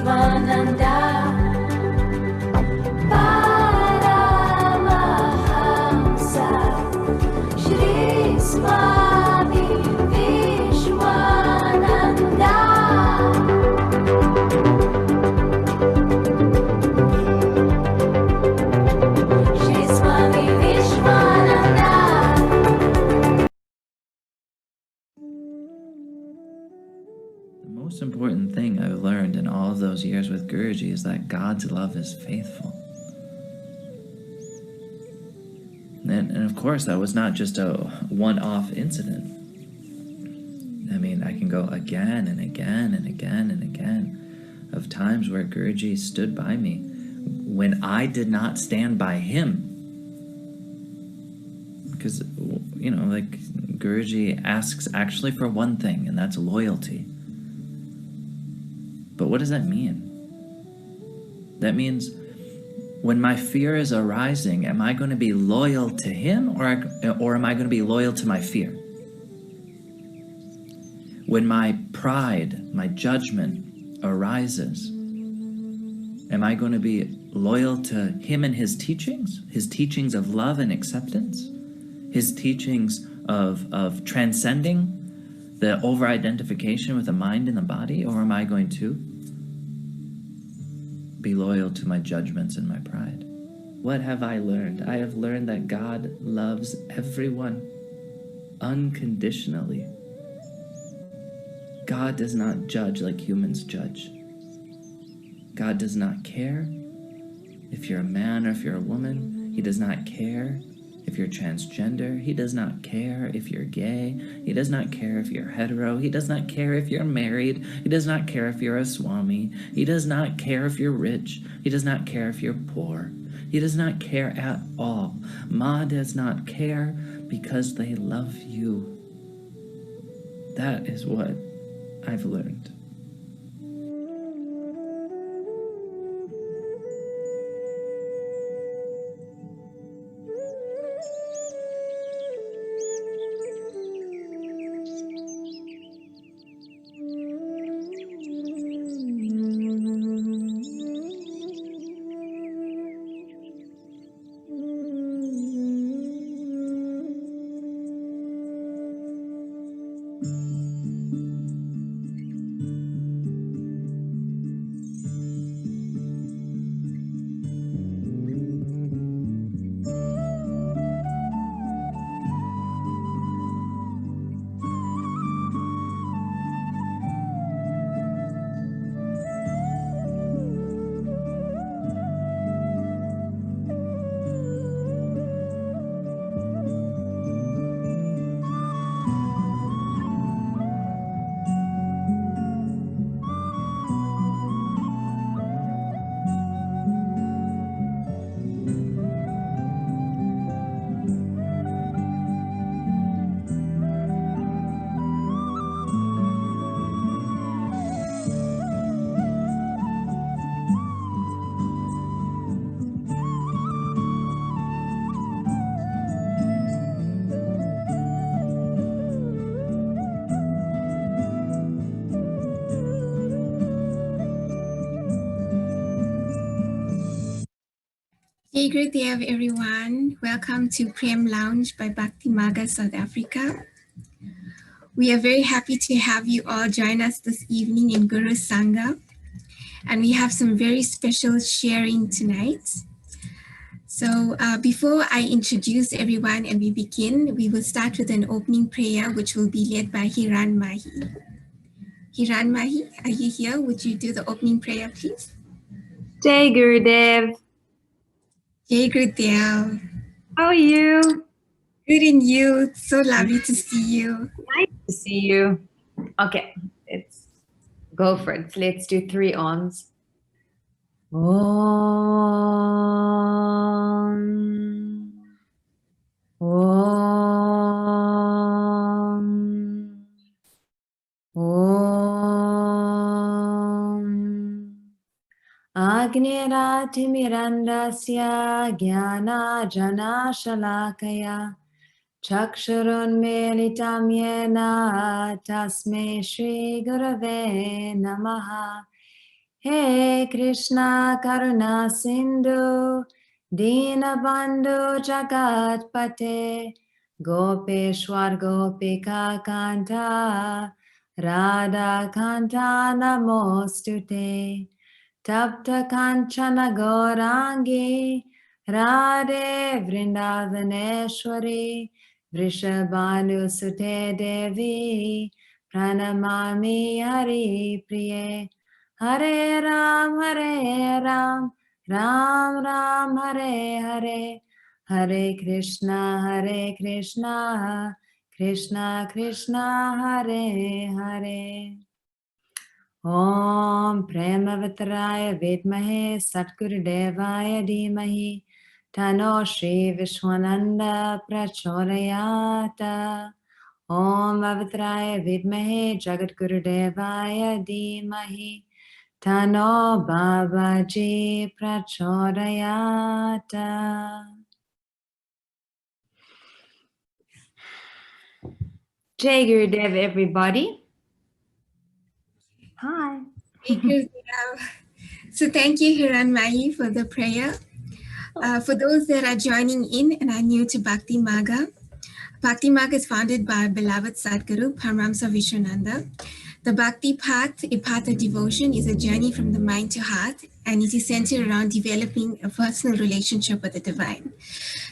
Vishwananda, Paramahamsa Swami Vishwananda. Swami Vishwananda. The most important thing I've learned in all of those years with Guruji is that God's love is faithful. And of course, that was not just a one-off incident. I mean, I can go again and again and again and again of times where Guruji stood by me when I did not stand by him. Because, you know, like Guruji asks actually for one thing, and that's loyalty. But what does that mean? That means when my fear is arising, am I going to be loyal to him or am I going to be loyal to my fear? When my pride, my judgment arises, am I going to be loyal to him and his teachings of love and acceptance, his teachings of transcending the over-identification with the mind and the body, or am I going to be loyal to my judgments and my pride? What have I learned? I have learned that God loves everyone unconditionally. God does not judge like humans judge. God does not care if you're a man or if you're a woman. He does not care if you're transgender. He does not care if you're gay. He does not care if you're hetero. He does not care if you're married. He does not care if you're a Swami. He does not care if you're rich. He does not care if you're poor. He does not care at all. Ma does not care because they love you. That is what I've learned. Hey, great day, everyone. Welcome to Prem Lounge by Bhakti Marga, South Africa. We are very happy to have you all join us this evening in Guru Sangha. And we have some very special sharing tonight. So before I introduce everyone and we begin, we will start with an opening prayer, which will be led by Hiranmayi. Hiranmayi, are you here? Would you do the opening prayer, please? Jai Gurudev. Jai Gurudev. How are you? Good, and you? So lovely to see you. Nice to see you. Okay, let's go for it. Let's do 3 ons. Om. Om. Om. Agnirathimirandasya Jnana Jana Shalakaya Chakshurunmilitam Yena Tasmai Shri Gurave Namaha He Krishna Karuna Sindhu Dinabandhu Jagat Pate Gopeshwar Gopika Kanta Radha Kanta Namostute Tapta Kanchana Gaurangi Radhe Vrindavaneshwari Vrishabhanu Sute Devi Pranamami Hari Priye Hare Ram, Ram Ram, Hare Hare, Hare Krishna, Krishna Krishna, Hare Hare. Om Premavitaraya Vidmahe Satgurudevaya Dhimahi Tano Shri Vishwananda Prachodayata. Om Avitaraya Vidmahe Jagadgurudevaya Dhimahi Tano Babaji Prachodayata. Jai Gurudev, everybody. Hi. Hey, Gurudev. So thank you, Hiranmayi, for the prayer. For those that are joining in and are new to Bhakti Marga is founded by beloved Sadguru, Paramahamsa Vishwananda. The Bhakti path, a path of devotion, is a journey from the mind to heart, and it is centered around developing a personal relationship with the divine.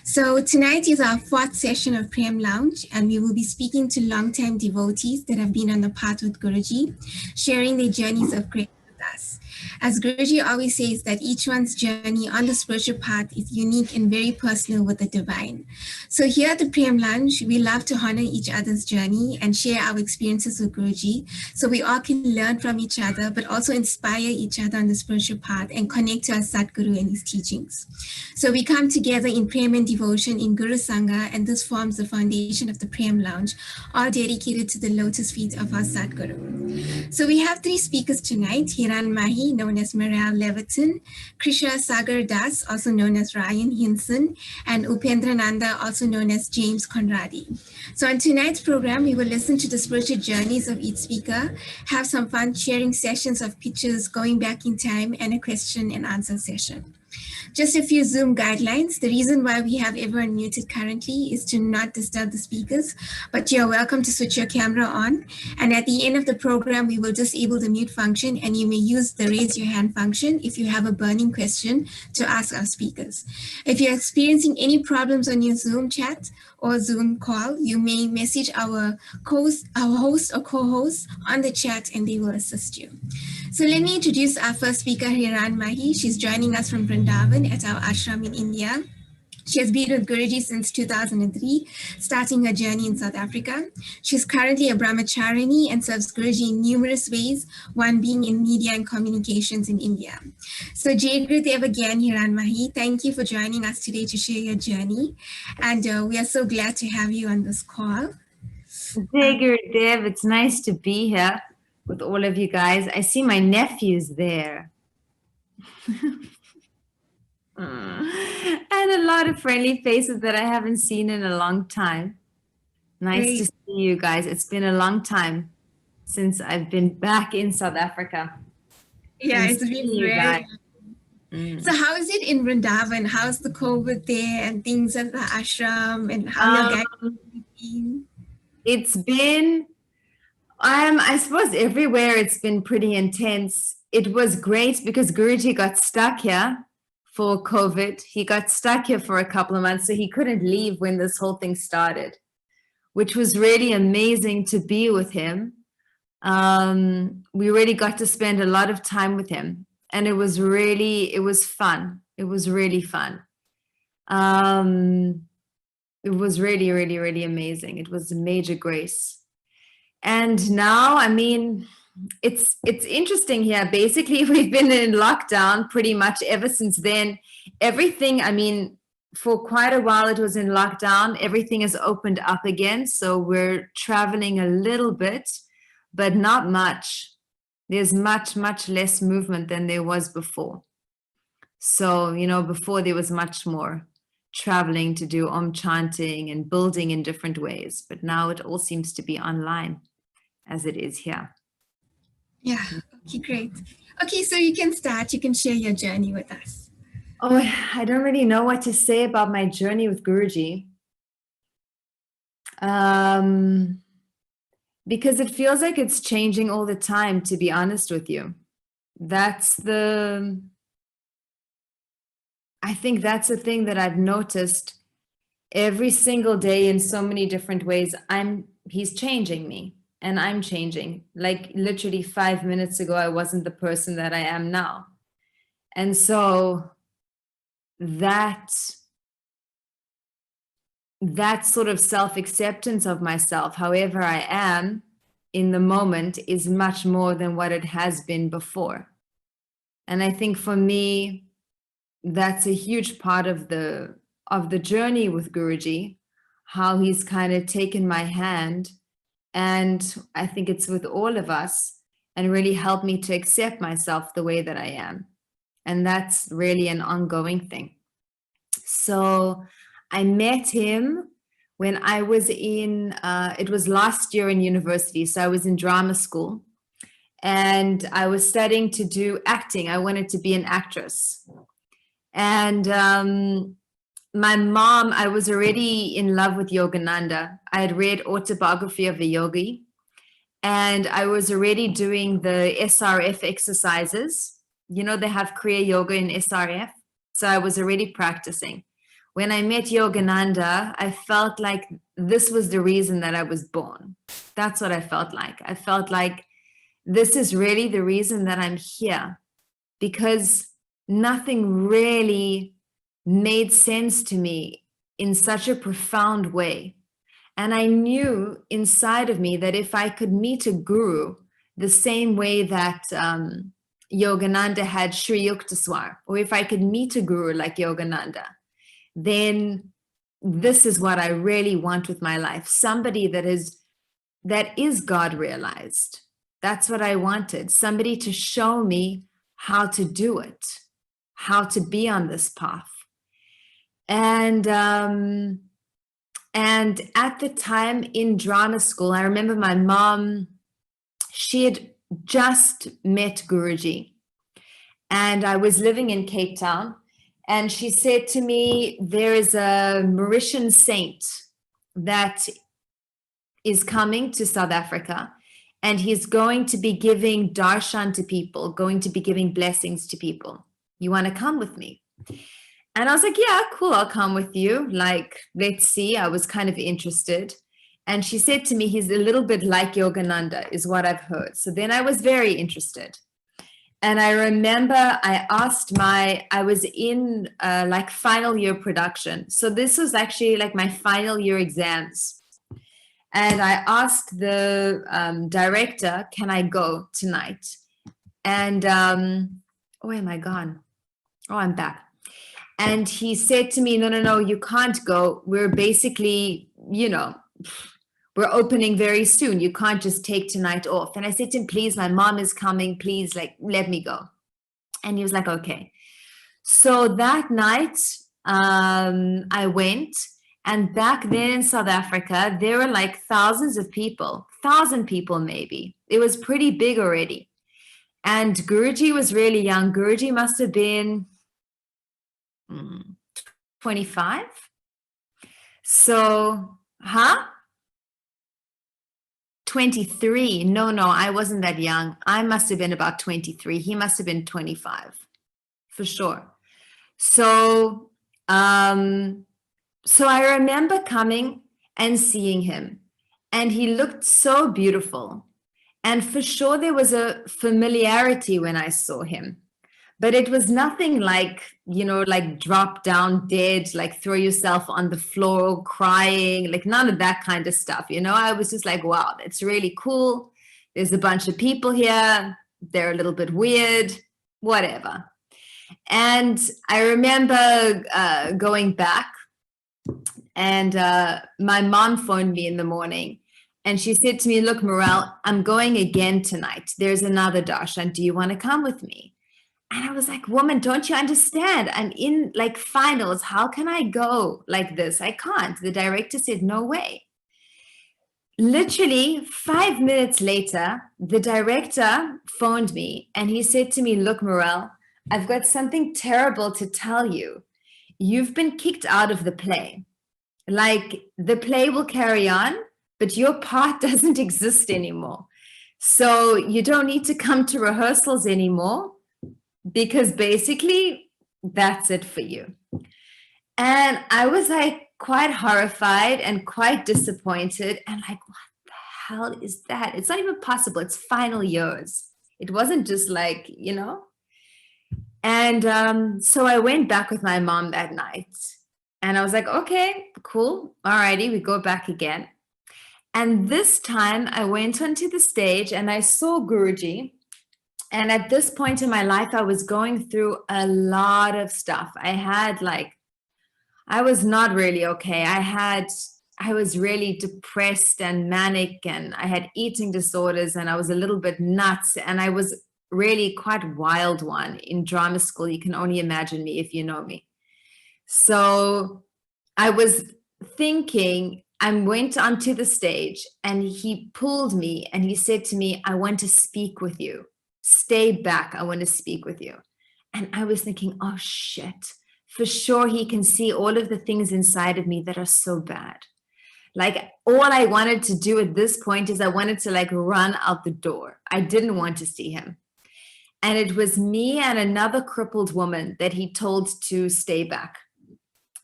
So tonight is our fourth session of Prem Lounge, and we will be speaking to long-time devotees that have been on the path with Guruji, sharing their journeys of grace with us. As Guruji always says, that each one's journey on the spiritual path is unique and very personal with the divine. So here at the Prem Lounge, we love to honor each other's journey and share our experiences with Guruji, so we all can learn from each other, but also inspire each other on the spiritual path and connect to our Sadguru and his teachings. So we come together in Prem and devotion in Guru Sangha, and this forms the foundation of the Prem Lounge, all dedicated to the lotus feet of our Sadguru. So we have three speakers tonight: Hiranmayi, known as Mirelle Levitan; Krisha Sagar Das, also known as Ryan Hindson; and Upendrananda, also known as James Conradie. So on tonight's program, we will listen to the spiritual journeys of each speaker, have some fun sharing sessions of pictures going back in time, and a question and answer session. Just a few Zoom guidelines. The reason why we have everyone muted currently is to not disturb the speakers, but you're welcome to switch your camera on. And at the end of the program, we will disable the mute function, and you may use the raise your hand function if you have a burning question to ask our speakers. If you're experiencing any problems on your Zoom chat or Zoom call, you may message our host or co-host on the chat, and they will assist you. So let me introduce our first speaker, Hiranmayi. She's joining us from Vrindavan at our ashram in India. She has been with Guruji since 2003, starting her journey in South Africa. She's currently a Brahmacharini and serves Guruji in numerous ways, one being in media and communications in India. So Jai Gurudev again, Hiranmayi, thank you for joining us today to share your journey. And we are so glad to have you on this call. Jai Gurudev, it's nice to be here with all of you guys. I see my nephews there. And a lot of friendly faces that I haven't seen in a long time. Nice to see you guys. It's been a long time since I've been back in South Africa. Yeah, it's been very. So how is it in Vrindavan? How's the COVID there and things at the ashram, and how your guys been? It's been, I suppose everywhere it's been pretty intense. It was great because Guruji got stuck here for COVID. He got stuck here for a couple of months, so he couldn't leave when this whole thing started, which was really amazing to be with him. We really got to spend a lot of time with him, and it was fun. It was really fun. It was really, really, really amazing. It was a major grace. And now, I mean, it's interesting here. Basically, we've been in lockdown pretty much ever since then. Everything, I mean, for quite a while it was in lockdown. Everything has opened up again. So we're traveling a little bit, but not much. There's much, much less movement than there was before. So, you know, before there was much more traveling to do Om chanting and building in different ways. But now it all seems to be online, as it is here. Yeah. Okay, great. Okay, so you can start. You can share your journey with us. Oh, I don't really know what to say about my journey with Guruji. Because it feels like it's changing all the time, to be honest with you. I think that's the thing that I've noticed every single day in so many different ways. He's changing me and I'm changing. Like literally 5 minutes ago, I wasn't the person that I am now. And so that sort of self-acceptance of myself, however I am in the moment, is much more than what it has been before. And I think for me, that's a huge part of the journey with Guruji, how he's kind of taken my hand, and I think it's with all of us, and really helped me to accept myself the way that I am. And that's really an ongoing thing. So I met him when I was in, it was last year in university. So I was in drama school and I was studying to do acting. I wanted to be an actress. And my mom, I was already in love with Yogananda. I had read Autobiography of a Yogi, and I was already doing the SRF exercises. You know, they have Kriya Yoga in SRF. So I was already practicing. When I met Yogananda, I felt like this was the reason that I was born. That's what I felt like. I felt like this is really the reason that I'm here, because nothing really made sense to me in such a profound way. And I knew inside of me that if I could meet a guru the same way that Yogananda had Sri Yukteswar, or if I could meet a guru like Yogananda, then this is what I really want with my life. Somebody that is God realized. That's what I wanted. Somebody to show me how to do it, how to be on this path. And at the time in drama school, I remember my mom, she had just met Guruji, and I was living in Cape Town, and she said to me, there is a Mauritian saint that is coming to South Africa, and he's going to be giving darshan to people, going to be giving blessings to people. You want to come with me? And I was like, yeah, cool, I'll come with you. Like, let's see. I was kind of interested. And she said to me, he's a little bit like Yogananda, is what I've heard. So then I was very interested. And I remember I was in like final year production. So this was actually like my final year exams. And I asked the director, can I go tonight? And, oh, am I gone? Oh, I'm back. And he said to me, no, you can't go. We're basically, we're opening very soon. You can't just take tonight off. And I said to him, please, my mom is coming. Please, like, let me go. And he was like, okay. So that night, I went. And back then in South Africa, there were like thousands of people, 1,000 people maybe. It was pretty big already. And Guruji was really young. Guruji must have been 25. So, 23. No, I wasn't that young. I must have been about 23. He must have been 25 for sure. So, so I remember coming and seeing him, and he looked so beautiful. And for sure, there was a familiarity when I saw him. But it was nothing like, like drop down dead, like throw yourself on the floor crying, like none of that kind of stuff. I was just like, wow, that's really cool. There's a bunch of people here. They're a little bit weird, whatever. And I remember going back, and my mom phoned me in the morning. And she said to me, look, Mirelle, I'm going again tonight. There's another darshan. Do you want to come with me? And I was like, woman, don't you understand? I'm in like finals. How can I go like this? I can't. The director said, no way. literally 5 minutes later, the director phoned me and he said to me, look, Mirelle, I've got something terrible to tell you. You've been kicked out of the play. Like, the play will carry on, but your part doesn't exist anymore. So you don't need to come to rehearsals anymore, because basically that's it for you. And I was like quite horrified and quite disappointed and like, what the hell is that? It's not even possible. It's final years. It wasn't just like, you know. And so I went back with my mom that night and I was like, okay, cool. Alrighty, we go back again. And this time I went onto the stage and I saw Guruji. And at this point in my life, I was going through a lot of stuff. I was not really okay. I was really depressed and manic, and I had eating disorders, and I was a little bit nuts, and I was really quite wild one in drama school. You can only imagine me if you know me. So I was thinking, I went onto the stage and he pulled me and he said to me, I want to speak with you. Stay back. I want to speak with you. And I was thinking, oh shit, for sure he can see all of the things inside of me that are so bad. Like, all I wanted to do at this point is I wanted to like run out the door. I didn't want to see him. And it was me and another crippled woman that he told to stay back.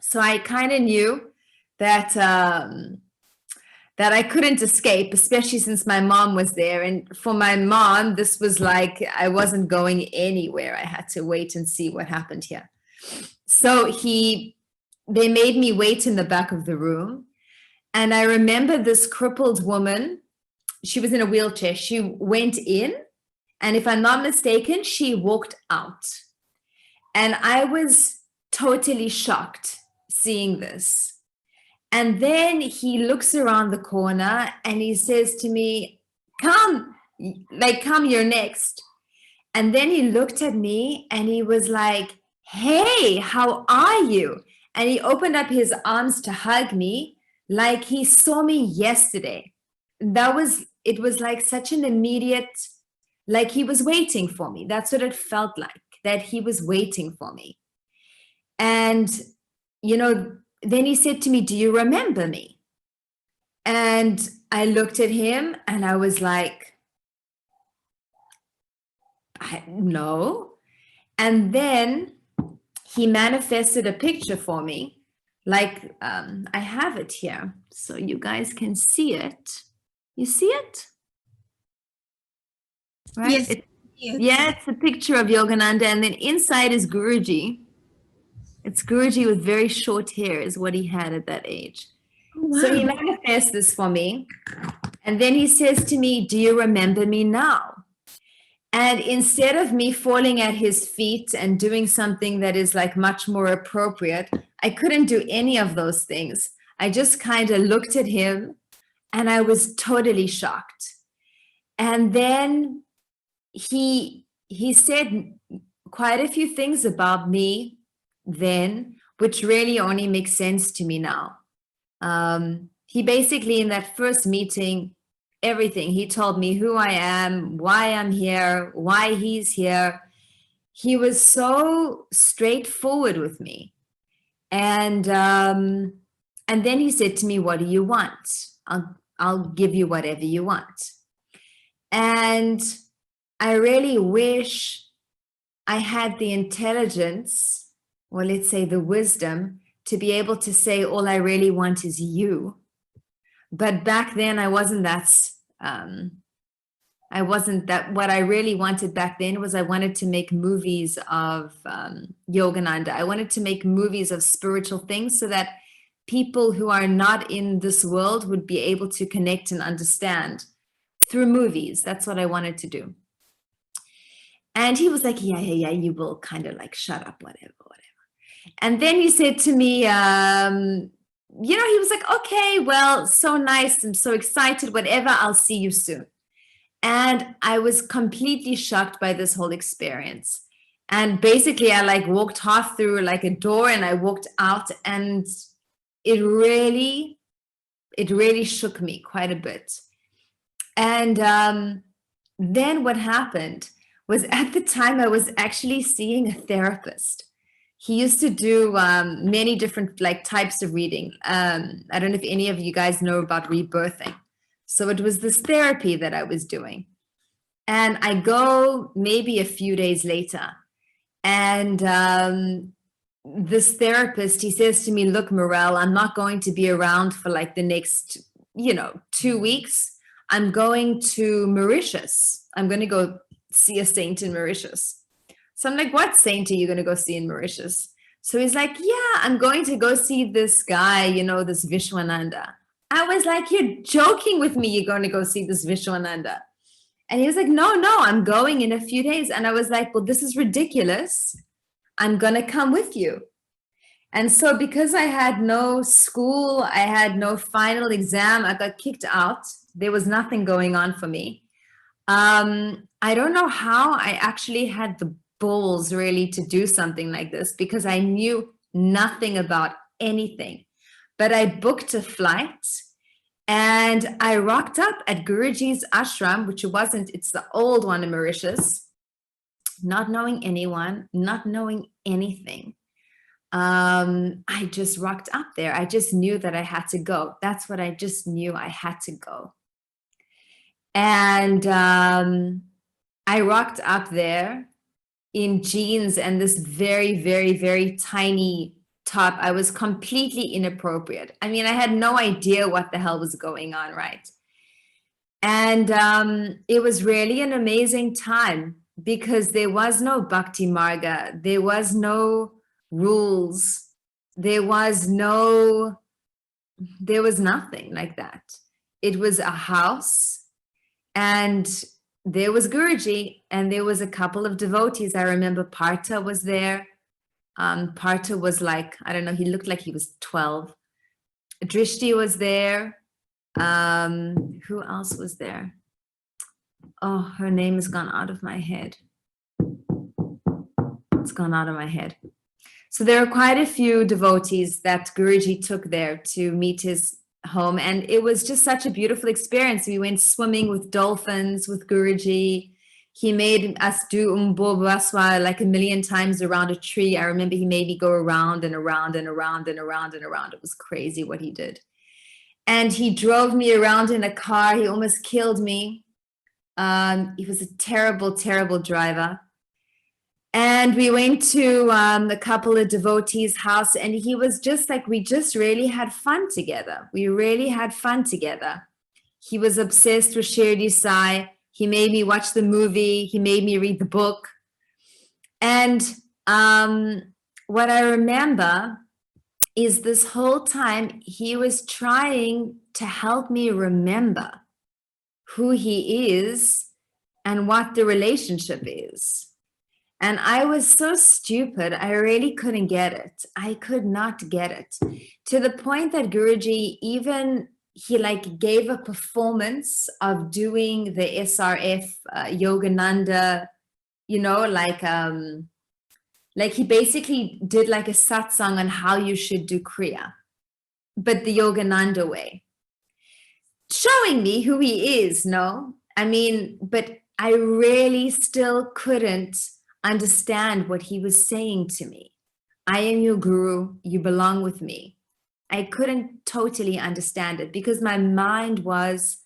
So I kind of knew that that I couldn't escape, especially since my mom was there. And for my mom, this was like, I wasn't going anywhere. I had to wait and see what happened here. So they made me wait in the back of the room. And I remember this crippled woman, she was in a wheelchair. She went in, and if I'm not mistaken, she walked out. And I was totally shocked seeing this. And then he looks around the corner and he says to me, come, you're next. And then he looked at me and he was like, hey, how are you? And he opened up his arms to hug me like he saw me yesterday. It was like such an immediate, like he was waiting for me. That's what it felt like, that he was waiting for me. And, you know, then he said to me, do you remember me? And I looked at him and I was like, no. And then he manifested a picture for me. Like, I have it here so you guys can see it. You see it? Right? Yes. Yeah, it's a picture of Yogananda, and then inside is Guruji. It's Guruji with very short hair is what he had at that age. Oh, wow. So he manifests this for me. And then he says to me, do you remember me now? And instead of me falling at his feet and doing something that is like much more appropriate, I couldn't do any of those things. I just kind of looked at him and I was totally shocked. And then he said quite a few things about me then, which really only makes sense to me now. He basically, in that first meeting, everything, he told me who I am, why I'm here, why he's here. He was so straightforward with me. And then he said to me, what do you want? I'll give you whatever you want. And I really wish I had the intelligence, or let's say the wisdom, to be able to say, all I really want is you. But back then I wasn't that, what I really wanted back then was I wanted to make movies of Yogananda. I wanted to make movies of spiritual things so that people who are not in this world would be able to connect and understand through movies. That's what I wanted to do. And he was like, yeah, you will kind of like shut up, whatever. And then he said to me, he was like, okay, well, so nice. I'm so excited, whatever. I'll see you soon. And I was completely shocked by this whole experience. And basically I like walked half through like a door and I walked out, and it it really shook me quite a bit. And then what happened was, at the time I was actually seeing a therapist. He used to do many different like types of reading. I don't know if any of you guys know about rebirthing. So it was this therapy that I was doing. And I go maybe a few days later, and this therapist, he says to me, look, Mirelle, I'm not going to be around for like the next, 2 weeks. I'm going to Mauritius. I'm going to go see a saint in Mauritius. So I'm like, what saint are you going to go see in Mauritius? So he's like, yeah, I'm going to go see this guy, this Vishwananda. I was like, you're joking with me. You're going to go see this Vishwananda. And he was like, no, I'm going in a few days. And I was like, well, this is ridiculous. I'm going to come with you. And so because I had no school, I had no final exam, I got kicked out. There was nothing going on for me. I don't know how I actually had the balls really to do something like this, because I knew nothing about anything. But I booked a flight and I rocked up at Guruji's ashram, which it's the old one in Mauritius, not knowing anyone, not knowing anything. I just rocked up there. I just knew that I had to go. That's what I just knew. I had to go. And I rocked up there in jeans and this very, very, very tiny top. I was completely inappropriate. I mean, I had no idea what the hell was going on, right? And it was really an amazing time, because there was no Bhakti Marga. There was no rules. There was nothing like that. It was a house, and there was Guruji, and there was a couple of devotees. I remember Partha was there. Partha was like, I don't know, he looked like he was 12. Drishti was there. Who else was there? Oh, her name has gone out of my head. It's gone out of my head. So there are quite a few devotees that Guruji took there to meet his home. And it was just such a beautiful experience. We went swimming with dolphins with Guruji. He made us do Baswa like a million times around a tree. I remember he made me go around and around and around and around and around. It was crazy what he did. And he drove me around in a car. He almost killed me. He was a terrible, terrible driver. And we went to a couple of devotees' house, and he was just like, we just really had fun together. We really had fun together. He was obsessed with Shirdi Sai. He made me watch the movie. He made me read the book. And what I remember is this whole time he was trying to help me remember who he is and what the relationship is. And I was so stupid, I really couldn't get it. I could not get it. To the point that Guruji he like gave a performance of doing the SRF Yogananda, like he basically did like a satsang on how you should do Kriya, but the Yogananda way. Showing me who he is, no? I mean, but I really still couldn't understand what he was saying to me. I am your guru, you belong with me. I couldn't totally understand it, because my mind was,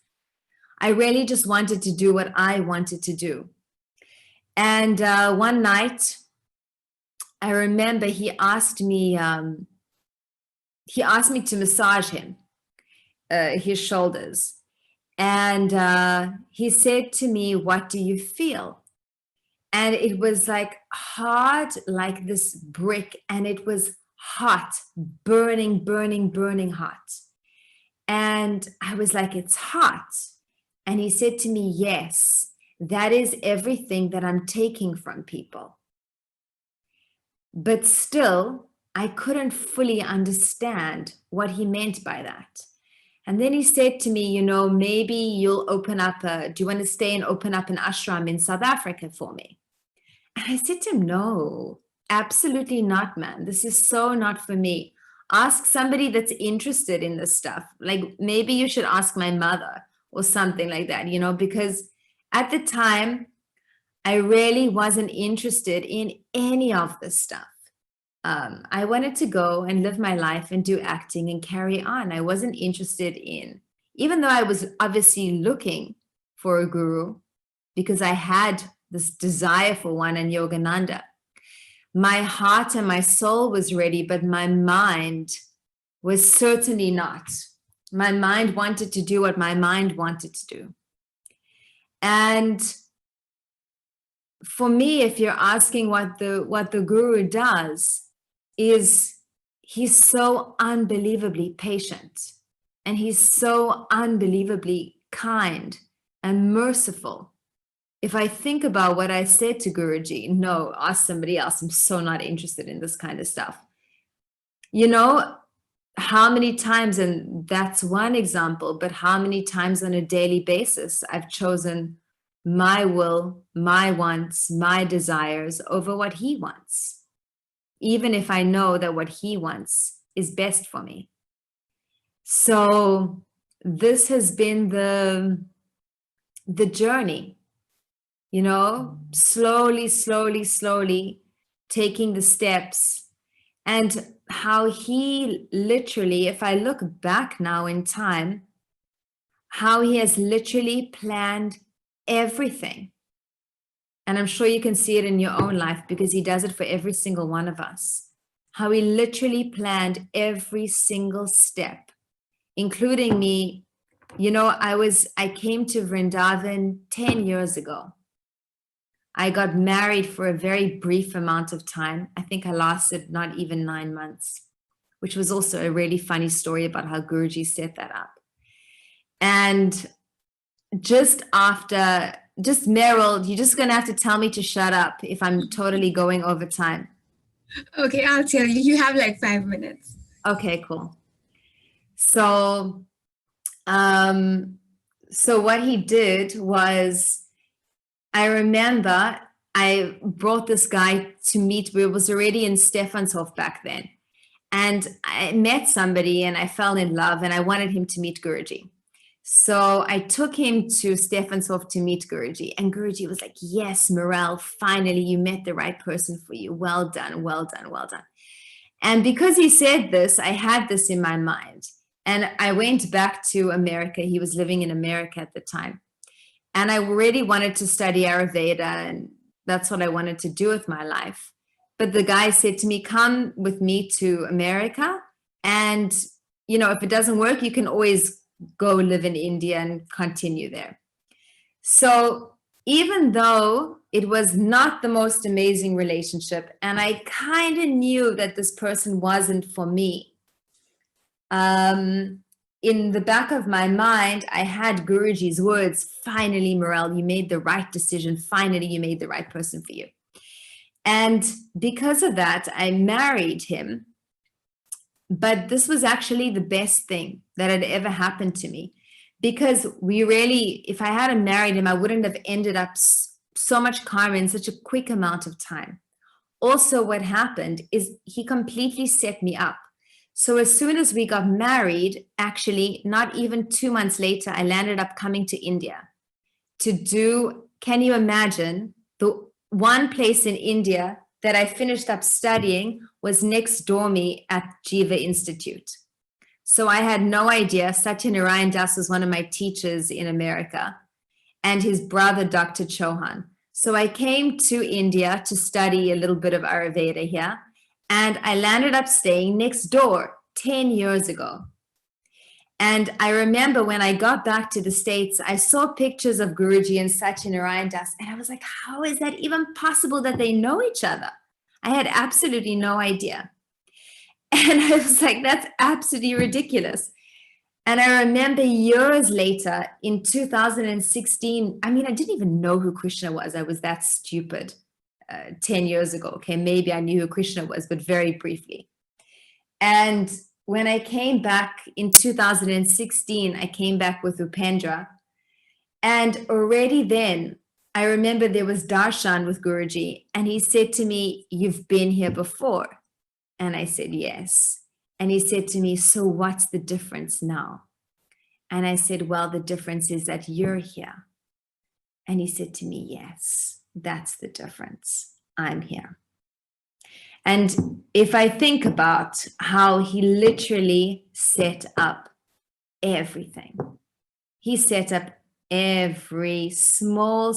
I really just wanted to do what I wanted to do. And one night, I remember he asked me to massage him, his shoulders. And he said to me, what do you feel? And it was like hard, like this brick, and it was hot, burning, burning, burning hot. And I was like, it's hot. And he said to me, yes, that is everything that I'm taking from people. But still, I couldn't fully understand what he meant by that. And then he said to me, maybe you'll open up do you want to stay and open up an ashram in South Africa for me? And I said to him, no, absolutely not, man. This is so not for me. ask somebody that's interested in this stuff. Like maybe you should ask my mother or something like that, you know, because at the time, I really wasn't interested in any of this stuff. I wanted to go and live my life and do acting and carry on. I wasn't interested in, even though I was obviously looking for a guru because I had this desire for one in Yogananda. My heart and my soul was ready, but my mind was certainly not. My mind wanted to do what my mind wanted to do. And for me, if you're asking what the guru does, is he's so unbelievably patient and he's so unbelievably kind and merciful. If I think about what I said to Guruji, no, ask somebody else. I'm so not interested in this kind of stuff. You know, how many times, and that's one example, but how many times on a daily basis I've chosen my will, my wants, my desires over what he wants, even if I know that what he wants is best for me. So this has been the journey, you know, slowly taking the steps, and how he literally, if I look back now in time, how he has literally planned everything. And I'm sure you can see it in your own life because he does it for every single one of us. How he literally planned every single step, including me. You know, I came to Vrindavan 10 years ago. I got married for a very brief amount of time. I think I lasted not even 9 months, which was also a really funny story about how Guruji set that up. And just Mirelle, you're just going to have to tell me to shut up if I'm totally going over time. Okay, I'll tell you. You have like 5 minutes. Okay, cool. So what he did was, I remember I brought this guy to meet. We was already in Stephanshof back then. And I met somebody and I fell in love and I wanted him to meet Guruji. So I took him to Stephanshof to meet Guruji, and Guruji was like, yes, Mirelle, finally you met the right person for you. Well done, well done, well done. And because he said this, I had this in my mind. And I went back to America. He was living in America at the time. And I really wanted to study Ayurveda, and that's what I wanted to do with my life. But the guy said to me, come with me to America. And, you know, if it doesn't work, you can always go live in India and continue there. So even though it was not the most amazing relationship, and I kind of knew that this person wasn't for me, in the back of my mind, I had Guruji's words, finally, Mirelle, you made the right decision. Finally, you made the right person for you. And because of that, I married him. But this was actually the best thing that had ever happened to me, because we really, if I hadn't married him, I wouldn't have ended up so much karma in such a quick amount of time. Also, what happened is he completely set me up. So as soon as we got married, actually, not even 2 months later, I landed up coming to India to do, can you imagine, the one place in India that I finished up studying was next door me at Jiva Institute. So I had no idea. Satyanarayan Das was one of my teachers in America, and his brother, Dr. Chauhan. So I came to India to study a little bit of Ayurveda here, and I landed up staying next door 10 years ago. And I remember when I got back to the States, I saw pictures of Guruji and Satyanarayan Das, and I was like, how is that even possible that they know each other? I had absolutely no idea. And I was like, that's absolutely ridiculous. And I remember years later in 2016, I mean, I didn't even know who Krishna was. I was that stupid 10 years ago. Okay, maybe I knew who Krishna was, but very briefly. And when I came back in 2016, I came back with Upendra. And already then, I remember there was darshan with Guruji, and he said to me, you've been here before. And I said, yes. And he said to me, so what's the difference now? And I said, well, the difference is that you're here. And he said to me, yes, that's the difference. I'm here. And if I think about how he literally set up everything, he set up every small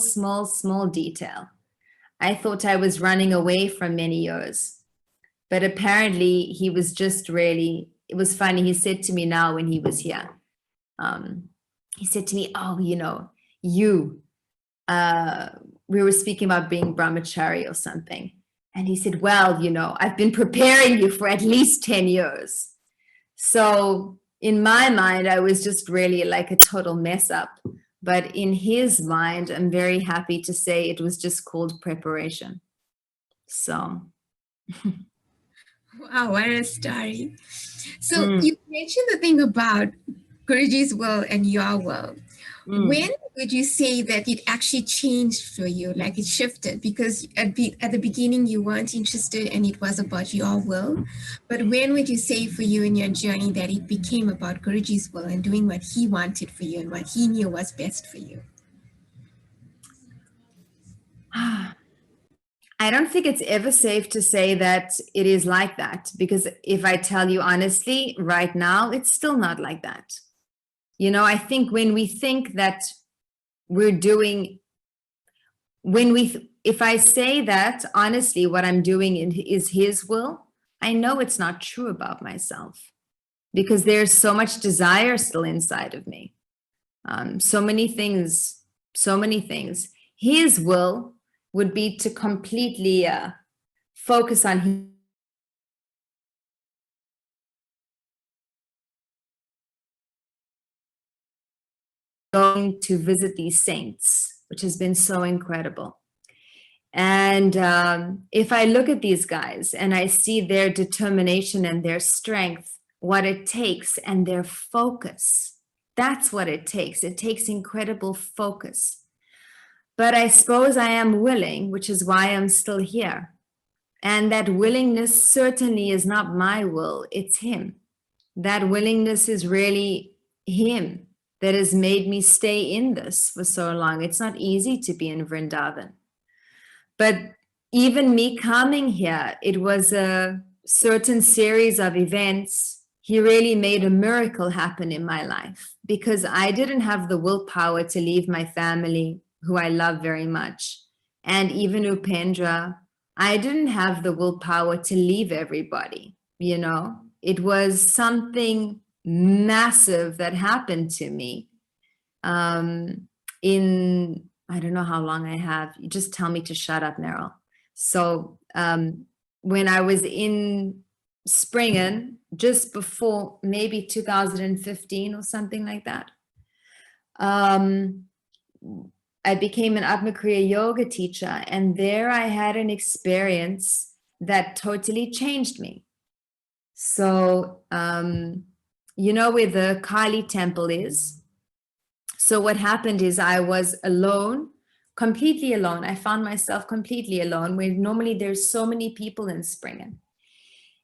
detail. I thought I was running away from many years, but apparently he was just really, it was funny. He said to me now when he was here, he said to me, oh, you know, we were speaking about being Brahmachari or something. And he said, well, you know, I've been preparing you for at least 10 years. So in my mind, I was just really like a total mess up. But in his mind, I'm very happy to say it was just called preparation. So. Wow, what a story. So you mentioned the thing about Guruji's will and your will. When would you say that it actually changed for you, like it shifted? Because at the beginning you weren't interested and it was about your will. But when would you say for you in your journey that it became about Guruji's will and doing what he wanted for you and what he knew was best for you? I don't think it's ever safe to say that it is like that, because if I tell you honestly, right now, it's still not like that. You know, I think when we think that we're doing, if I say that honestly, what I'm doing is his will, I know it's not true about myself, because there's so much desire still inside of me. So many things. His will would be to completely focus on him. Going to visit these saints, which has been so incredible. And if I look at these guys and I see their determination and their strength, what it takes, and their focus, that's what it takes. It takes incredible focus. But I suppose I am willing, which is why I'm still here. And that willingness certainly is not my will, it's him. That willingness is really him that has made me stay in this for so long. It's not easy to be in Vrindavan. But even me coming here, it was a certain series of events. He really made a miracle happen in my life, because I didn't have the willpower to leave my family, who I love very much. And even Upendra, I didn't have the willpower to leave everybody, you know. It was something massive that happened to me in, I don't know how long I have. You just tell me to shut up, Mirelle. So when I was in Springen, just before maybe 2015 or something like that, I became an Atmakriya yoga teacher, and there I had an experience that totally changed me. So, you know where the Kali temple is? So what happened is I was alone, completely alone. I found myself completely alone, where normally there's so many people in Springen.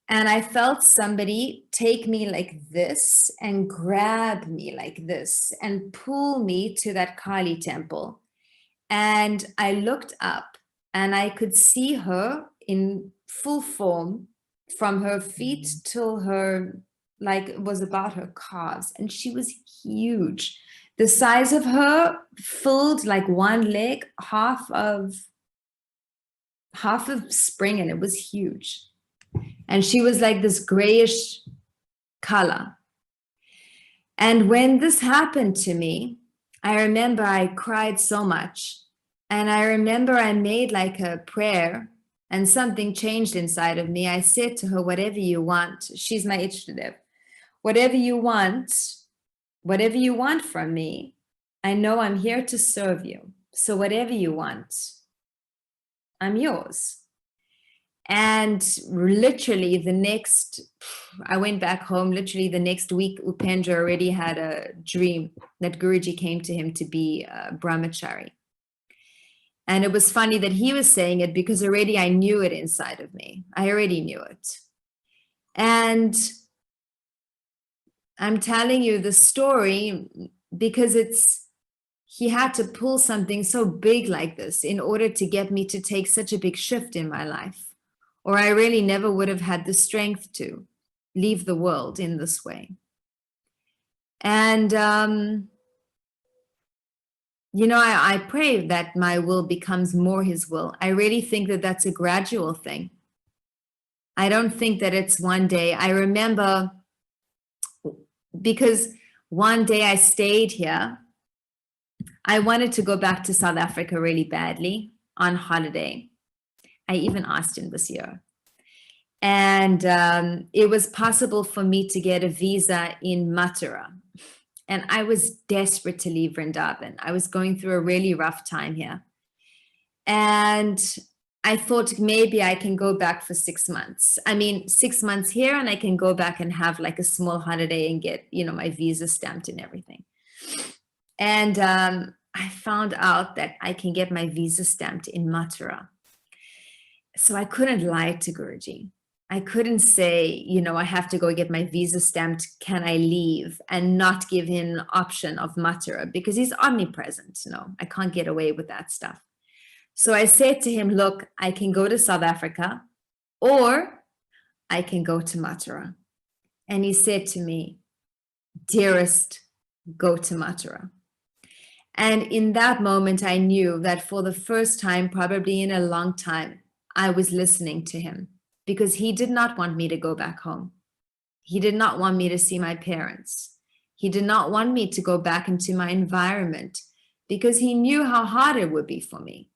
And I felt somebody take me like this and grab me like this and pull me to that Kali temple. And I looked up and I could see her in full form, from her feet till her, like it was about her calves. And she was huge. The size of her filled like one leg, half of Spring, and it was huge. And she was like this grayish color. And when this happened to me, I remember I cried so much. And I remember I made like a prayer, and something changed inside of me. I said to her, whatever you want, she's my Ishtadev, whatever you want from me, I know I'm here to serve you. So whatever you want, I'm yours. And literally I went back home, literally the next week, Upendra already had a dream that Guruji came to him to be Brahmachari. And it was funny that he was saying it, because already I knew it inside of me. I already knew it. And I'm telling you the story because he had to pull something so big like this in order to get me to take such a big shift in my life, or I really never would have had the strength to leave the world in this way. And, you know, I pray that my will becomes more his will. I really think that that's a gradual thing. I don't think that it's one day. I remember because one day I stayed here. I wanted to go back to South Africa really badly on holiday. I even asked him this year. And it was possible for me to get a visa in Mathura. And I was desperate to leave Vrindavan. I was going through a really rough time here. And I thought maybe I can go back for 6 months. I mean, 6 months here, and I can go back and have like a small holiday and get, you know, my visa stamped and everything. And I found out that I can get my visa stamped in Mathura. So I couldn't lie to Guruji. I couldn't say, you know, I have to go get my visa stamped. Can I leave? And not give him the option of Mathura because he's omnipresent. No, I can't get away with that stuff. So I said to him, look, I can go to South Africa or I can go to Mathura. And he said to me, dearest, go to Mathura. And in that moment, I knew that for the first time, probably in a long time, I was listening to him because he did not want me to go back home. He did not want me to see my parents. He did not want me to go back into my environment because he knew how hard it would be for me.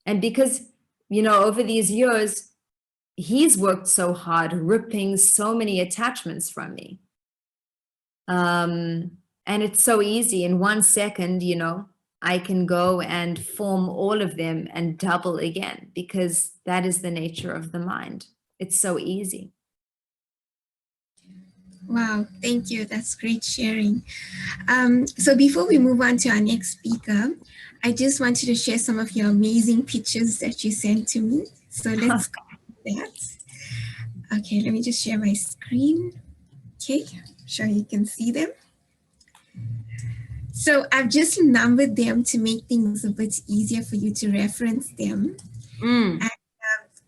And because, you know, over these years, he's worked so hard, ripping so many attachments from me. And it's so easy. In 1 second, you know, I can go and form all of them and double again because that is the nature of the mind. It's so easy. Wow, thank you. That's great sharing. So before we move on to our next speaker, I just wanted to share some of your amazing pictures that you sent to me. So let's go with that. Okay, let me just share my screen. Okay, sure you can see them. So I've just numbered them to make things a bit easier for you to reference them. And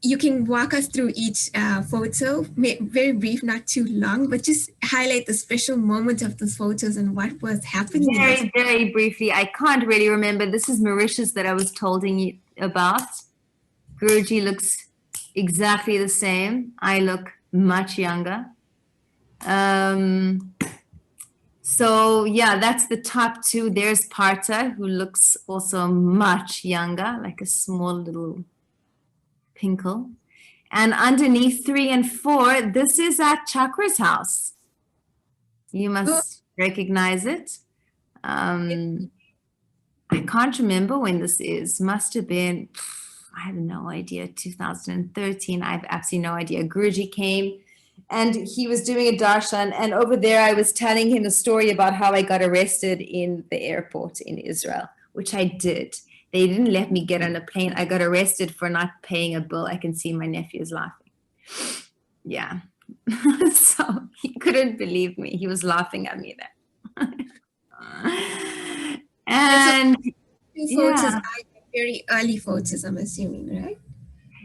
you can walk us through each photo, very brief, not too long, but just highlight the special moment of those photos and what was happening. Very, very briefly. I can't really remember. This is Mauritius that I was telling you about. Guruji looks exactly the same. I look much younger. So yeah, that's the top two. There's Partha, who looks also much younger, like a small little pinkle. And underneath 3 and 4, this is at Chakra's house. You must recognize it. I can't remember when this is. Must have been, I have no idea, 2013. I have absolutely no idea. Guruji came and he was doing a darshan, and over there I was telling him a story about how I got arrested in the airport in Israel, which I did. They didn't let me get on a plane. I got arrested for not paying a bill. I can see my nephew is laughing. Yeah. So he couldn't believe me. He was laughing at me there. And Two photos are very early photos, I'm assuming, right?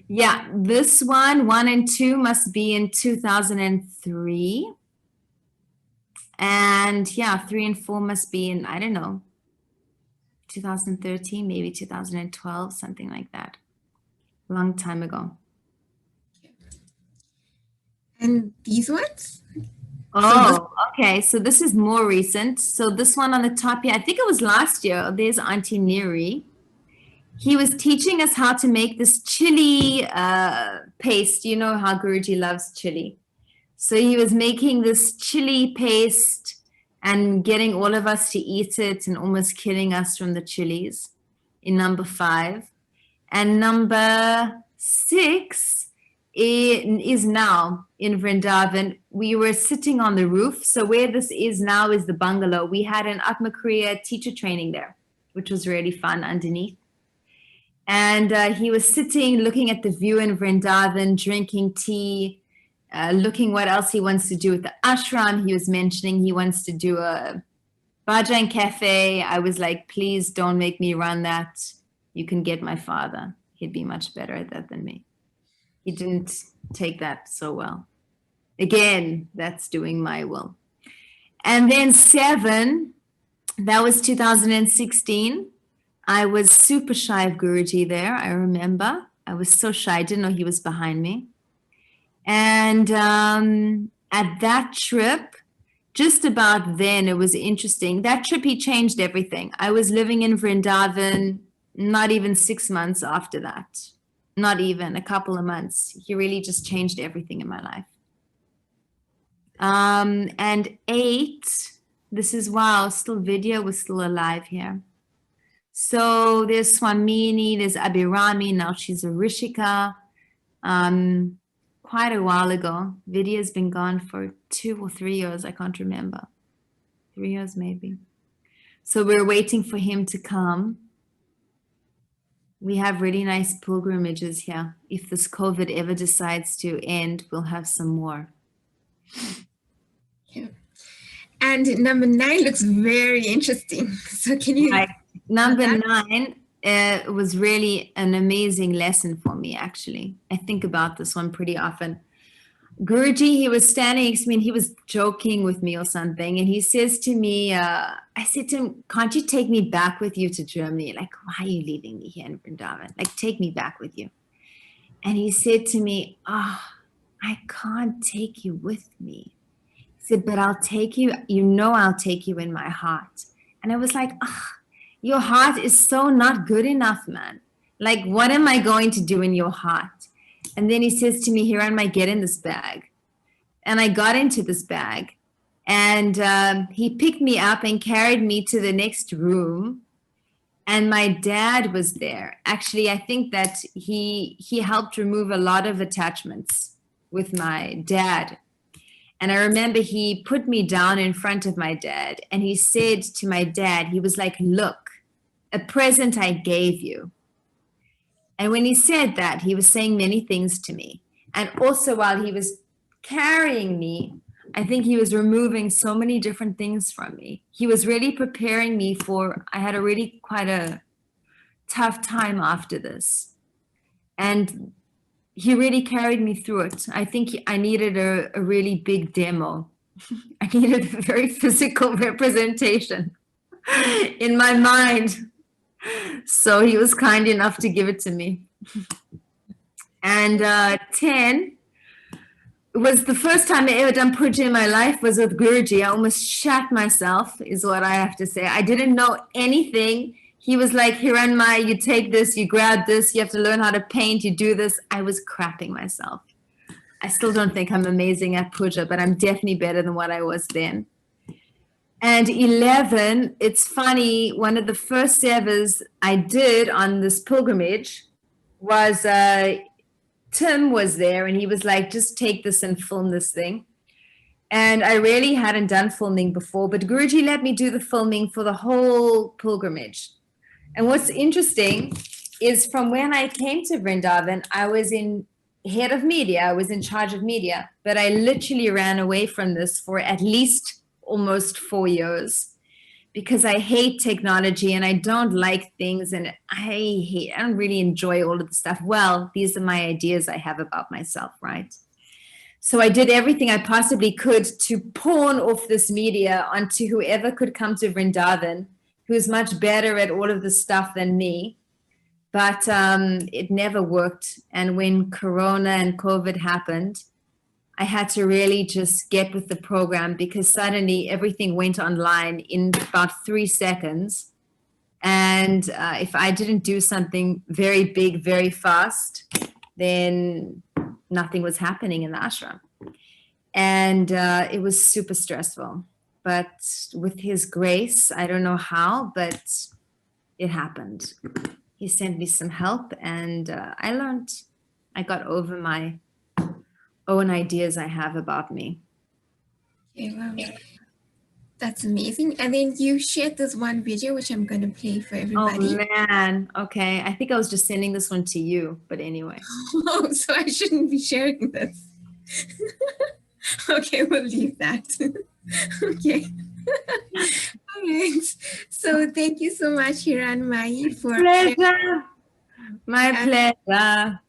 Yeah, this one 1 and 2 must be in 2003. And yeah, 3 and 4 must be in, I don't know, 2013, maybe 2012, something like that. Long time ago. And these ones? Oh, okay. So this is more recent. So this one on the top here, I think it was last year. There's Auntie Neri. He was teaching us how to make this chili paste. You know how Guruji loves chili. So he was making this chili paste and getting all of us to eat it and almost killing us from the chilies in number 5. And number 6 is now in Vrindavan. We were sitting on the roof. So where this is now is the bungalow. We had an Atmakriya teacher training there, which was really fun underneath. And he was sitting, looking at the view in Vrindavan, drinking tea, looking what else he wants to do with the ashram. He was mentioning he wants to do a Bhajan cafe. I was like, please don't make me run that. You can get my father. He'd be much better at that than me. He didn't take that so well. Again, that's doing my will. And then 7, that was 2016. I was super shy of Guruji there, I remember. I was so shy, I didn't know he was behind me. And at that trip, just about then, it was interesting. That trip, he changed everything. I was living in Vrindavan not even 6 months after that. Not even a couple of months. He really just changed everything in my life. And 8, this is, wow, still Vidya was still alive here. So there's Swamini, there's Abhirami, now she's a Rishika. Quite a while ago. Vidya's been gone for 2 or 3 years, I can't remember. 3 years maybe. So we're waiting for him to come. We have really nice pilgrimages here. If this COVID ever decides to end, we'll have some more. Yeah. And number 9 looks very interesting. So can you... Right. Number 9 was really an amazing lesson for me, actually. I think about this one pretty often. Guruji, he was standing next to me and he was joking with me or something. And he says to me, I said to him, can't you take me back with you to Germany? Like, why are you leaving me here in Vrindavan? Like, take me back with you. And he said to me, I can't take you with me. He said, but I'll take you, I'll take you in my heart. And I was like, your heart is so not good enough, man. Like, what am I going to do in your heart? And then he says to me, Hiranmayi, get in this bag. And I got into this bag. And he picked me up and carried me to the next room. And my dad was there. Actually, I think that he helped remove a lot of attachments with my dad. And I remember he put me down in front of my dad. And he said to my dad, he was like, look, a present I gave you. And when he said that, he was saying many things to me. And also while he was carrying me, I think he was removing so many different things from me. He was really preparing me for, I had a really quite a tough time after this. And he really carried me through it. I think I needed a really big demo. I needed a very physical representation in my mind. So he was kind enough to give it to me. And 10 was the first time I ever done puja in my life was with Guruji. I almost shat myself, is what I have to say. I didn't know anything. He was like, Hiranmayi, you take this, you grab this, you have to learn how to paint, you do this. I was crapping myself. I still don't think I'm amazing at puja, but I'm definitely better than what I was then. And 11, it's funny, one of the first sevas I did on this pilgrimage was Tim was there and he was like, just take this and film this thing. And I really hadn't done filming before, but Guruji let me do the filming for the whole pilgrimage. And what's interesting is from when I came to Vrindavan, I was in head of media, I was in charge of media, but I literally ran away from this for at least almost 4 years because I hate technology and I don't like things and I don't really enjoy all of the stuff. Well, these are my ideas I have about myself, right? So I did everything I possibly could to pawn off this media onto whoever could come to Vrindavan, who's much better at all of the stuff than me. But it never worked. And when Corona and COVID happened, I had to really just get with the program because suddenly everything went online in about 3 seconds. And if I didn't do something very big, very fast, then nothing was happening in the ashram. And it was super stressful. But with his grace, I don't know how, but it happened. He sent me some help and I learned. I got over my own ideas I have about me. Okay, wow. That's amazing. And then you shared this one video, which I'm going to play for everybody. Oh, man. Okay. I think I was just sending this one to you, but anyway. Oh, so I shouldn't be sharing this. Okay, we'll leave that. Okay. All right. So thank you so much, Hiranmayi, for Pleasure. My And- pleasure.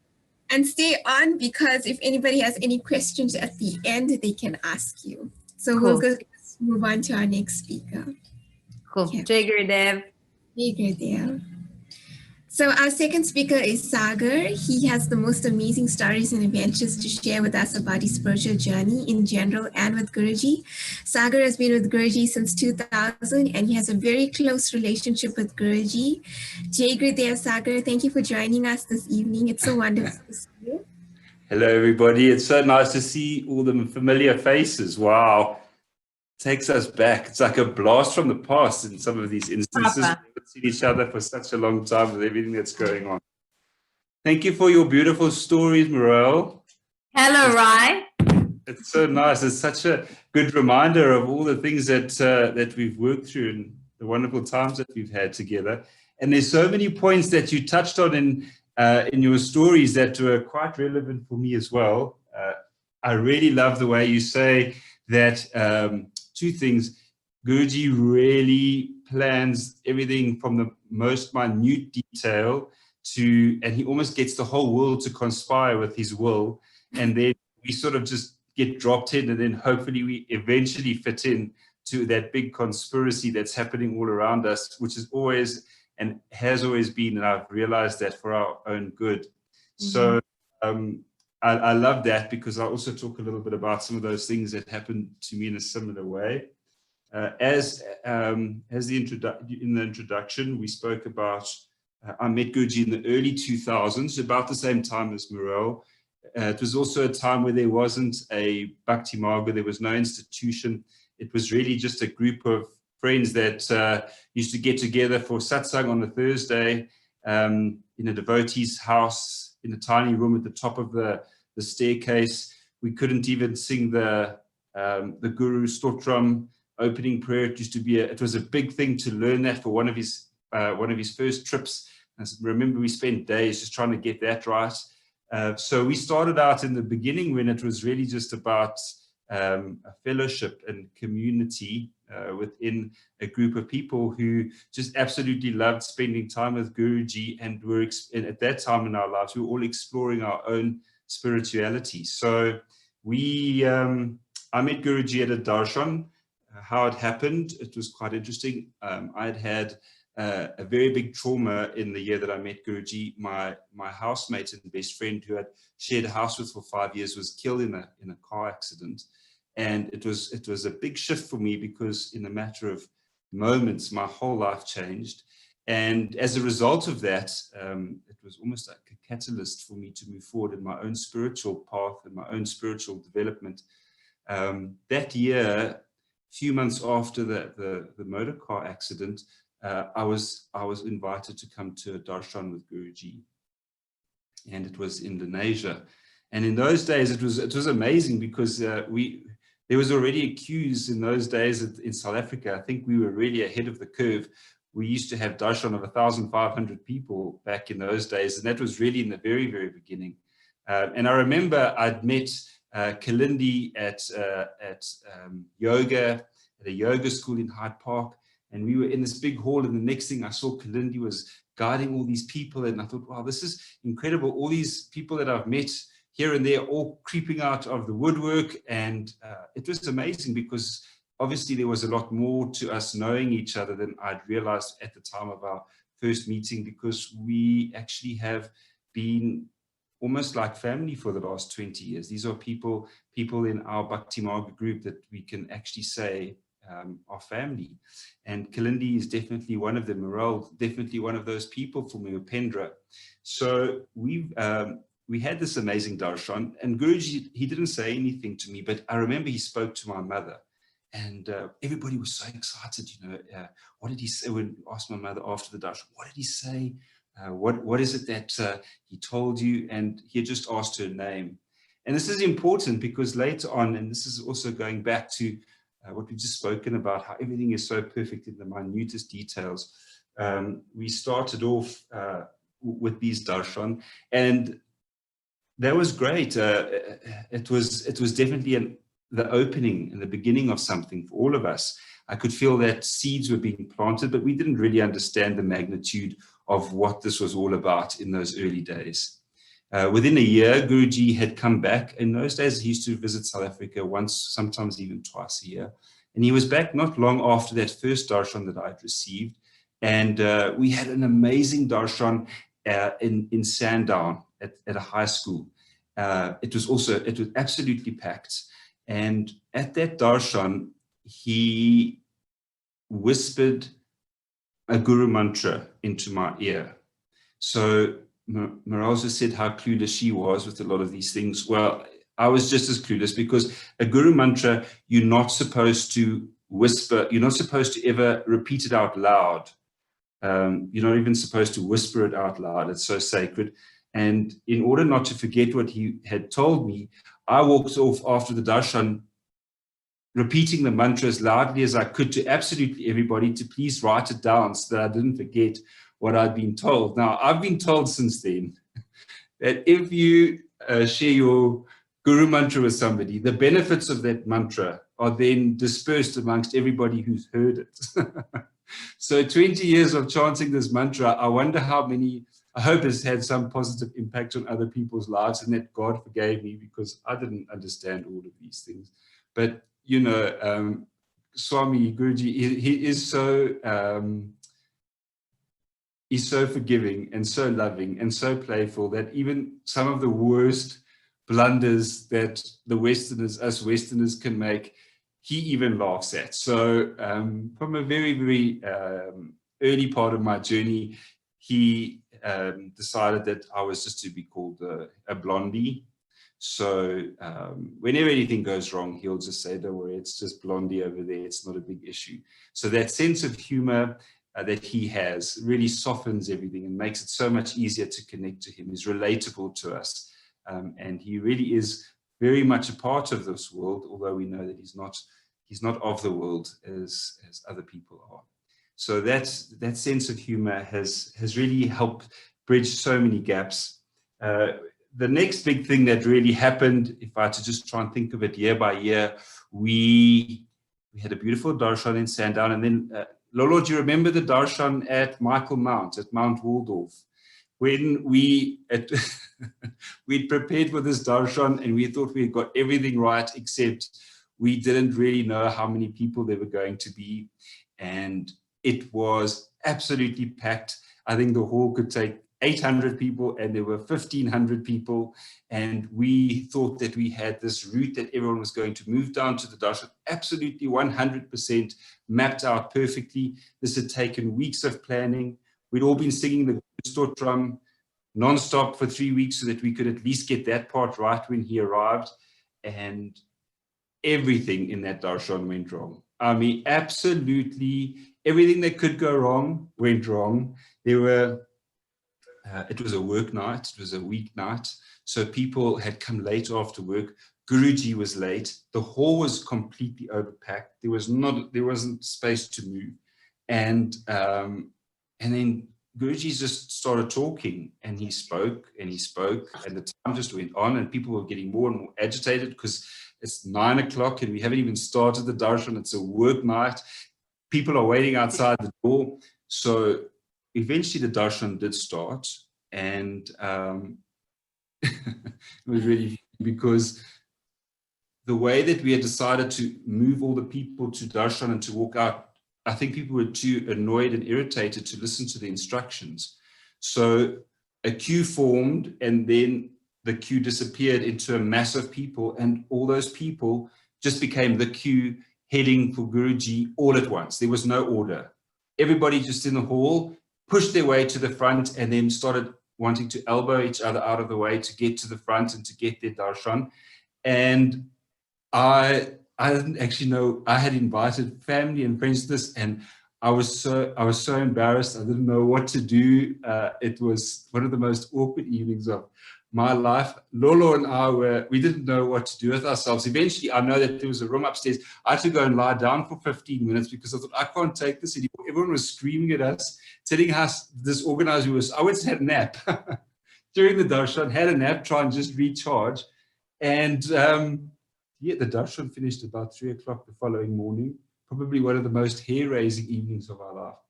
and stay on, because if anybody has any questions at the end, they can ask you. So we'll Cool. go move on to our next speaker. Cool. Yeah. Jai Gurudev. There. So our second speaker is Sagar. He has the most amazing stories and adventures to share with us about his spiritual journey in general and with Guruji. Sagar has been with Guruji since 2000 and he has a very close relationship with Guruji. Jai Gurudev, Sagar, thank you for joining us this evening. It's so wonderful to see you. Hello, everybody. It's so nice to see all the familiar faces. Wow. Takes us back. It's like a blast from the past in some of these instances. Papa. We haven't seen each other for such a long time with everything that's going on. Thank you for your beautiful stories, Mirelle. Hello, Rai. It's so nice. It's such a good reminder of all the things that we've worked through and the wonderful times that we've had together. And there's so many points that you touched on in your stories that were quite relevant for me as well. I really love the way you say that two things. Guruji really plans everything from the most minute detail and he almost gets the whole world to conspire with his will. And then we sort of just get dropped in, and then hopefully we eventually fit in to that big conspiracy that's happening all around us, which is always and has always been, and I've realized that for our own good. Mm-hmm. So I love that, because I also talk a little bit about some of those things that happened to me in a similar way. As in the introduction, we spoke about, I met Guruji in the early 2000s, about the same time as Mirelle. It was also a time where there wasn't a Bhakti Marga, there was no institution. It was really just a group of friends that used to get together for satsang on a Thursday in a devotee's house, in a tiny room at the top of the staircase. We couldn't even sing the Guru Stotram opening prayer. It was a big thing to learn that for one of his first trips. I remember we spent days just trying to get that right. So we started out in the beginning when it was really just about a fellowship and community within a group of people who just absolutely loved spending time with Guruji, and at that time in our lives, we were all exploring our own spirituality. So I met Guruji at a darshan. How it happened, it was quite interesting. I had a very big trauma in the year that I met Guruji. My housemate and best friend, who I'd shared a house with for 5 years, was killed in a car accident. And it was a big shift for me, because in a matter of moments, my whole life changed. And as a result of that, it was almost like a catalyst for me to move forward in my own spiritual path and my own spiritual development. That year, a few months after the motor car accident, I was invited to come to a darshan with Guruji, and it was Indonesia. And in those days, it was amazing, because there was already queues in those days in South Africa. I think we were really ahead of the curve. We used to have darshan of 1,500 people back in those days, and that was really in the very, very beginning. And I remember I'd met Kalindi at yoga, at a yoga school in Hyde Park. And we were in this big hall, and the next thing I saw, Kalindi was guiding all these people. And I thought, wow, this is incredible. All these people that I've met here and there, all creeping out of the woodwork. And it was amazing, because obviously there was a lot more to us knowing each other than I'd realized at the time of our first meeting, because we actually have been almost like family for the last 20 years. These are people in our Bhakti Marga group that we can actually say our family. And Kalindi is definitely one of them. Mirelle, definitely one of those people for me, Upendra. So we had this amazing darshan, and Guruji, he didn't say anything to me, but I remember he spoke to my mother, and everybody was so excited. What did he say? When I asked my mother after the darshan, what did he say? What is it that he told you? And he had just asked her name. And this is important, because later on, and this is also going back to what we've just spoken about, how everything is so perfect in the minutest details. We started off with these darshan, and That was great. It was definitely the opening and the beginning of something for all of us. I could feel that seeds were being planted, but we didn't really understand the magnitude of what this was all about in those early days. Within a year, Guruji had come back. In those days, he used to visit South Africa once, sometimes even twice a year. And he was back not long after that first darshan that I'd received. And we had an amazing darshan in Sandown at a high school. It was absolutely packed. And at that darshan, he whispered a guru mantra into my ear. So Mirelle said how clueless she was with a lot of these things. Well, I was just as clueless, because a guru mantra, you're not supposed to whisper. You're not supposed to ever repeat it out loud. You're not even supposed to whisper it out loud. It's so sacred. And in order not to forget what he had told me, I walked off after the darshan, repeating the mantra as loudly as I could to absolutely everybody to please write it down so that I didn't forget what I'd been told. Now, I've been told since then that if you share your guru mantra with somebody, the benefits of that mantra are then dispersed amongst everybody who's heard it. So 20 years of chanting this mantra, I wonder how many, I hope it's had some positive impact on other people's lives, and that God forgave me because I didn't understand all of these things. But, you know, Swami Guruji, he is so, he's so forgiving and so loving and so playful that even some of the worst blunders that the Westerners, us Westerners can make, he even laughs at. So from a very, very early part of my journey, he decided that I was just to be called a blondie. So whenever anything goes wrong, he'll just say, don't worry, it's just blondie over there. It's not a big issue. So that sense of humor that he has really softens everything and makes it so much easier to connect to him. He's relatable to us. And he really is very much a part of this world, although we know that he's not of the world as other people are. So that sense of humor has really helped bridge so many gaps. The next big thing that really happened, if I had to just try and think of it year by year, we had a beautiful darshan in Sandown, and then Lolo, do you remember the darshan at Michael Mount, at Mount Waldorf? When we'd prepared for this darshan and we thought we had got everything right, except we didn't really know how many people there were going to be. And it was absolutely packed. I think the hall could take 800 people and there were 1,500 people. And we thought that we had this route that everyone was going to move down to the darshan, absolutely 100% mapped out perfectly. This had taken weeks of planning. We'd all been singing the Stotram non-stop for 3 weeks so that we could at least get that part right when he arrived. And everything in that darshan went wrong. I mean, absolutely everything that could go wrong went wrong. There were, it was a work night, it was a weeknight. So people had come late after work. Guruji was late. The hall was completely overpacked. There wasn't space to move. And then Guruji just started talking, and he spoke, and the time just went on, and people were getting more and more agitated because it's 9 o'clock and we haven't even started the darshan. It's a work night. People are waiting outside the door. So eventually the darshan did start, and it was really, because the way that we had decided to move all the people to darshan and to walk out, I think people were too annoyed and irritated to listen to the instructions. So a queue formed, and then the queue disappeared into a mass of people, and all those people just became the queue heading for Guruji all at once. There was no order. Everybody just in the hall pushed their way to the front and then started wanting to elbow each other out of the way to get to the front and to get their darshan. And I didn't actually know I had invited family and friends to this, and I was so embarrassed. I didn't know what to do. It was one of the most awkward evenings of my life. Lolo and we didn't know what to do with ourselves. Eventually, I know that there was a room upstairs. I had to go and lie down for 15 minutes because I thought, I can't take this anymore. Everyone was screaming at us, telling us, this organizer was, I went to have a nap. during the darshan, had a nap, try and just recharge. And yeah, the darshan finished about 3 o'clock the following morning, probably one of the most hair-raising evenings of our life.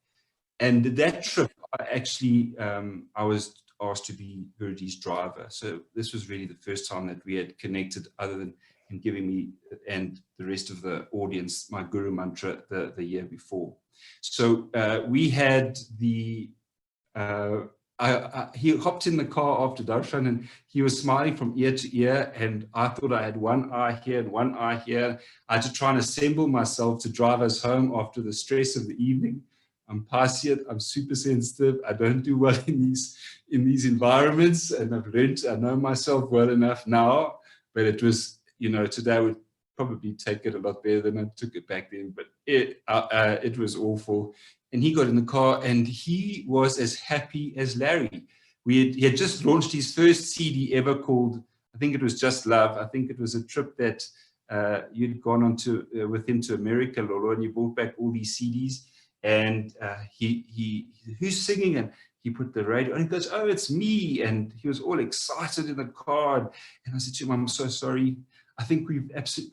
And that trip, I was asked to be Guruji's driver. So this was really the first time that we had connected, other than him giving me and the rest of the audience my Guru mantra the year before. So we had the, he hopped in the car after darshan and he was smiling from ear to ear, and I thought I had one eye here and one eye here. I had to try and assemble myself to drive us home after the stress of the evening. I'm passionate, I'm super sensitive, I don't do well in these environments, and I've learned, I know myself well enough now, but it was, you know, today I would probably take it a lot better than I took it back then, but it was awful. And he got in the car and he was as happy as Larry. He had just launched his first CD ever called, I think it was Just Love. I think it was a trip that you'd gone on to with him to America, Lolo, and you brought back all these CDs. And who's singing? And he put the radio on. He goes, oh, it's me. And he was all excited in the car. And I said to him, I'm so sorry. I think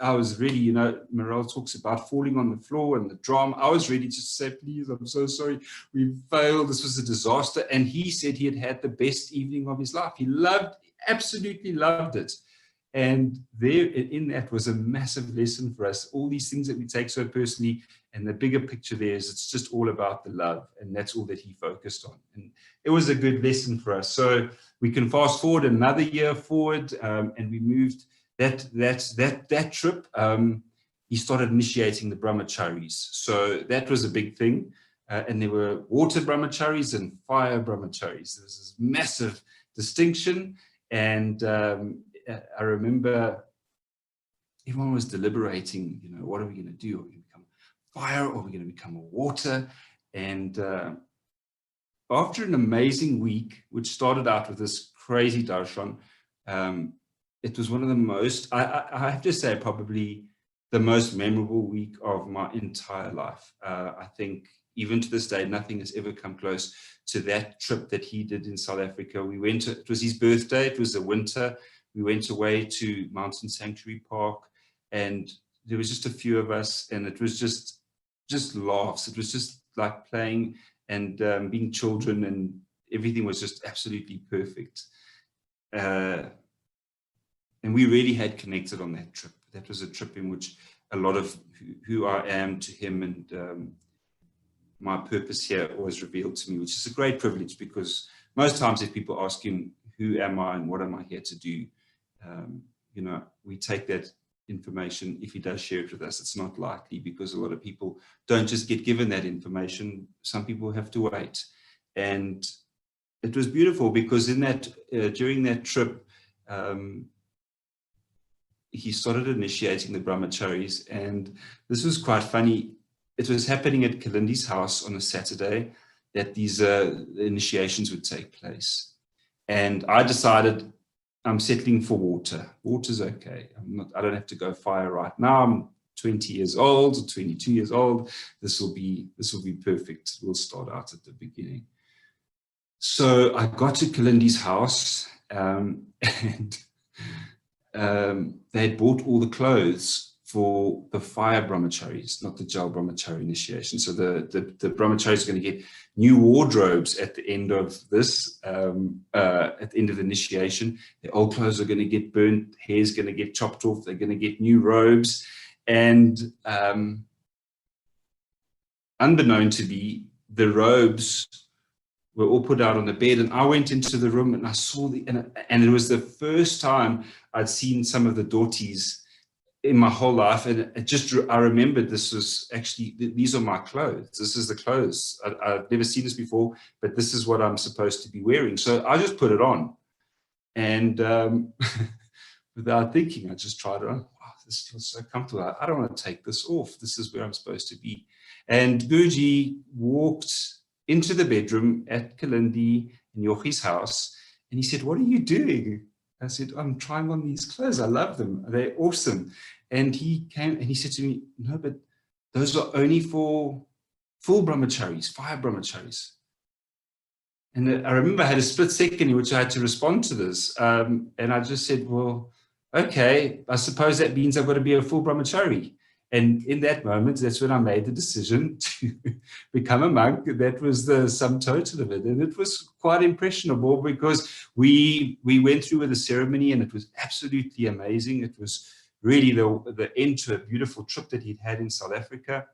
I was really, you know, Mirelle talks about falling on the floor and the drama. I was ready to say, please, I'm so sorry. We failed. This was a disaster. And he said he had the best evening of his life. He absolutely loved it. And there in that was a massive lesson for us. All these things that we take so personally, and the bigger picture there is it's just all about the love. And that's all that he focused on. And it was a good lesson for us. So we can fast forward another year forward, and we moved that trip. He started initiating the Brahmacharis. So that was a big thing. And there were water Brahmacharis and fire Brahmacharis. There was this massive distinction. And I remember everyone was deliberating, you know, what are we going to do? Are we going to become fire or are we going to become a water? And after an amazing week, which started out with this crazy darshan, it was one of the most, I have to say, probably the most memorable week of my entire life. I think even to this day, nothing has ever come close to that trip that he did in South Africa. We went to, it was his birthday, it was the winter. We went away to Mountain Sanctuary Park, and there was just a few of us, and it was just laughs. It was just like playing and being children, and everything was just absolutely perfect. And we really had connected on that trip. That was a trip in which a lot of who I am to him and my purpose here was revealed to me, which is a great privilege, because most times if people ask him, who am I and what am I here to do? You know, we take that information. If he does share it with us, it's not likely, because a lot of people don't just get given that information. Some people have to wait. And it was beautiful because in that, during that trip, he started initiating the Brahmacharis, and this was quite funny. It was happening at Kalindie's house on a Saturday that these initiations would take place. And I decided I'm settling for water. Water's okay. I don't have to go fire right now. I'm 20 years old or 22 years old. This will be perfect. We'll start out at the beginning. So I got to Kalindie's house, and they had bought all the clothes for the fire Brahmacharis, not the gel Brahmachari initiation. So the Brahmacharis are going to get new wardrobes at the end of this, at the end of the initiation. Their old clothes are going to get burnt, hair's going to get chopped off, they're going to get new robes. And unbeknown to me, the robes were all put out on the bed, and I went into the room and I saw and it was the first time I'd seen some of the dhotis in my whole life. And I remembered this was actually, these are my clothes. This is the clothes. I've never seen this before, but this is what I'm supposed to be wearing. So I just put it on, and without thinking, I just tried it on. Wow, this feels so comfortable. I don't want to take this off. This is where I'm supposed to be. And Guruji walked into the bedroom at Kalindie in Yochi's house, and he said, "What are you doing?" I said, "I'm trying on these clothes. I love them. They're awesome." And he came and he said to me, "No, but those are only for full Brahmacharis, fire Brahmacharis." I remember I had a split second in which I had to respond to this. And I just said, well, okay, I suppose that means I've got to be a full Brahmachari. And in that moment, that's when I made the decision to become a monk. That was the sum total of it. And it was quite impressionable because we went through with the ceremony and it was absolutely amazing. It was really the end to a beautiful trip that he'd had in South Africa.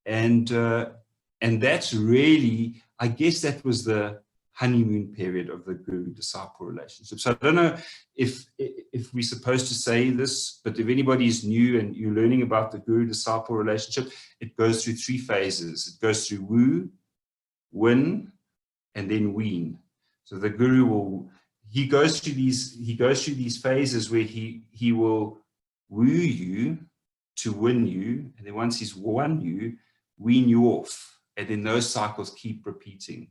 And that's really, I guess that was the honeymoon period of the guru-disciple relationship. So I don't know if we're supposed to say this, but if anybody is new and you're learning about the guru-disciple relationship, it goes through 3 phases. It goes through woo, win, and then wean. So the guru he goes through these phases where he will woo you to win you, and then once he's won you, wean you off, and then those cycles keep repeating.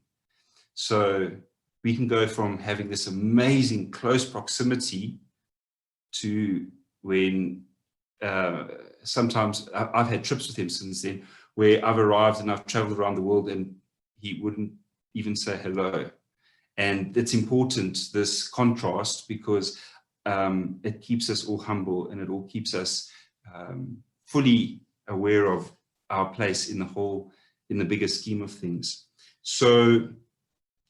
So we can go from having this amazing close proximity to when sometimes I've had trips with him since then where I've arrived and I've traveled around the world and he wouldn't even say hello. And it's important, this contrast, because it keeps us all humble and it all keeps us fully aware of our place in the bigger scheme of things. So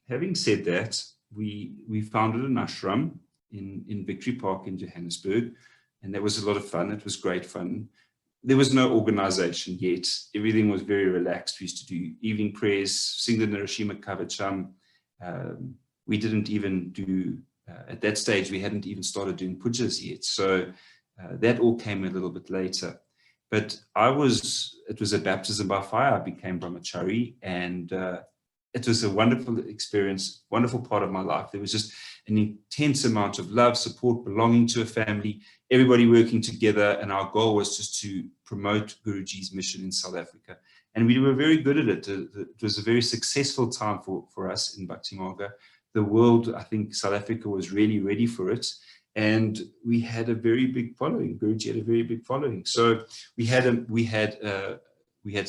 having said that, we founded an ashram in Victory Park in Johannesburg, and that was a lot of fun. It was great fun. There was no organization yet. Everything was very relaxed. We used to do evening prayers, sing the Narasimha Kavacham. We didn't even do, at that stage, we hadn't even started doing pujas yet. So that all came a little bit later. But it was a baptism by fire. I became Brahmachari, and it was a wonderful experience, wonderful part of my life. There was just an intense amount of love, support, belonging to a family, everybody working together. And our goal was just to promote Guruji's mission in South Africa. And we were very good at it. It was a very successful time for us in Bhakti Marga. The world, I think South Africa was really ready for it. And we had a very big following. Guruji had a very big following. So we had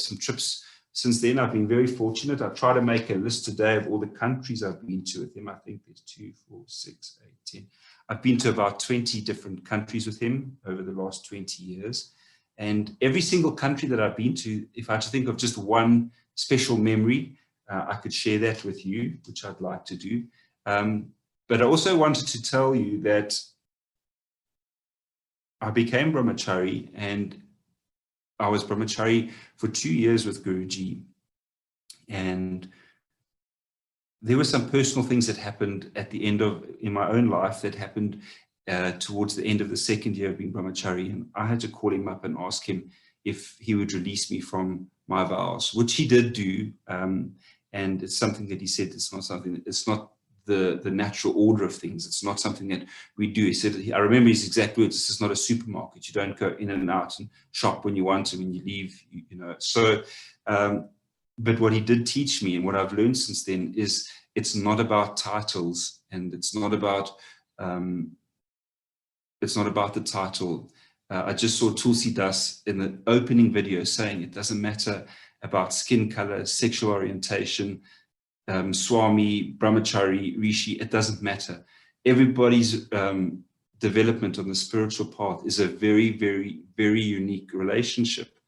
some trips. Since then, I've been very fortunate. I try to make a list today of all the countries I've been to with him. I think there's 2, 4, 6, 8, 10. I've been to about 20 different countries with him over the last 20 years. And every single country that I've been to, if I had to think of just one special memory, I could share that with you, which I'd like to do. But I also wanted to tell you that I became Brahmachari, and I was Brahmachari for 2 years with Guruji. And there were some personal things that happened in my own life that happened towards the end of the second year of being Brahmachari. And I had to call him up and ask him if he would release me from my vows, which he did do. And it's something that he said, it's not the natural order of things. It's not something that we do. He said, I remember his exact words, this is not a supermarket. You don't go in and out and shop when you want and when you leave, So, but what he did teach me and what I've learned since then is it's not about titles, and it's not about the title. I just saw Tulsi Das in the opening video saying it doesn't matter about skin color, sexual orientation, Swami, Brahmachari, Rishi, it doesn't matter. Everybody's development on the spiritual path is a very, very, very unique relationship.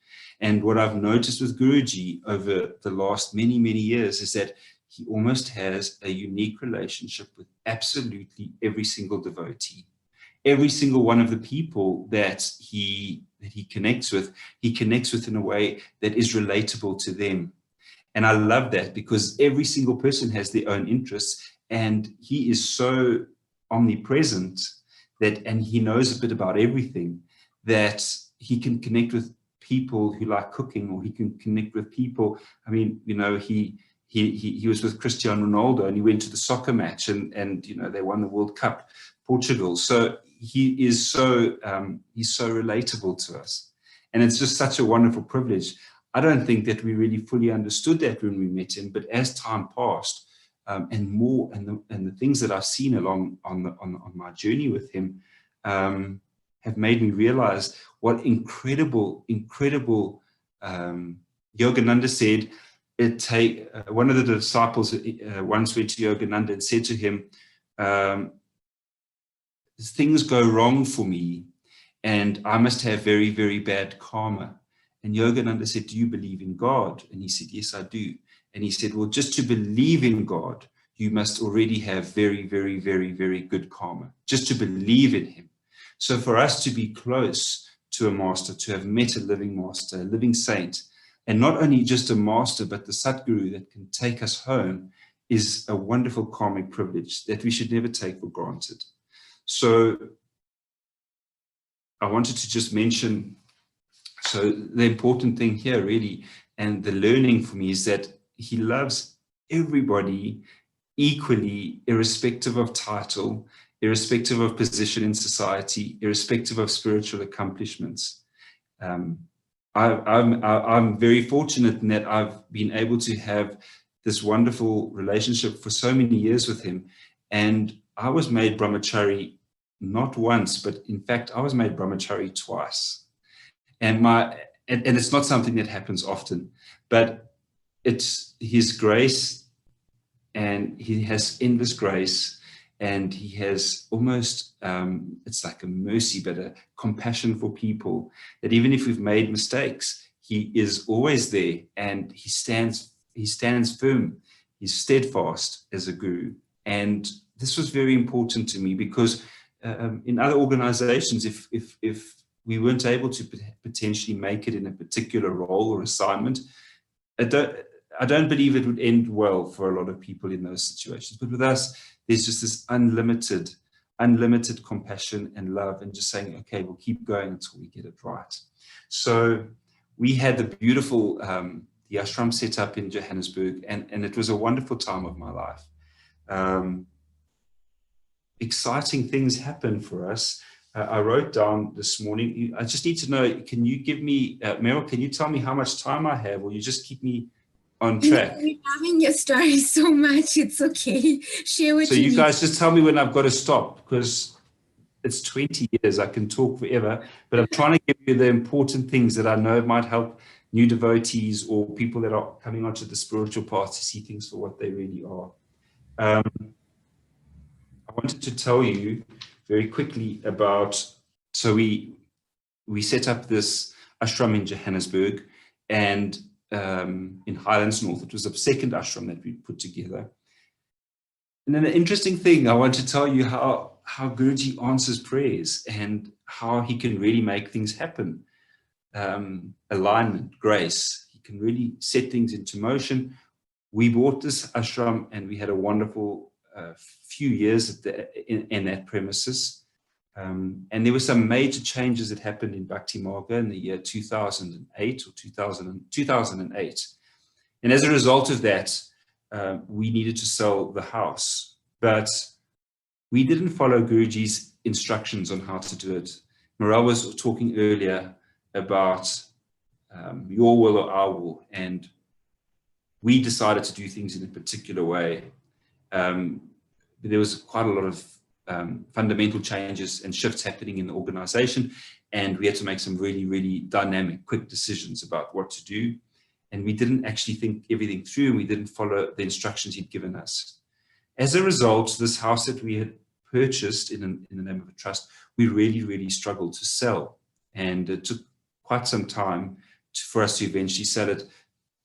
And what I've noticed with Guruji over the last many, many years is that he almost has a unique relationship with absolutely every single devotee. Every single one of the people that he connects with in a way that is relatable to them. And I love that because every single person has their own interests, and he is so omnipresent and he knows a bit about everything, that he can connect with people who like cooking, or he can connect with people. I mean, he was with Cristiano Ronaldo and he went to the soccer match and they won the World Cup, Portugal. So he's so relatable to us. And it's just such a wonderful privilege. I don't think that we really fully understood that when we met him, but as time passed, and the things that I've seen along on my journey with him have made me realize what incredible Yogananda said, one of the disciples once went to Yogananda and said to him, things go wrong for me and I must have very, very bad karma. And Yogananda said, do you believe in God? And he said, yes, I do. And he said, well, just to believe in God, you must already have very, very, very, very good karma, just to believe in him. So for us to be close to a master, to have met a living master, a living saint, and not only just a master, but the Satguru that can take us home, is a wonderful karmic privilege that we should never take for granted. So I wanted to just mention, so the important thing here really, and the learning for me, is that he loves everybody equally, irrespective of title, irrespective of position in society, irrespective of spiritual accomplishments. I'm very fortunate in that I've been able to have this wonderful relationship for so many years with him. And I was made Brahmachari not once, but in fact, I was made Brahmachari twice. And it's not something that happens often, but it's his grace, and he has endless grace, and he has almost, it's like a mercy, but a compassion for people, that even if we've made mistakes, he is always there, and he stands firm, he's steadfast as a guru. And this was very important to me, because in other organizations, if we weren't able to potentially make it in a particular role or assignment, I don't believe it would end well for a lot of people in those situations. But with us, there's just this unlimited compassion and love, and just saying, okay, we'll keep going until we get it right. So we had the beautiful, the ashram set up in Johannesburg, and it was a wonderful time of my life. Exciting things happened for us. I wrote down this morning, I just need to know, can you give me, Mirelle, can you tell me how much time I have, or you just keep me on track? We're loving your story so much. It's okay. Share what So you you need. guys just tell me when I've got to stop, because it's 20 years. I can talk forever, but I'm trying to give you the important things that I know might help new devotees or people that are coming onto the spiritual path to see things for what they really are. I wanted to tell you very quickly about, so we set up this ashram in Johannesburg, and in Highlands North. It was the second ashram that we put together. And then the interesting thing, I want to tell you how Guruji answers prayers and how he can really make things happen. Alignment, grace, he can really set things into motion. We bought this ashram and we had a wonderful few years in that premises. And there were some major changes that happened in Bhakti Marga in the year 2008 or 2008. And as a result of that, we needed to sell the house. But we didn't follow Guruji's instructions on how to do it. Mirelle was talking earlier about your will or our will, and we decided to do things in a particular way. There was quite a lot of fundamental changes and shifts happening in the organization, and we had to make some really, really dynamic, quick decisions about what to do. And we didn't actually think everything through, and we didn't follow the instructions he'd given us. As a result, this house that we had purchased in the name of a trust, we really, really struggled to sell. And it took quite some time for us to eventually sell it.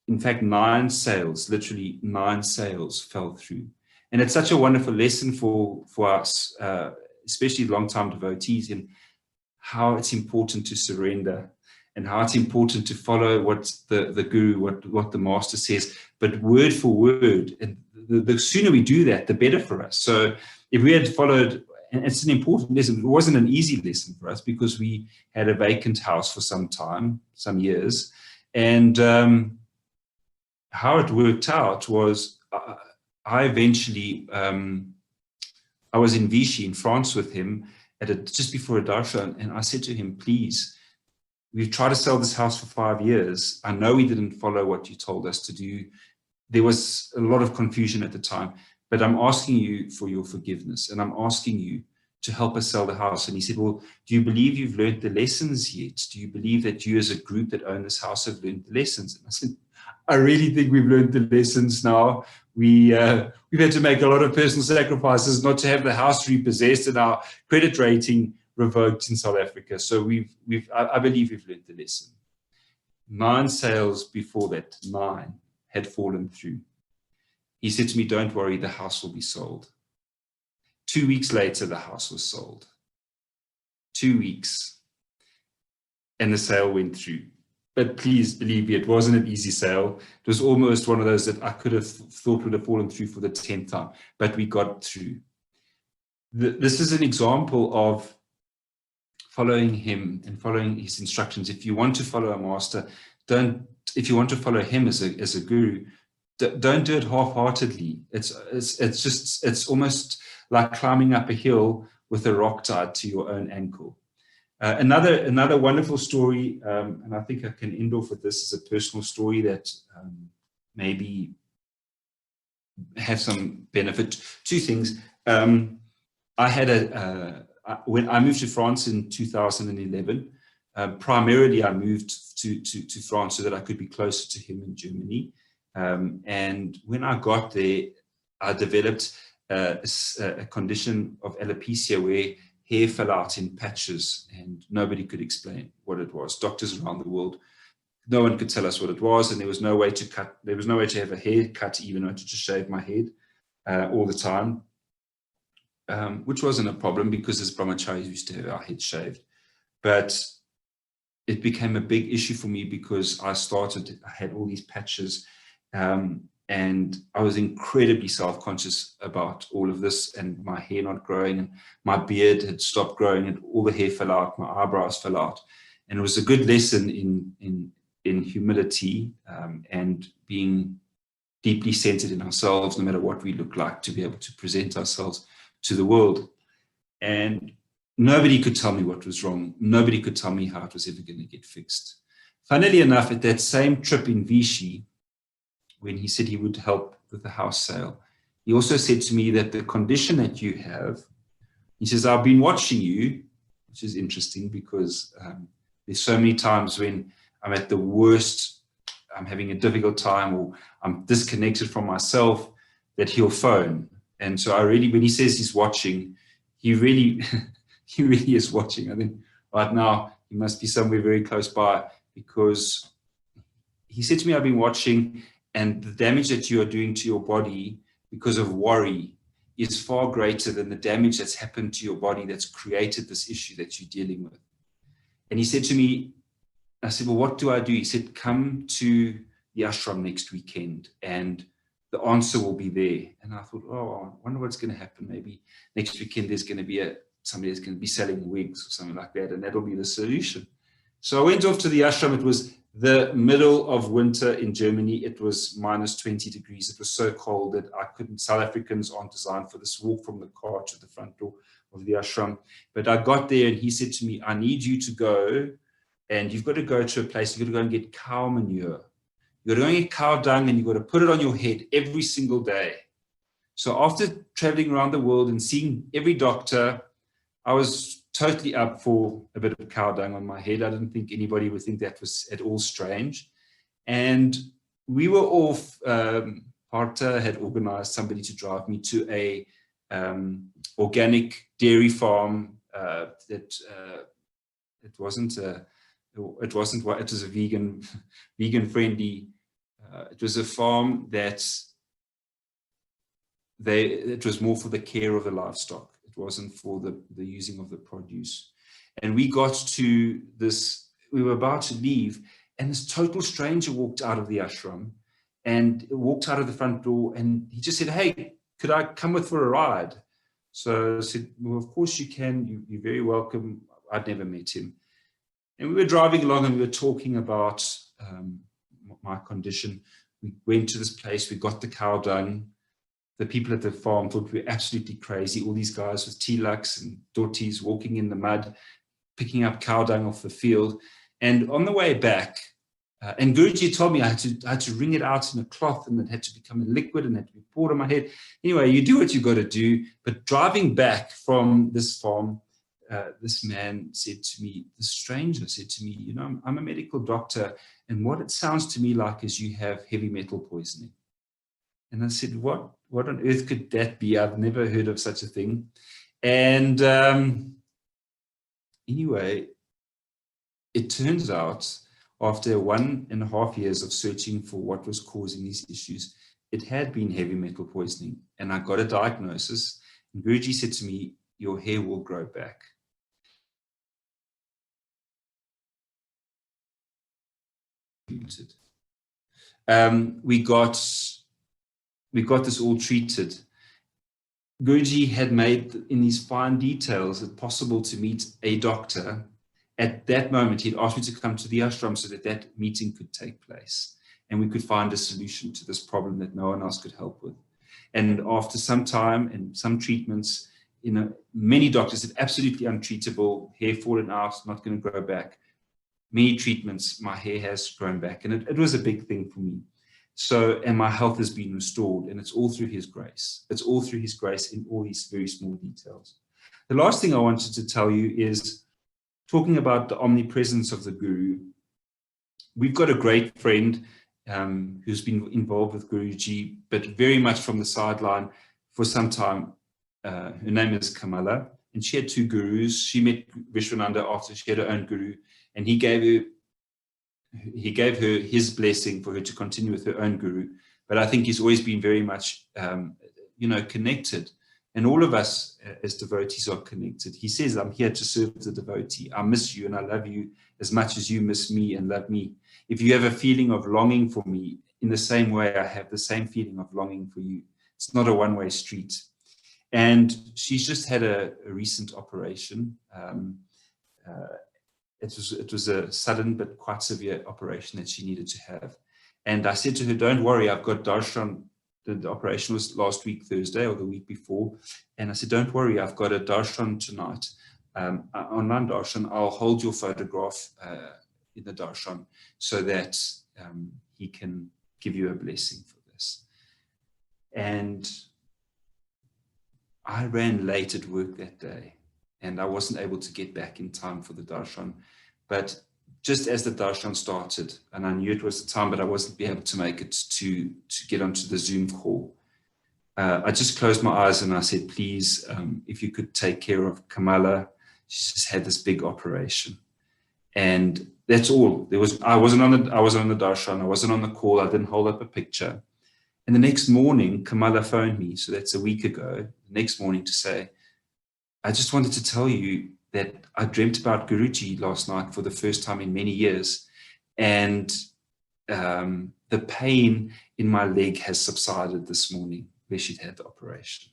In fact, 9 sales, literally 9 sales fell through. And it's such a wonderful lesson for us, especially long-time devotees, in how it's important to surrender and how it's important to follow what the guru, what the master says, but word for word. And the sooner we do that, the better for us. So if we had followed, and it's an important lesson, it wasn't an easy lesson for us because we had a vacant house for some time, some years. And how it worked out was, I eventually, I was in Vichy in France with him just before a darshan, and I said to him, please, we've tried to sell this house for 5 years. I know we didn't follow what you told us to do. There was a lot of confusion at the time, but I'm asking you for your forgiveness, and I'm asking you to help us sell the house. And he said, well, do you believe you've learned the lessons yet? Do you believe that you as a group that own this house have learned the lessons? And I said, I really think we've learned the lessons now. We've had to make a lot of personal sacrifices not to have the house repossessed and our credit rating revoked in South Africa. So I believe we've learned the lesson. 9 sales before that, 9 had fallen through. He said to me, don't worry, the house will be sold. 2 weeks later, the house was sold. 2 weeks. And the sale went through. But please believe me, it wasn't an easy sale. It was almost one of those that I could have thought would have fallen through for the 10th time. But we got through. This is an example of following him and following his instructions. If you want to follow a master, if you want to follow him as a guru, don't do it half-heartedly. It's almost like climbing up a hill with a rock tied to your own ankle. Another wonderful story, and I think I can end off with this, is a personal story that maybe have some benefit. 2 things. I had when I moved to France in 2011, primarily I moved to France so that I could be closer to him in Germany. And when I got there, I developed a condition of alopecia where hair fell out in patches and nobody could explain what it was. Doctors around the world, no one could tell us what it was, and there was no way to cut, there was no way to have a haircut even, or to just shave my head all the time, which wasn't a problem because as Brahmacharis we used to have our heads shaved. But it became a big issue for me because I had all these patches, and I was incredibly self-conscious about all of this, and my hair not growing, and my beard had stopped growing, and all the hair fell out, my eyebrows fell out. And it was a good lesson in humility and being deeply centered in ourselves, no matter what we look like, to be able to present ourselves to the world. And nobody could tell me what was wrong. Nobody could tell me how it was ever going to get fixed. Funnily enough, at that same trip in Vichy, when he said he would help with the house sale, he also said to me that the condition that you have, he says, I've been watching you, which is interesting because there's so many times when I'm at the worst, I'm having a difficult time, or I'm disconnected from myself, that he'll phone. And so I really, when he says he's watching, he really, he really is watching. I think right now he must be somewhere very close by, because he said to me, I've been watching, and the damage that you are doing to your body because of worry is far greater than the damage that's happened to your body that's created this issue that you're dealing with. And he said to me, I said, well, what do I do? He said, come to the ashram next weekend and the answer will be there. And I thought, oh, I wonder what's going to happen. Maybe next weekend there's going to be somebody that's going to be selling wigs or something like that, and that'll be the solution. So I went off to the ashram. It was the middle of winter in Germany. It was minus 20 degrees. It was so cold that I couldn't, South Africans aren't designed for this walk from the car to the front door of the ashram. But I got there and he said to me, I need you to go, and you've got to go to a place, you've got to go and get cow manure. You've got to go and get cow dung, and you've got to put it on your head every single day. So after traveling around the world and seeing every doctor, I was totally up for a bit of cow dung on my head. I didn't think anybody would think that was at all strange. And we were off, Parta had organized somebody to drive me to a organic dairy farm that it was a vegan friendly. It was a farm that it was more for the care of the livestock. It wasn't for the using of the produce. And we got to this, we were about to leave, and this total stranger walked out of the ashram and walked out of the front door, and he just said, hey, could I come with for a ride? So I said, well, of course you can. You're very welcome. I'd never met him. And we were driving along and we were talking about my condition. We went to this place, we got the cow dung. The people at the farm thought we were absolutely crazy. All these guys with tilaks and dhotis walking in the mud, picking up cow dung off the field. And on the way back, and Guruji told me I had to wring it out in a cloth, and it had to become a liquid and had to be poured on my head. Anyway, you do what you got to do. But driving back from this farm, this man said to me, the stranger said to me, you know, I'm a medical doctor, and what it sounds to me like is you have heavy metal poisoning. And I said, what on earth could that be? I've never heard of such a thing. And anyway, it turns out after 1.5 years of searching for what was causing these issues, it had been heavy metal poisoning. And I got a diagnosis. And Guruji said to me, your hair will grow back. We got this all treated. Guruji had made in these fine details it possible to meet a doctor. At that moment, he'd asked me to come to the ashram so that that meeting could take place and we could find a solution to this problem that no one else could help with. And after some time and some treatments, you know, many doctors said absolutely untreatable, hair fallen out, not going to grow back. Many treatments, my hair has grown back, and it was a big thing for me. So, and my health has been restored, and it's all through his grace. It's all through his grace in all these very small details. The last thing I wanted to tell you is talking about the omnipresence of the Guru. We've got a great friend who's been involved with Guruji, but very much from the sideline for some time. Her name is Kamala, and she had 2 gurus. She met Vishwananda after she had her own guru, and he gave her his blessing for her to continue with her own guru. But I think he's always been very much, connected. And all of us as devotees are connected. He says, I'm here to serve the devotee. I miss you and I love you as much as you miss me and love me. If you have a feeling of longing for me, in the same way I have the same feeling of longing for you. It's not a one-way street. And she's just had a recent operation. It was a sudden but quite severe operation that she needed to have. And I said to her, don't worry, I've got darshan. The operation was last week, Thursday, or the week before. And I said, don't worry, I've got a darshan tonight, online darshan. I'll hold your photograph in the darshan so that he can give you a blessing for this. And I ran late at work that day, and I wasn't able to get back in time for the darshan. But just as the darshan started, and I knew it was the time, but I wasn't able to make it to get onto the Zoom call. I just closed my eyes and I said, please, if you could take care of Kamala. She just had this big operation. And that's all. I wasn't on the darshan, I wasn't on the call, I didn't hold up a picture. And the next morning, Kamala phoned me, so that's a week ago, the next morning, to say, I just wanted to tell you that I dreamt about Guruji last night for the first time in many years. And the pain in my leg has subsided this morning where she'd had the operation.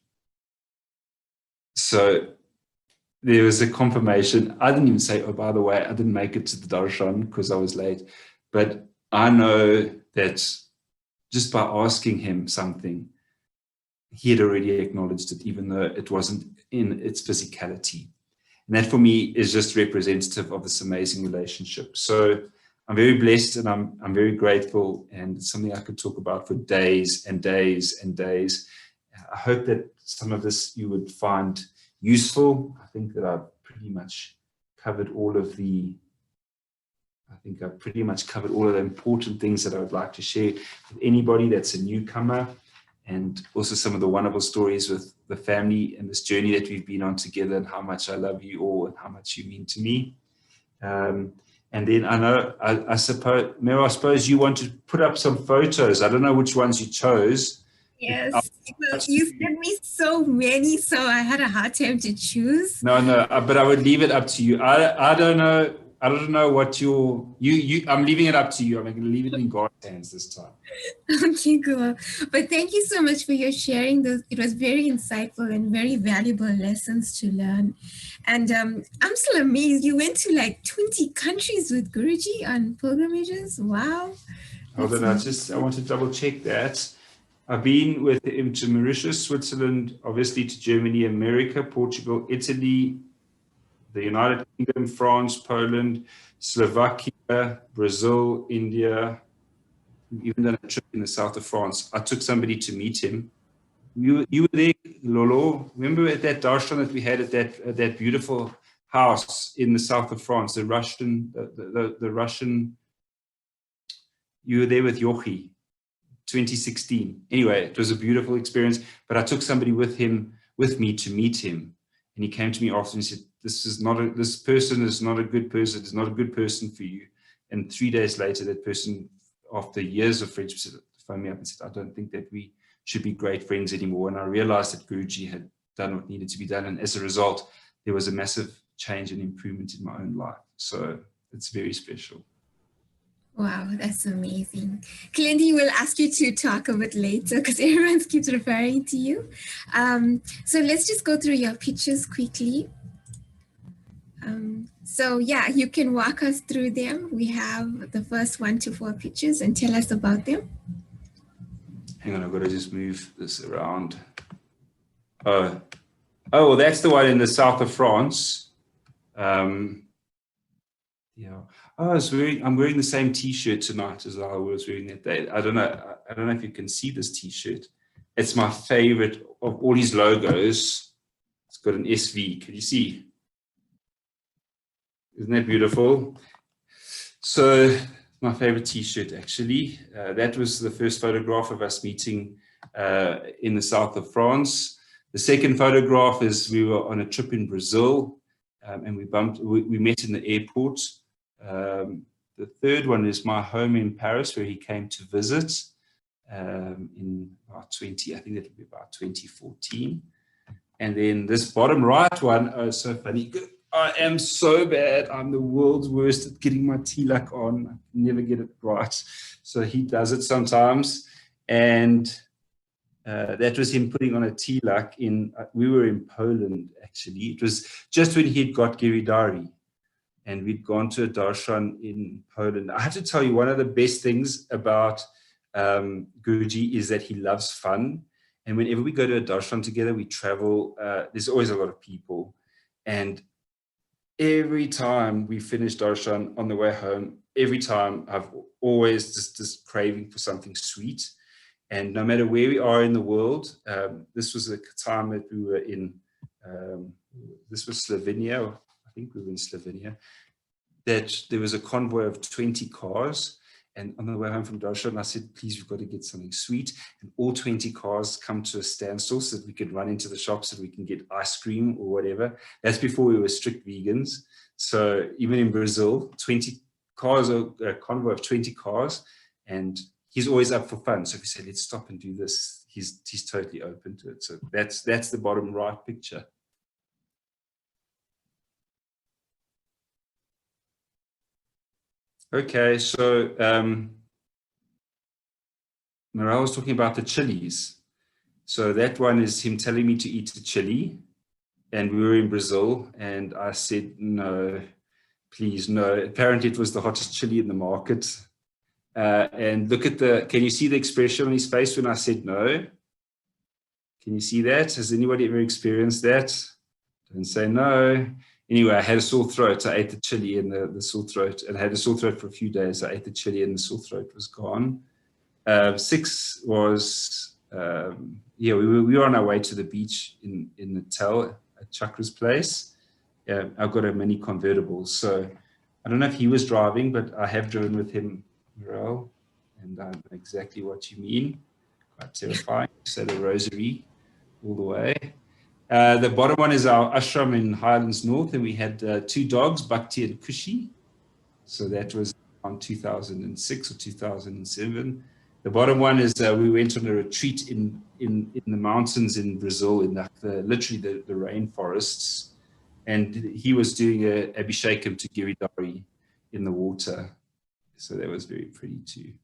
So there was a confirmation. I didn't even say, oh, by the way, I didn't make it to the darshan because I was late. But I know that just by asking him something, he had already acknowledged it, even though it wasn't in its physicality. And that for me is just representative of this amazing relationship. So I'm very blessed and I'm very grateful, and it's something I could talk about for days and days and days. I hope that some of this you would find useful. I think that I've pretty much covered all of the important things that I would like to share with anybody that's a newcomer, and also some of the wonderful stories with the family and this journey that we've been on together, and how much I love you all and how much you mean to me. And then I suppose, Mirelle, I suppose you want to put up some photos. I don't know which ones you chose. Yes, well, you sent me so many, so I had a hard time to choose. No, but I would leave it up to you. I don't know. I don't know what I'm leaving it up to you. I'm going to leave it in God's hands this time. Okay, cool. But thank you so much for your sharing this. It was very insightful and very valuable lessons to learn. And I'm still amazed. You went to like 20 countries with Guruji on pilgrimages. Wow. Hold on, I want to double check that. I've been with him to Mauritius, Switzerland, obviously to Germany, America, Portugal, Italy, the United Kingdom, France, Poland, Slovakia, Brazil, India, even done a trip in the south of France. I took somebody to meet him. You were there, Lolo. Remember at that darshan that we had at that beautiful house in the south of France, the Russian, you were there with Yochi, 2016. Anyway, it was a beautiful experience, but I took somebody with me to meet him. And he came to me after and said, this person is not a good person. It's not a good person for you. And 3 days later, that person, after years of friendship, phoned me up and said, I don't think that we should be great friends anymore. And I realized that Guruji had done what needed to be done. And as a result, there was a massive change and improvement in my own life. So it's very special. Wow, that's amazing. Conradie will ask you to talk a bit later because everyone keeps referring to you. So let's just go through your pictures quickly. So yeah, you can walk us through them. We have the first 1 to 4 pictures and tell us about them. Hang on, I've got to just move this around. Oh, well, that's the one in the south of France. Yeah. Oh, I'm wearing the same T-shirt tonight as I was wearing that day. I don't know if you can see this T-shirt. It's my favorite of all his logos. It's got an SV. Can you see? Isn't that beautiful? So my favorite T-shirt, actually. That was the first photograph of us meeting in the south of France. The second photograph is we were on a trip in Brazil, and we met in the airport. The third one is my home in Paris, where he came to visit in about I think that would be about 2014. And then this bottom right one, oh, so funny. I am so bad. I'm the world's worst at getting my tilak on. I never get it right. So he does it sometimes. And that was him putting on a tilak we were in Poland, actually. It was just when he'd got Giridhari. And we'd gone to a darshan in Poland. I have to tell you, one of the best things about Guruji is that he loves fun. And whenever we go to a darshan together, we travel, there's always a lot of people. And every time we finish darshan on the way home, every time I've always just this craving for something sweet. And no matter where we are in the world, this was the time that we were in, this was Slovenia. I think we were in Slovenia, that there was a convoy of 20 cars. And on the way home from darshan, I said, please, we've got to get something sweet. And all 20 cars come to a standstill so that we could run into the shops and we can get ice cream or whatever. That's before we were strict vegans. So even in Brazil, 20 cars, a convoy of 20 cars, and he's always up for fun. So if we say, let's stop and do this, he's totally open to it. So that's the bottom right picture. Okay, so Mirelle was talking about the chilies. So that one is him telling me to eat the chili. And we were in Brazil, and I said, no, please, no. Apparently it was the hottest chili in the market. And look at can you see the expression on his face when I said no? Can you see that? Has anybody ever experienced that? Don't say no. Anyway, I had a sore throat. I ate the chili and the sore throat, and I had a sore throat for a few days. I ate the chili and the sore throat was gone. 6 was, we were on our way to the beach in Natal at Chakra's place. Yeah, I've got a mini convertible. So I don't know if he was driving, but I have driven with him, Mirelle, and I know exactly what you mean. Quite terrifying. Say the rosary all the way. The bottom one is our ashram in Highlands North, and we had 2 dogs, Bhakti and Kushi. So that was on 2006 or 2007. The bottom one is we went on a retreat in the mountains in Brazil, in literally the rainforests, and he was doing a abhishekam to Giridhari in the water. So that was very pretty too.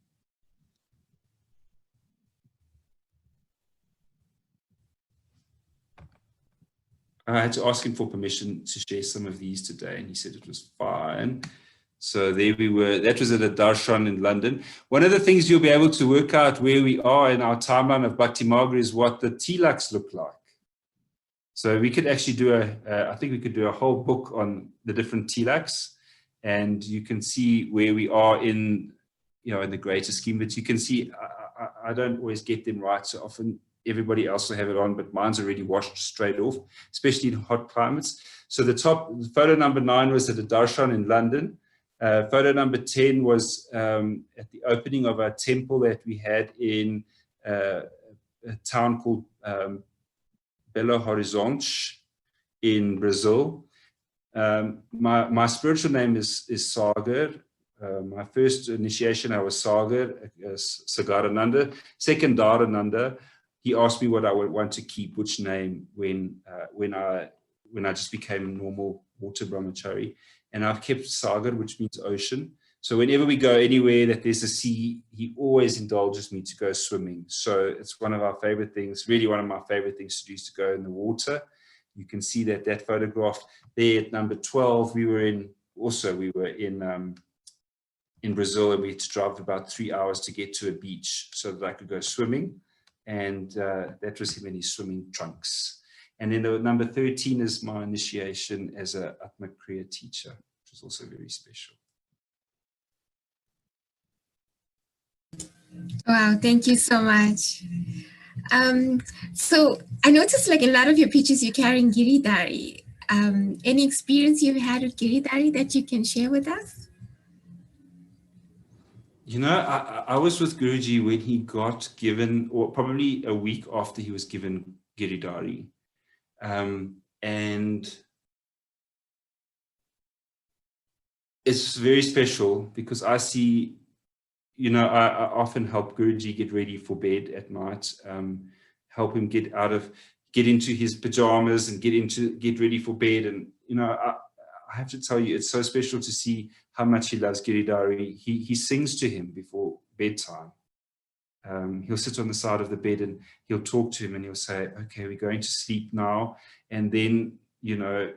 I had to ask him for permission to share some of these today, and he said it was fine. So there we were. That was at a darshan in London. One of the things you'll be able to work out where we are in our timeline of Bhakti Marga is what the tilaks look like. So we could actually do I think we could do a whole book on the different tilaks, and you can see where we are in the greater scheme. But you can see I don't always get them right. So often everybody else will have it on, but mine's already washed straight off, especially in hot climates. So the photo number 9 was at a darshan in London. Photo number 10 was at the opening of our temple that we had in a town called Belo Horizonte in Brazil. My spiritual name is Sagar. My first initiation, I was Sagar, Sagarananda. Second, Dharananda. He asked me what I would want to keep, which name, when I just became normal water Brahmachari. And I've kept Sagar, which means ocean. So whenever we go anywhere that there's a sea, he always indulges me to go swimming. So it's one of our favorite things, really one of my favorite things to do, is to go in the water. You can see that photograph there at number 12. We were in Brazil, and we had to drive about 3 hours to get to a beach so that I could go swimming. And that was him in his swimming trunks. And then the number 13 is my initiation as a Atma Kriya teacher, which is also very special. Wow, thank you so much. So I noticed, like, in a lot of your pictures, you're carrying Giridhari. Any experience you've had with Giridhari that you can share with us? You know, I was with Guruji when he got given, or probably a week after he was given Giridhari. And it's very special because I see, you know, I often help Guruji get ready for bed at night, help him get into his pajamas and get ready for bed. And, you know, I have to tell you, it's so special to see how much he loves Giridhari. He sings to him before bedtime. He'll sit on the side of the bed and he'll talk to him and he'll say, okay, we're going to sleep now. And then, you know,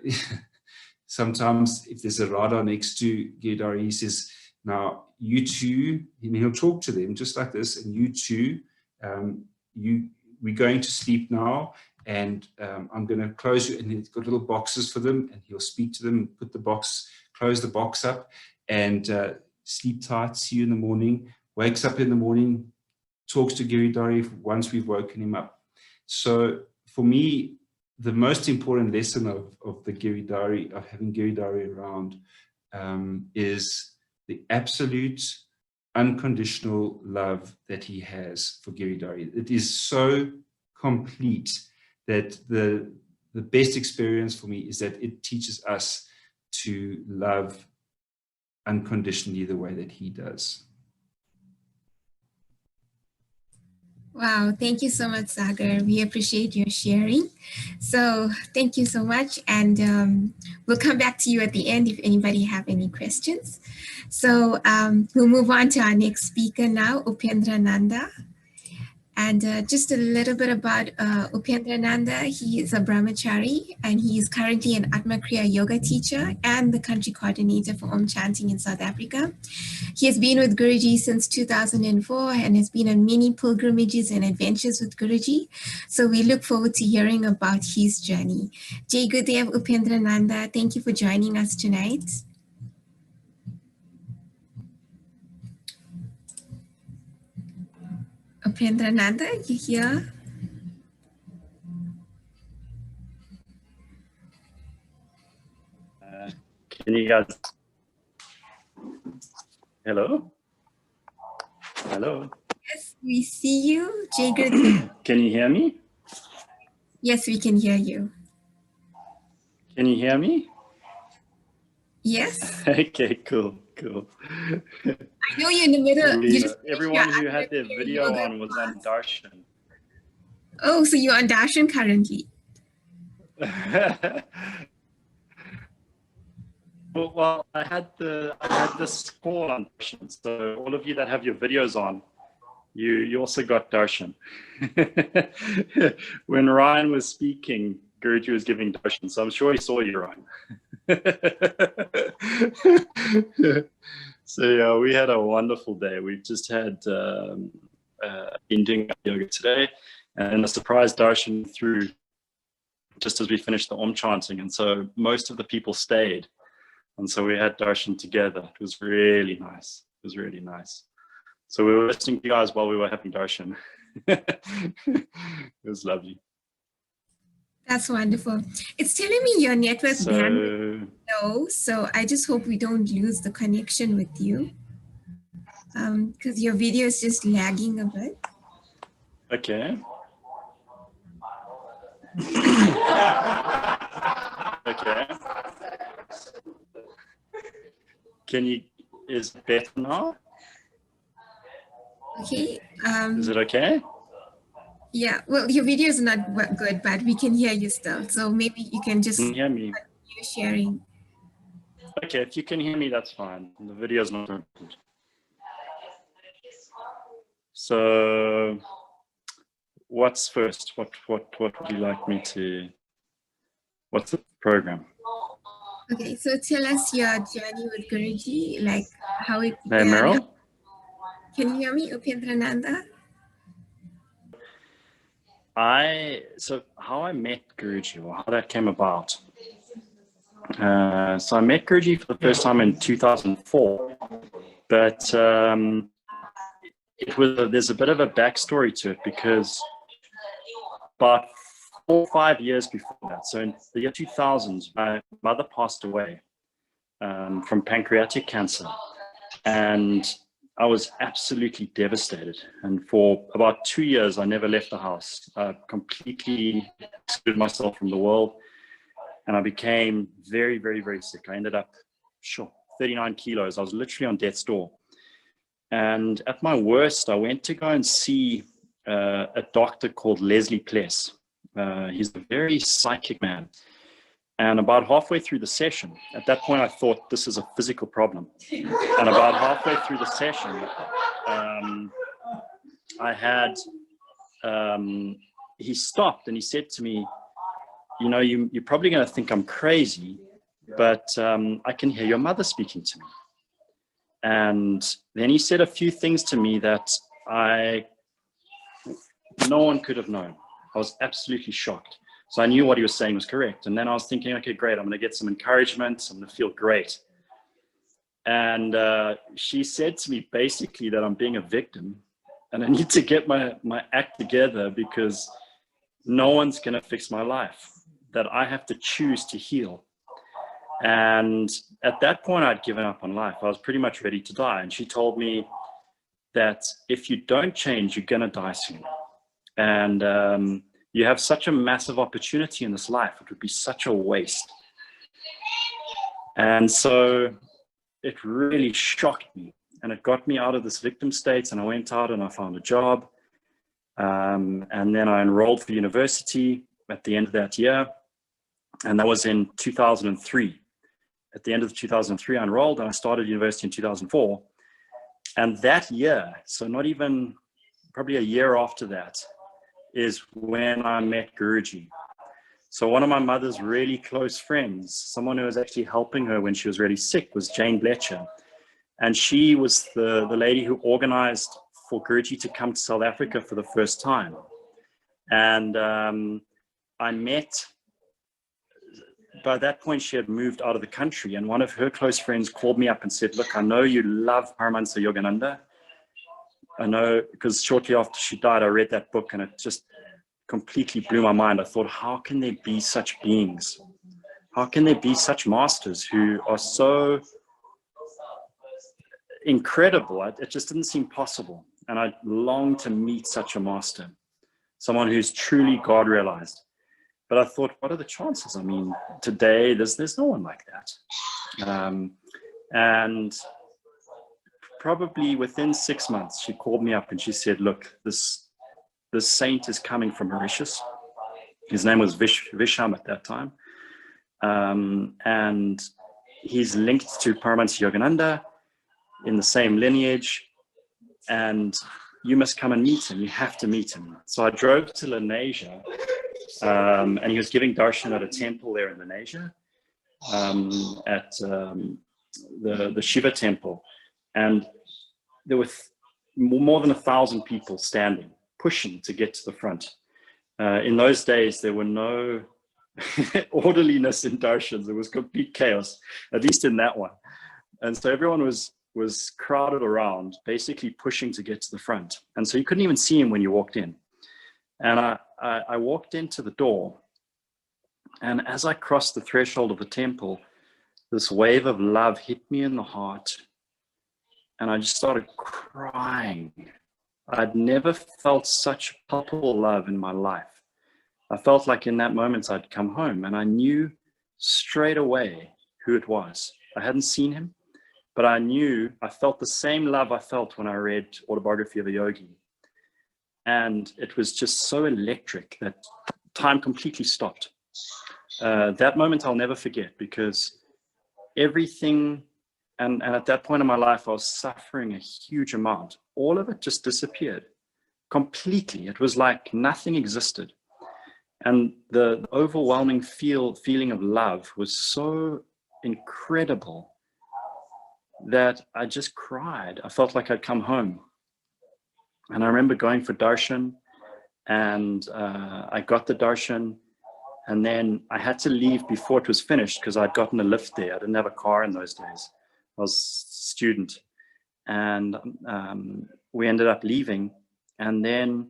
sometimes if there's a radha next to Giridhari, he says, now you two, and he'll talk to them just like this, and you two, we're going to sleep now, and I'm going to close you, and he's got little boxes for them, and he'll speak to them, close the box up, and sleep tight, see you in the morning, wakes up in the morning, talks to Giridhari once we've woken him up. So for me, the most important lesson of the Giridhari, of having Giridhari around, is the absolute unconditional love that he has for Giridhari. It is so complete that the best experience for me is that it teaches us to love unconditionally the way that he does. Wow, thank you so much, Sagar. We appreciate your sharing. So thank you so much. And we'll come back to you at the end if anybody have any questions. So we'll move on to our next speaker now, Upendrananda. And just a little bit about Upendrananda. He is a Brahmachari, and he is currently an Atma Kriya yoga teacher and the country coordinator for Om Chanting in South Africa. He has been with Guruji since 2004 and has been on many pilgrimages and adventures with Guruji. So we look forward to hearing about his journey. Jai Gurudev Upendrananda, thank you for joining us tonight. Upendrananda, you here? Can you guys? Hello? Hello? Yes, we see you. Jai Gurudev. Can you hear me? Yes, we can hear you. Can you hear me? Yes. Okay, cool. I know you're in the middle. Everyone who had their video on was on Darshan. Oh, so you're on Darshan currently? Well, I had this call on Darshan. So all of you that have your videos on, you also got Darshan. When Ryan was speaking, Guruji was giving Darshan, so I'm sure he saw you, Ryan. So yeah, we had a wonderful day. We've just had been doing yoga today, and a surprise darshan through just as we finished the Om chanting, and so most of the people stayed, and so we had darshan together. It was really nice. It was really nice. So we were listening to you guys while we were having darshan. It was lovely. That's wonderful. It's telling me your network bandwidth So, is low, so I just hope we don't lose the connection with you. Because your video is just lagging a bit. okay. Okay. Is it better now? Okay. Is it okay? Yeah, well, your video is not good, but we can hear you still. So maybe you can just Can you hear me? continue sharing. Okay, if you can hear me, that's fine. The video is not important. So, what's first? What would you like me to? What's the program? Okay, so tell us your journey with Guruji, like how it Hey, began. Mirelle. Can you hear me, Upendrananda? So how I met Guruji, or how that came about. So I met Guruji for the first time in 2004, but there's a bit of a backstory to it, because about 4 or 5 years before that, so in the year 2000, my mother passed away from pancreatic cancer, and I was absolutely devastated. And for about 2 years, I never left the house. I completely excluded myself from the world. And I became very, very, very sick. I ended up, 39 kilos. I was literally on death's door. And at my worst, I went to go and see a doctor called Leslie Pless. He's a very psychic man. And about halfway through the session, at that point, I thought this is a physical problem. And about halfway through the session, he stopped and he said to me, you know, you're probably going to think I'm crazy, but I can hear your mother speaking to me. And then he said a few things to me that no one could have known. I was absolutely shocked. So I knew what he was saying was correct. And then I was thinking, okay, great. I'm going to get some encouragement. I'm going to feel great. And she said to me basically that I'm being a victim and I need to get my act together, because no one's going to fix my life, that I have to choose to heal. And at that point, I'd given up on life. I was pretty much ready to die. And she told me that if you don't change, you're going to die soon. And you have such a massive opportunity in this life. It would be such a waste. And so it really shocked me. And it got me out of this victim state. And I went out and I found a job. And then I enrolled for university at the end of that year. And that was in 2003. At the end of 2003, I enrolled and I started university in 2004. And that year, so not even, probably a year after that, is when I met Guruji. So one of my mother's really close friends, someone who was actually helping her when she was really sick, was Jane Bletcher. And she was the lady who organized for Guruji to come to South Africa for the first time. And I met, by that point, she had moved out of the country, and one of her close friends called me up and said, look, I know you love Paramahamsa Vishwananda. I know, because shortly after she died, I read that book and it just completely blew my mind. I thought, how can there be such beings? How can there be such masters who are so incredible? It just didn't seem possible. And I longed to meet such a master, someone who's truly God realized. But I thought, what are the chances? I mean, today, there's no one like that. And probably within 6 months, she called me up and she said, look, this saint is coming from Mauritius. His name was Visham at that time. And he's linked to Paramahamsa Vishwananda in the same lineage. And you must come and meet him. You have to meet him. So I drove to Lenasia, and he was giving darshan at a temple there in Lenasia, at the Shiva temple. And there were more than 1,000 people standing, pushing to get to the front. In those days, there were no orderliness in darshans. There was complete chaos, at least in that one. And so everyone was crowded around, basically pushing to get to the front. And so you couldn't even see him when you walked in. And I walked into the door, And as I crossed the threshold of the temple, this wave of love hit me in the heart, and I just started crying. I'd never felt such palpable love in my life. I felt like in that moment I'd come home, and I knew straight away who it was. I hadn't seen him, but I felt the same love I felt when I read Autobiography of a Yogi. And it was just so electric that time completely stopped. That moment I'll never forget, because everything, and at that point in my life, I was suffering a huge amount. All of it just disappeared completely. It was like nothing existed. And the overwhelming feeling of love was so incredible that I just cried. I felt like I'd come home. And I remember going for darshan, and I got the darshan, and then I had to leave before it was finished because I'd gotten a lift there. I didn't have a car in those days. I was a student, and we ended up leaving. And then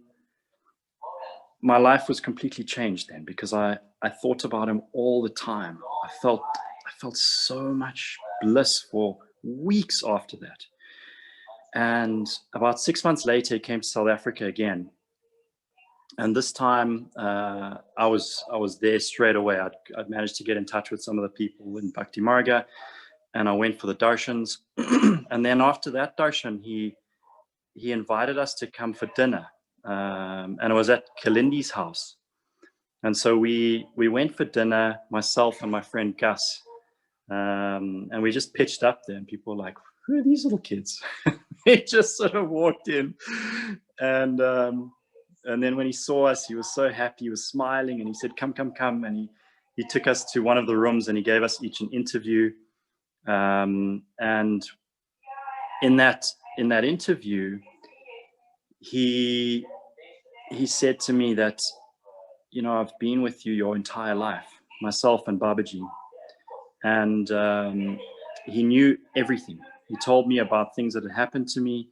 my life was completely changed then, because I thought about him all the time. I felt so much bliss for weeks after that. And about 6 months later, he came to South Africa again. And this time I was there straight away. I'd managed to get in touch with some of the people in Bhakti Marga, and I went for the darshans. And then after that darshan, he invited us to come for dinner. And it was at Kalindi's house. And so we went for dinner, myself and my friend Gus. And we just pitched up there, and people were like, who are these little kids? They just sort of walked in. And then when he saw us, he was so happy. He was smiling, and he said, come, come, come. And he took us to one of the rooms, and he gave us each an interview. And in that interview, he said to me that, you know, I've been with you your entire life, myself and Babaji. And he knew everything. He told me about things that had happened to me.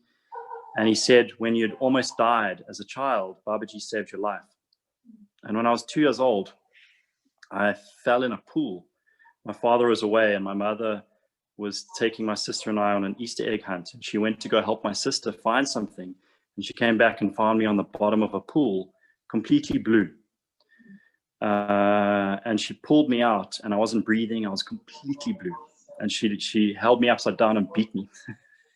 And he said, when you'd almost died as a child, Babaji saved your life. And when I was 2 years old, I fell in a pool. My father was away, and my mother was taking my sister and I on an Easter egg hunt. And she went to go help my sister find something. And she came back and found me on the bottom of a pool, completely blue. And she pulled me out, and I wasn't breathing. I was completely blue. And she held me upside down and beat me,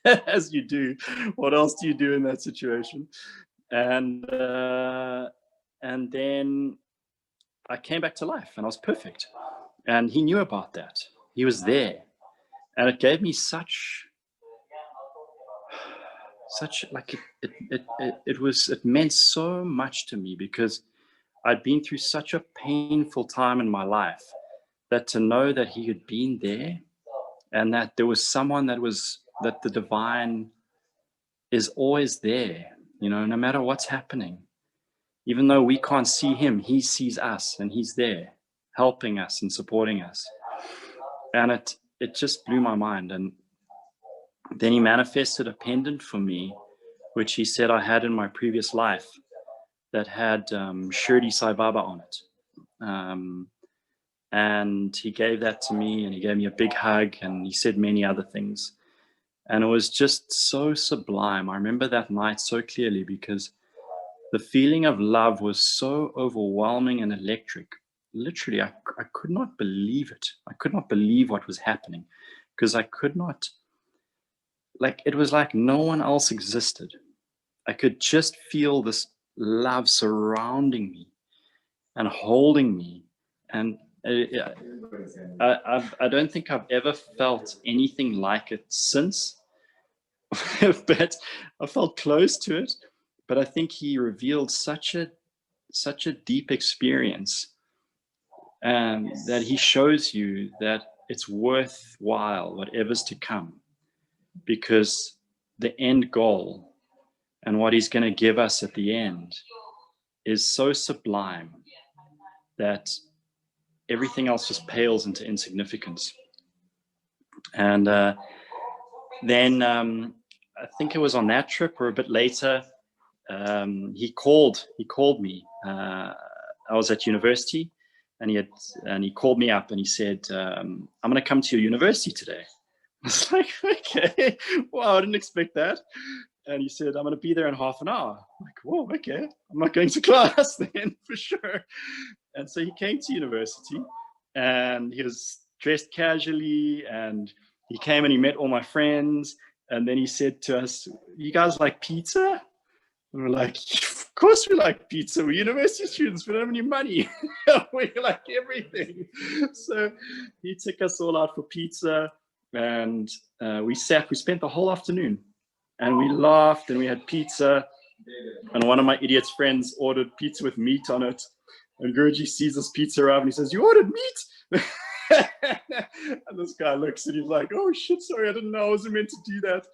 as you do. What else do you do in that situation? And then I came back to life, and I was perfect. And he knew about that. He was there. And it gave me such like it meant so much to me, because I'd been through such a painful time in my life, that to know that he had been there, and that there was someone that the divine is always there, you know, no matter what's happening. Even though we can't see him, he sees us, and he's there helping us and supporting us. And it just blew my mind. And then he manifested a pendant for me, which he said I had in my previous life, that had Shirdi Sai Baba on it. And he gave that to me, and he gave me a big hug, and he said many other things. And it was just so sublime. I remember that night so clearly, because the feeling of love was so overwhelming and electric. Literally, I could not believe it. I could not believe what was happening, because I could not, like, it was like no one else existed. I could just feel this love surrounding me and holding me. And I don't think I've ever felt anything like it since, but I felt close to it. But I think he revealed such a deep experience, and that he shows you that it's worthwhile whatever's to come, because the end goal and what he's going to give us at the end is so sublime that everything else just pales into insignificance. And then I think it was on that trip or a bit later, he called me. I was at university, and he called me up and he said, I'm going to come to your university today. I was like, okay, wow, I didn't expect that. And he said, I'm going to be there in half an hour. I'm like, whoa, okay, I'm not going to class then for sure. And so he came to university and he was dressed casually, and he came and he met all my friends. And then he said to us, you guys like pizza? And we're like, of course we like pizza. We're university students. We don't have any money. We like everything. So he took us all out for pizza, and we spent the whole afternoon, and we laughed and we had pizza. And one of my idiot's friends ordered pizza with meat on it. And Guruji sees this pizza arrive and he says, you ordered meat? And this guy looks and he's like, oh shit, sorry, I didn't know I wasn't meant to do that.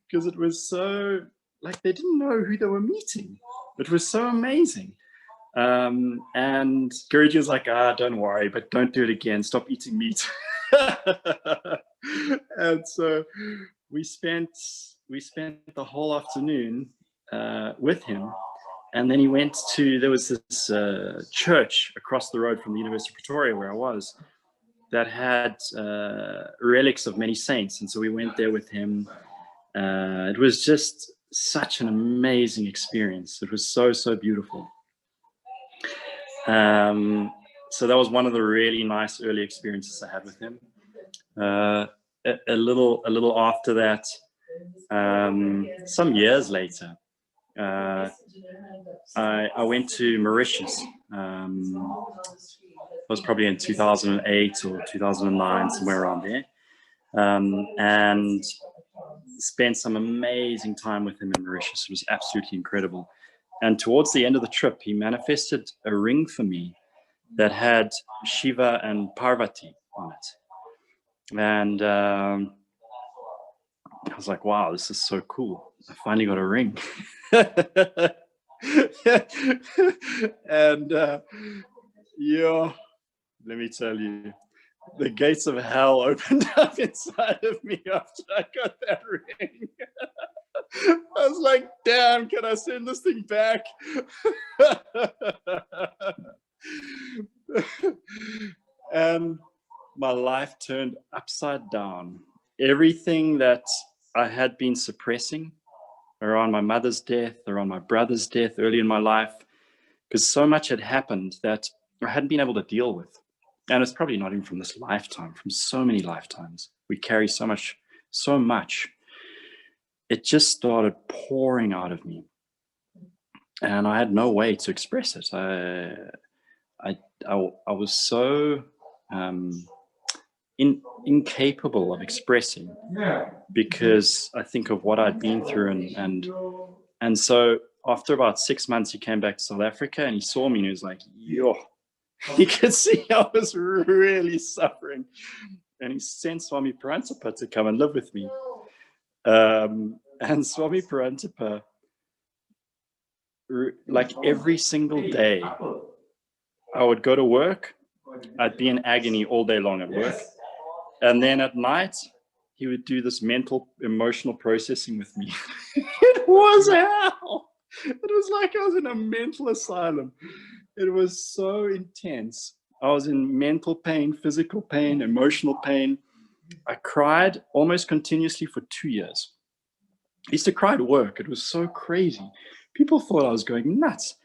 Because it was so, like, they didn't know who they were meeting. It was so amazing. And Guruji was like, don't worry, but don't do it again. Stop eating meat. And so we spent the whole afternoon with him. And then he went to, there was this church across the road from the University of Pretoria where I was, that had relics of many saints. And so we went there with him. It was just such an amazing experience. It was so, so beautiful. So that was one of the really nice early experiences I had with him. A little after that, some years later, I went to Mauritius. It was probably in 2008 or 2009, somewhere around there, and spent some amazing time with him in Mauritius. It was absolutely incredible. And towards the end of the trip, he manifested a ring for me that had Shiva and Parvati on it. And I was like, wow, this is so cool. I finally got a ring. And yeah, let me tell you, the gates of hell opened up inside of me after I got that ring. I was like, damn, can I send this thing back? And my life turned upside down. Everything that I had been suppressing around my mother's death, around my brother's death early in my life, because so much had happened that I hadn't been able to deal with. And it's probably not even from this lifetime, from so many lifetimes. We carry so much. It just started pouring out of me. And I had no way to express it. I was so incapable of expressing, because I think of what I'd been through. And so after about 6 months, he came back to South Africa and he saw me and he was like, yo, he could see I was really suffering. And he sent Swami Parantapa to come and live with me. And Swami Parantapa, like every single day, I would go to work. I'd be in agony all day long at work. And then at night, he would do this mental, emotional processing with me. It was hell. It was like I was in a mental asylum. It was so intense. I was in mental pain, physical pain, emotional pain. I cried almost continuously for 2 years. I used to cry at work. It was so crazy. People thought I was going nuts.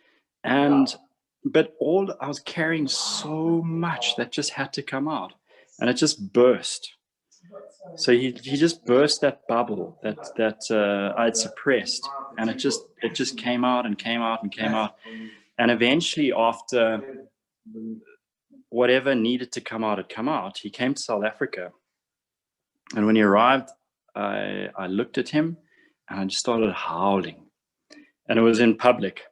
But I was carrying so much that just had to come out. And it just burst. So he just burst that bubble that I'd suppressed. And it just came out and came out and came out. And eventually, after whatever needed to come out had come out, he came to South Africa. And when he arrived, I looked at him and I just started howling. And it was in public.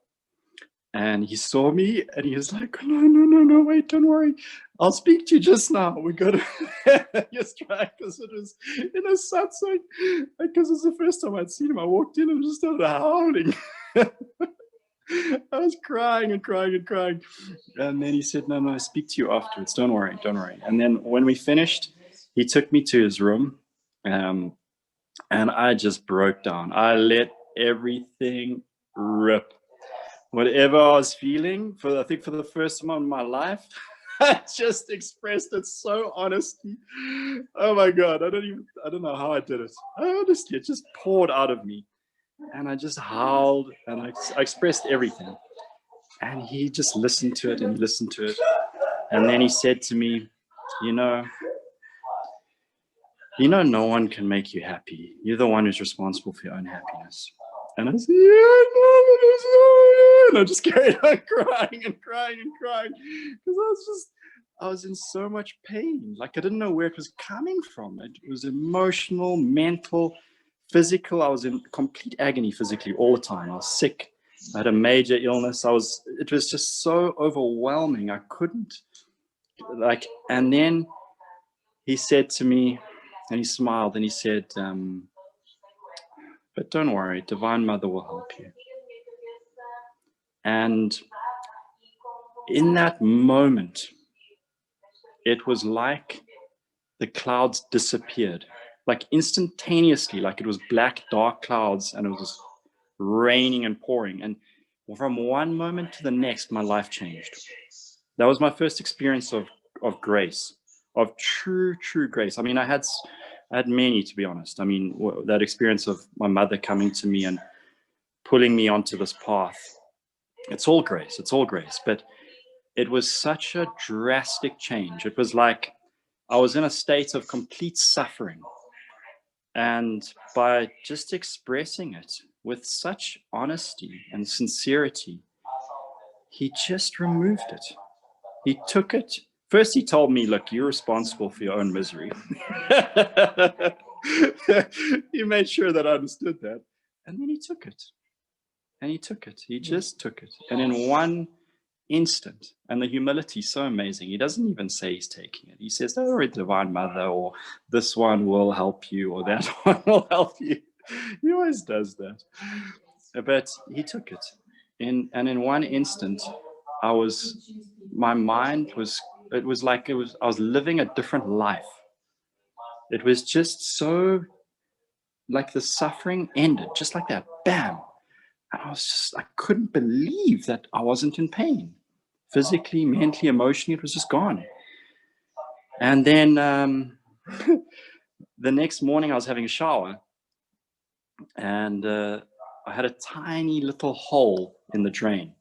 And he saw me and he was like, no, wait, don't worry. I'll speak to you just now. We got to just try, because it was in a satsang. Because it's the first time I'd seen him. I walked in and just started howling. I was crying and crying and crying. And then he said, no, I'll speak to you afterwards. Don't worry. And then when we finished, he took me to his room. And I just broke down. I let everything rip. Whatever I was feeling, I think for the first time in my life, I just expressed it so honestly. Oh my God, I don't know how I did it. Honestly, it just poured out of me. And I just howled and I expressed everything. And he just listened to it and he listened to it. And then he said to me, you know, no one can make you happy. You're the one who's responsible for your own happiness. And I said, yeah, no, and I just carried on crying and crying and crying because I was in so much pain. Like I didn't know where it was coming from. It was emotional, mental, physical. I was in complete agony physically all the time. I was sick. I had a major illness. It was just so overwhelming. I couldn't and then he said to me, and he smiled and he said, but don't worry, Divine Mother will help you. And in that moment, it was like the clouds disappeared, like instantaneously, like it was black, dark clouds, and it was just raining and pouring. And from one moment to the next, my life changed. That was my first experience of grace, of true grace. I mean, I had many, to be honest. I mean, that experience of my mother coming to me and pulling me onto this path. It's all grace. But it was such a drastic change. It was like I was in a state of complete suffering. And by just expressing it with such honesty and sincerity, he just removed it. He took it. First, he told me, look, you're responsible for your own misery. He made sure that I understood that. And then he took it. He just took it. And in one instant, and the humility is so amazing. He doesn't even say he's taking it. He says, oh, Divine Mother, or this one will help you, or that one will help you. He always does that. But he took it. And in one instant, I was living a different life. It was just so like the suffering ended, just like that, bam. And I couldn't believe that I wasn't in pain. Physically, mentally, emotionally, it was just gone. And then the next morning I was having a shower and I had a tiny little hole in the drain.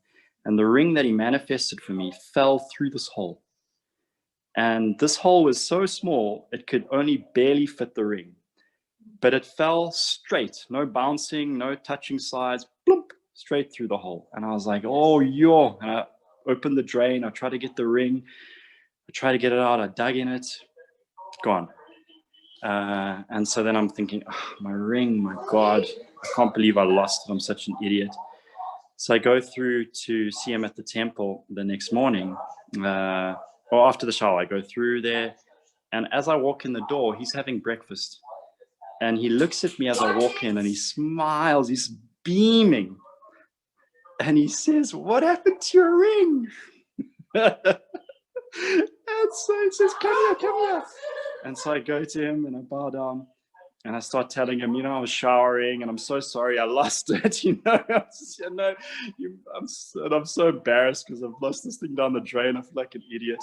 And the ring that he manifested for me fell through this hole. And this hole was so small, it could only barely fit the ring. But it fell straight, no bouncing, no touching sides, plump, straight through the hole. And I was like, oh, yo. And I opened the drain. I tried to get the ring. I tried to get it out. I dug in it. Gone. And so then I'm thinking, oh, my ring, my God, I can't believe I lost it. I'm such an idiot. So I go through to see him at the temple the next morning, or after the shower. I go through there, and as I walk in the door, he's having breakfast, and he looks at me as I walk in, and he smiles. He's beaming, and he says, "What happened to your ring?" And so he says, "Come here." And so I go to him and I bow down. And I start telling him, I was showering and I'm so sorry I lost it. I'm so embarrassed because I've lost this thing down the drain. I feel like an idiot.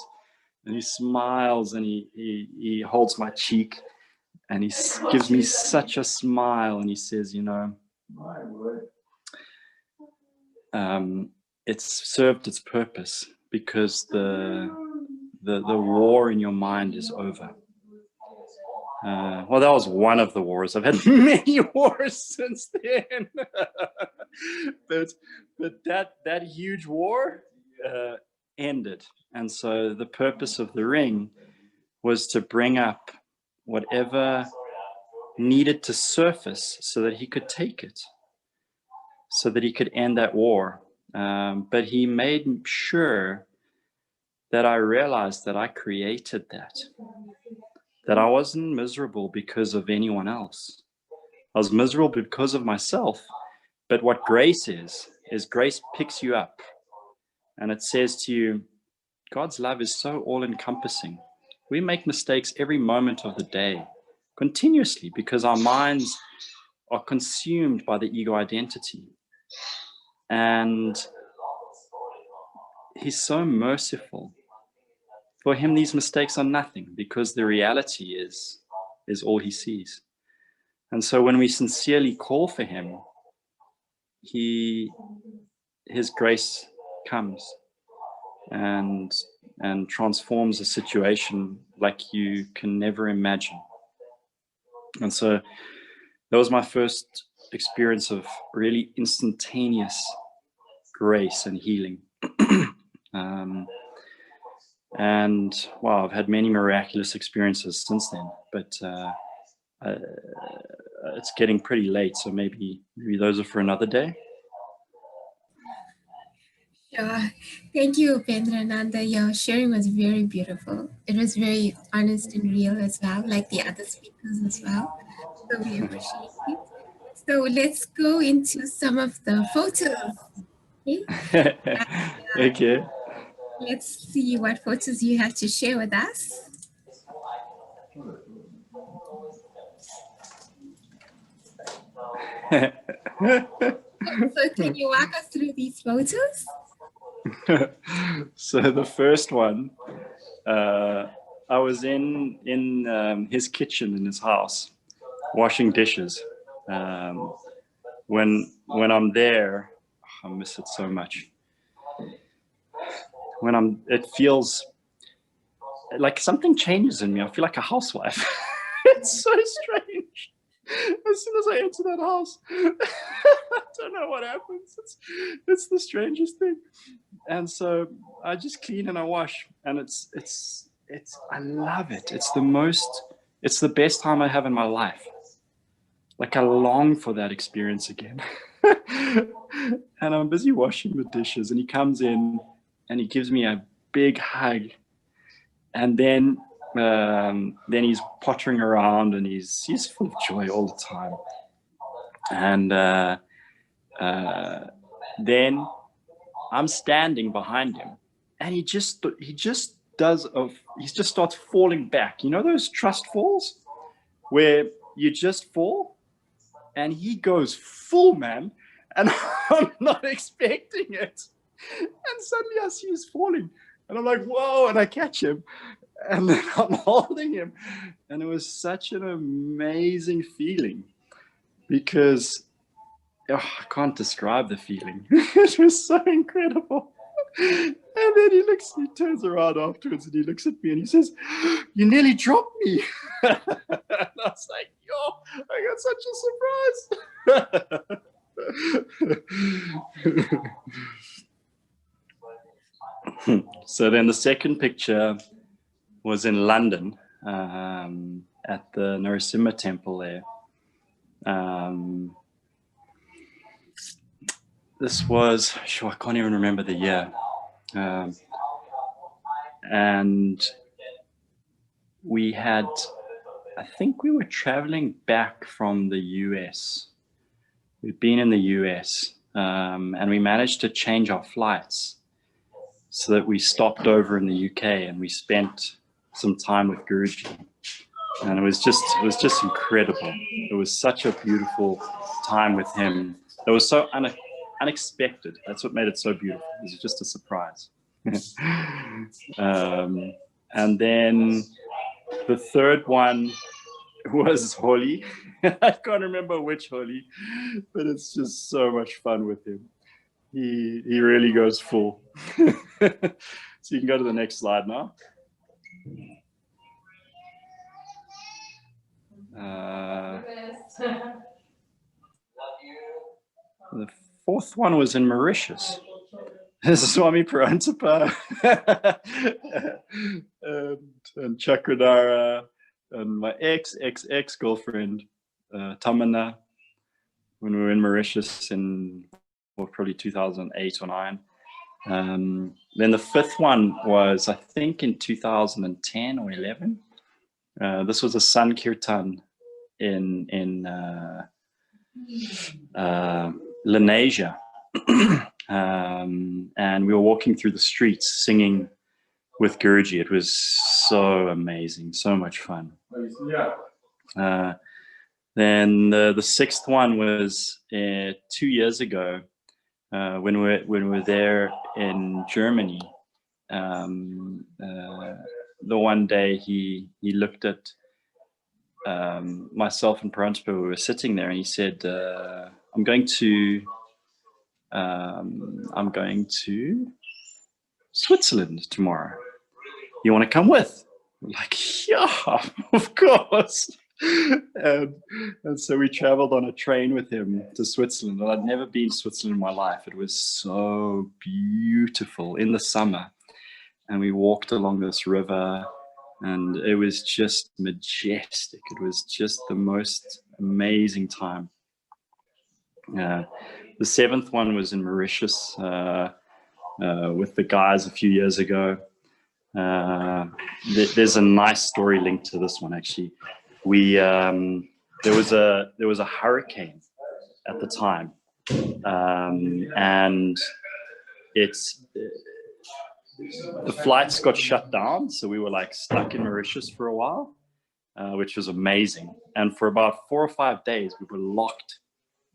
And he smiles and he holds my cheek and he gives me such a smile and he says, it's served its purpose because the war in your mind is over. Well, that was one of the wars. I've had many wars since then. but that huge war ended. And so the purpose of the ring was to bring up whatever needed to surface so that he could take it, so that he could end that war. But he made sure that I realized that I created that I wasn't miserable because of anyone else. I was miserable because of myself. But what grace is grace picks you up and it says to you, God's love is so all-encompassing. We make mistakes every moment of the day, continuously, because our minds are consumed by the ego identity. And he's so merciful for him, these mistakes are nothing, because the reality is all he sees. And so when we sincerely call for him, his grace comes and transforms a situation like you can never imagine. And so that was my first experience of really instantaneous grace and healing. And wow, I've had many miraculous experiences since then, but it's getting pretty late, so maybe those are for another day. Sure. Thank you, Upendrananda. Your sharing was very beautiful. It was very honest and real as well, like the other speakers as well. So we appreciate it. So let's go into some of the photos. Okay? Okay. Let's see what photos you have to share with us. So can you walk us through these photos? So the first one, I was in his kitchen in his house, washing dishes. When I'm there, I miss it so much. It feels like something changes in me. I feel like a housewife. It's so strange. As soon as I enter that house, I don't know what happens. It's the strangest thing. And so I just clean and I wash, and it's I love it. It's the best time I have in my life. Like I long for that experience again. And I'm busy washing the dishes, and he comes in and he gives me a big hug, and then he's pottering around, and he's full of joy all the time. And then I'm standing behind him, and he just starts falling back. You know those trust falls where you just fall, and he goes full, man, and I'm not expecting it. And suddenly I see he's falling, and I'm like, whoa, and I catch him, and then I'm holding him. And it was such an amazing feeling, because I can't describe the feeling. It was so incredible. And then he turns around afterwards, and he looks at me and he says, "You nearly dropped me." And I was like, yo, I got such a surprise. So then the second picture was in London, at the Narasimha temple there. This was, I can't even remember the year. And we had, I think we were traveling back from the US. We'd been in the US, and we managed to change our flights so that we stopped over in the UK, and we spent some time with Guruji. And it was just incredible. It was such a beautiful time with him. It was so unexpected. That's what made it so beautiful. It was just a surprise. And then the third one was Holi. I can't remember which Holi, but it's just so much fun with him. He really goes full. So you can go to the next slide now. The fourth one was in Mauritius. Swami Parantapa and Chakradara and my ex-girlfriend Tamana, when we were in Mauritius in probably 2008 or 9. Then the fifth one was, I think, in 2010 or 11. This was a Sankirtan in Lenasia. And we were walking through the streets singing with Guruji. It was so amazing, so much fun. Then the sixth one was 2 years ago, when we were there in Germany, the one day he looked at myself and Paramahamsa, we were sitting there, and he said, I'm going to Switzerland tomorrow. You want to come with? We're like, yeah, of course. And so we traveled on a train with him to Switzerland. And I'd never been to Switzerland in my life. It was so beautiful in the summer. And we walked along this river, and it was just majestic. It was just the most amazing time. The 7th one was in Mauritius with the guys a few years ago. There's a nice story linked to this one, actually. There was a hurricane at the time, and the flights got shut down, so we were like stuck in Mauritius for a while, which was amazing. And for about 4 or 5 days, we were locked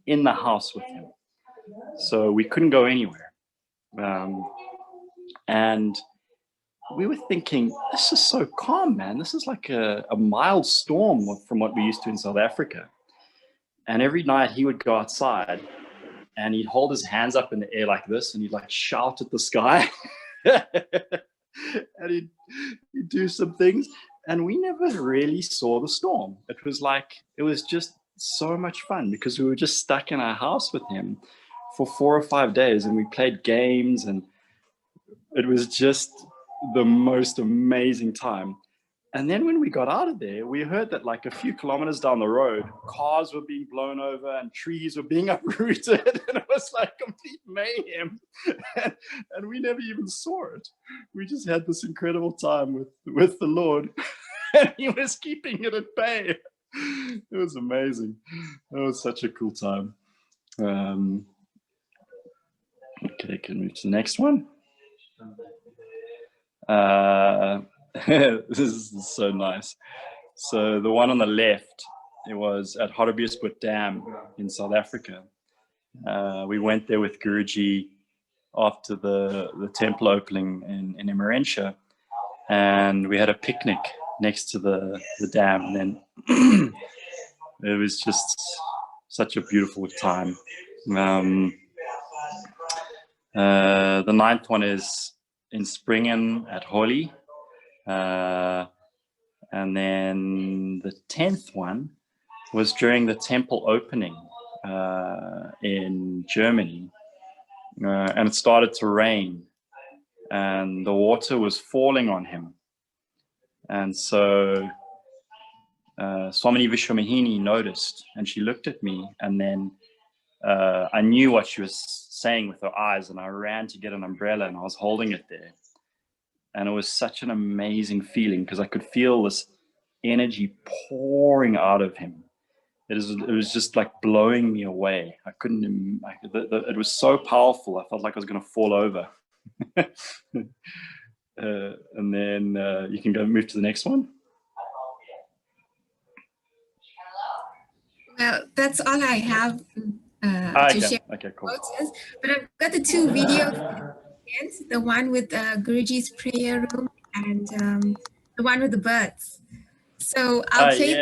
in the house with him, so we couldn't go anywhere. And we were thinking, this is so calm, man. This is like a mild storm from what we used to in South Africa. And every night he would go outside and he'd hold his hands up in the air like this, and he'd like shout at the sky. And he'd do some things, and we never really saw the storm. It was just so much fun because we were just stuck in our house with him for 4 or 5 days, and we played games, and it was just the most amazing time. And then when we got out of there, we heard that like a few kilometers down the road, cars were being blown over and trees were being uprooted, and it was like complete mayhem. And we never even saw it. We just had this incredible time with the Lord, and he was keeping it at bay. It was amazing. It was such a cool time. Okay, can we move to the next one? This is so nice. So the one on the left, it was at Hartbeespoort Dam in South Africa. We went there with Guruji after the temple opening in Emerentia, and we had a picnic next to the dam, and then it was just such a beautiful time. The 9th one is in Springen at Holly. And then the 10th one was during the temple opening in Germany. And it started to rain, and the water was falling on him. And so Swamini Vishwamahini noticed, and she looked at me, and then I knew what she was saying with her eyes, and I ran to get an umbrella, and I was holding it there. And it was such an amazing feeling because I could feel this energy pouring out of him. It was just like blowing me away. I couldn't, it was so powerful. I felt like I was going to fall over. And then you can go move to the next one. Well, that's all I have to share. Okay, cool. But I've got the 2 videos. The one with Guruji's prayer room and the one with the birds. So I'll play.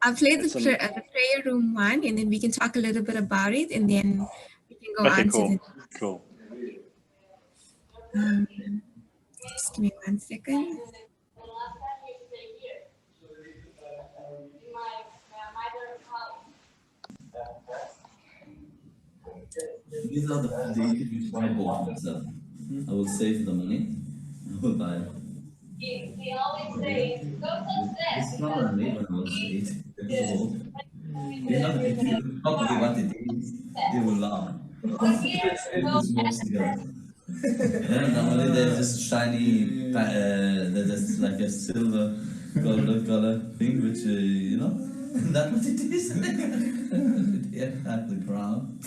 I'll play the prayer room one, and then we can talk a little bit about it, and then we can go on to the next. Cool. Just give me 1 second. These are the deities which I bought myself. I will save the money. I will buy. He always says, go touch that. It's not only when I was 8 years old. They have if you probably what it is, they will laugh. It's mostly and normally they're just shiny, they're just like a silver color thing, which you know, that's what it is. Yeah, at the crown.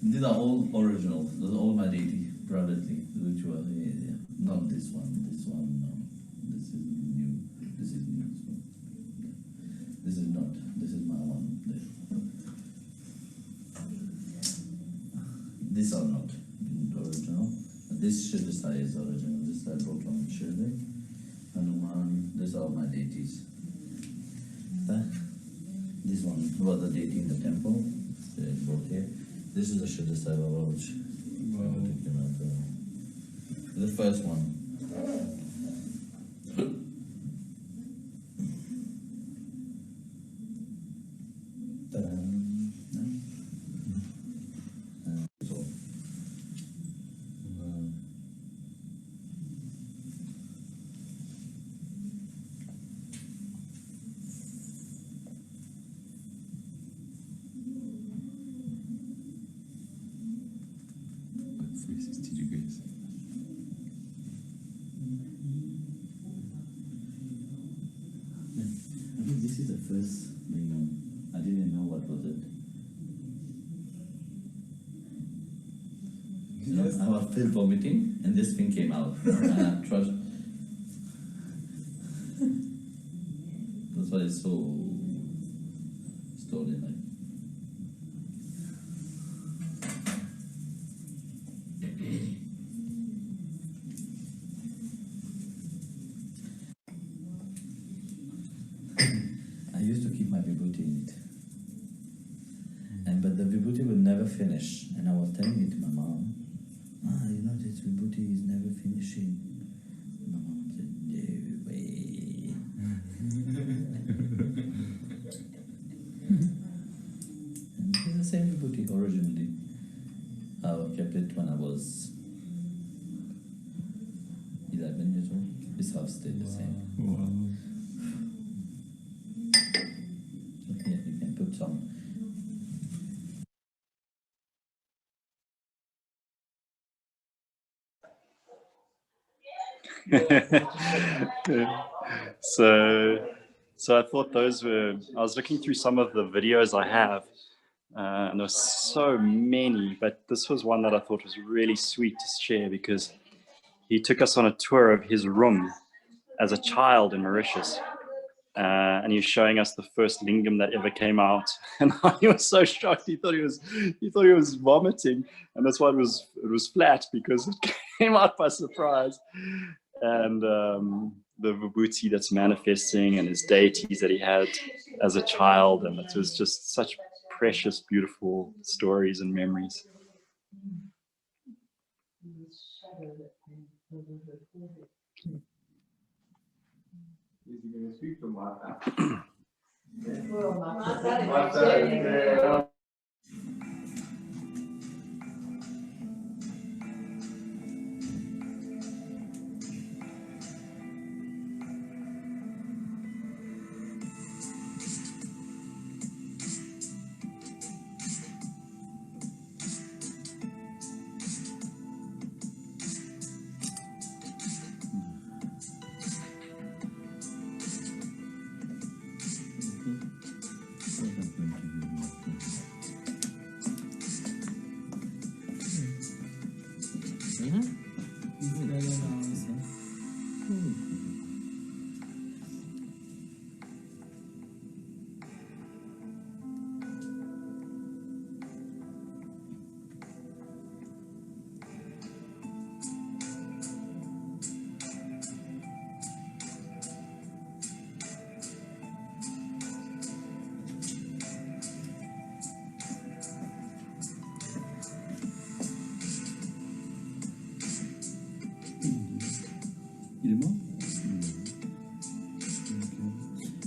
These are all original. Those are all my deity privately, which were not this one. This one, no. This is new. This is new. This is not. This is my one. These are not original. But this Shirdi Sai is original. This I brought from Shirdi. Hanuman, these are my deities. This one was the deity in the temple. They brought here. This is the Shirdi Sai Baba, which the first one. First lingam. I didn't know what was it. You know, I was still vomiting and this thing came out. And I trust. That's why it's so stolen. Finish, and I was telling it to my mom. You know this vibhuti is never finishing. My mom said, "No way." And it's the same vibhuti originally. I kept it when I was 11 years old. This house stayed the same. Wow. So here you can put some. So I thought those were, I was looking through some of the videos I have, and there's so many, but this was one that I thought was really sweet to share because he took us on a tour of his room as a child in Mauritius. And he was showing us the first lingam that ever came out, and he was so shocked. He thought he was vomiting, and that's why it was flat because it came out by surprise. And the vibhuti that's manifesting and his deities that he had as a child, and it was just such precious, beautiful stories and memories. Il est mort?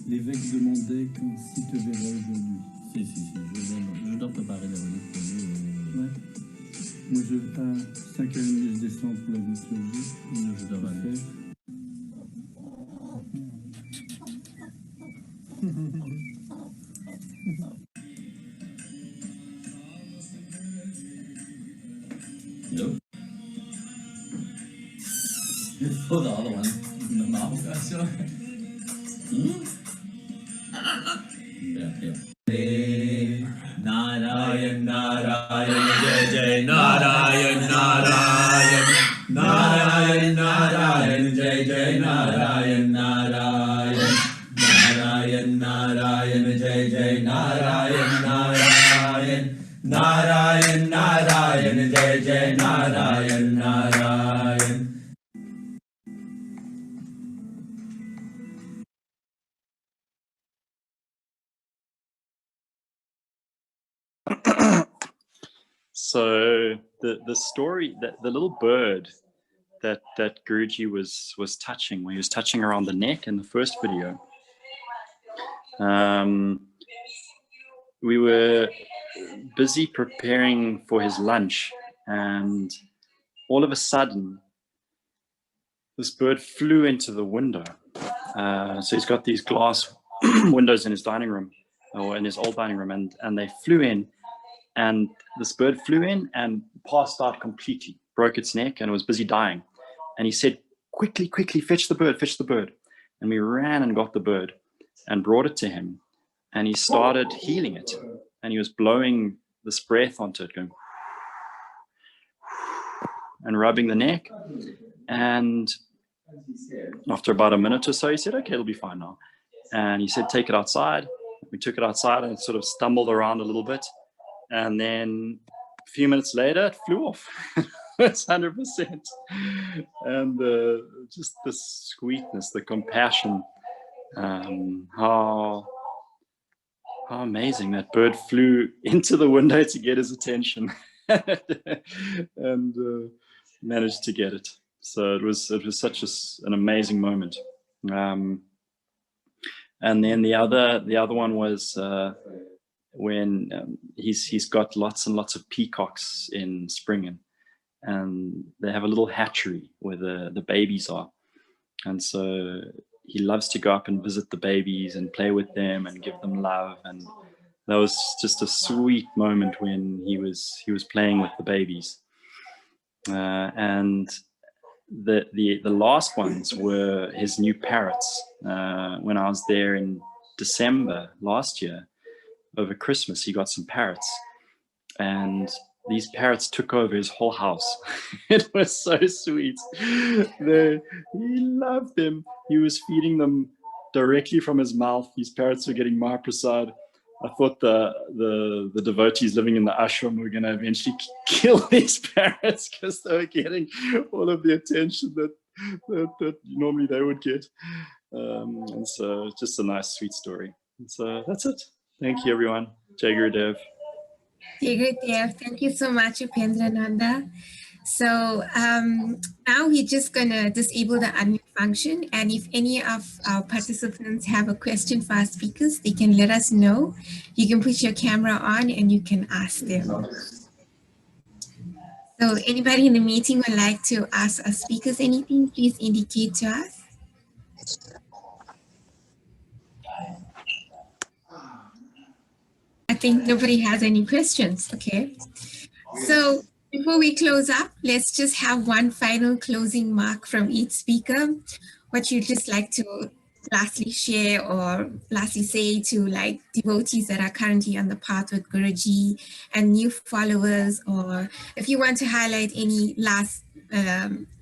L'évêque demandait s'il te verrait aujourd'hui. Si, je dois préparer la relique pour lui. Ouais. Moi, à 5h30, je descends pour la liturgie. Je dois aller. Hello? For the other one in the mouth. Sure. Yeah. Narayan, Narayan, Jai Jai, Narayan, Narayan, Narayan, Narayan, Jai Jai, Narayan, Narayan, Narayan, Narayan, Jai Jai, Narayan, Narayan, Narayan, Narayan, Jai Jai, Narayan, Narayan. So the story, that the little bird that Guruji was touching, where he was touching around the neck in the first video, we were busy preparing for his lunch, and all of a sudden this bird flew into the window. So he's got these glass windows in his dining room, or in his old dining room, and they flew in, and this bird flew in and passed out completely, broke its neck, and it was busy dying. And he said, quickly, fetch the bird, fetch the bird. And we ran and got the bird and brought it to him, and he started healing it, and he was blowing this breath onto it, going and rubbing the neck. And after about a minute or so, he said, okay, it'll be fine now. And he said, take it outside. We took it outside, and it sort of stumbled around a little bit. And then a few minutes later, it flew off. It's 100%. And just the sweetness, the compassion, how amazing. That bird flew into the window to get his attention and managed to get it. So it was such an amazing moment. And then the other one was when he's got lots and lots of peacocks in Springen, and they have a little hatchery where the babies are. And so he loves to go up and visit the babies and play with them and give them love. And that was just a sweet moment when he was playing with the babies. And the last ones were his new parrots. When I was there in December last year, over Christmas, he got some parrots, and these parrots took over his whole house. It was so sweet. He loved them. He was feeding them directly from his mouth. These parrots were getting Mahaprasad. I thought the devotees living in the ashram were going to eventually kill these parrots because they were getting all of the attention that normally they would get. And so just a nice, sweet story. And so that's it. Thank you, everyone. Jai Gurudev. Jai Gurudev. Thank you so much, Upendrananda. So now we're just going to disable the unmute function. And if any of our participants have a question for our speakers, they can let us know. You can put your camera on and you can ask them. So anybody in the meeting would like to ask our speakers anything, please indicate to us. I think nobody has any questions. Okay. So before we close up, let's just have one final closing mark from each speaker. What you'd just like to lastly share or lastly say to like devotees that are currently on the path with Guruji and new followers, or if you want to highlight any last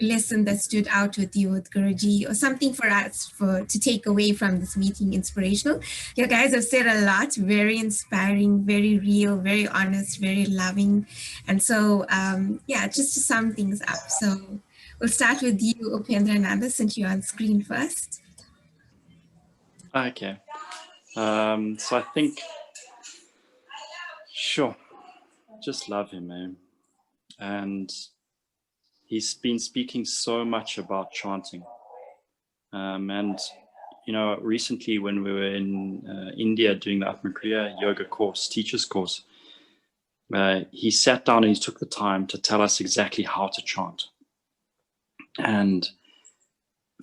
lesson that stood out with you with Guruji, or something for us to take away from this meeting inspirational. You guys have said a lot, very inspiring, very real, very honest, very loving. And so, yeah, just to sum things up. So we'll start with you, Upendrananda, since you're on screen first. Okay. So I think, sure, just love him, man. And he's been speaking so much about chanting. And, you know, recently when we were in India doing the Atmakriya yoga course, teacher's course, he sat down and he took the time to tell us exactly how to chant. And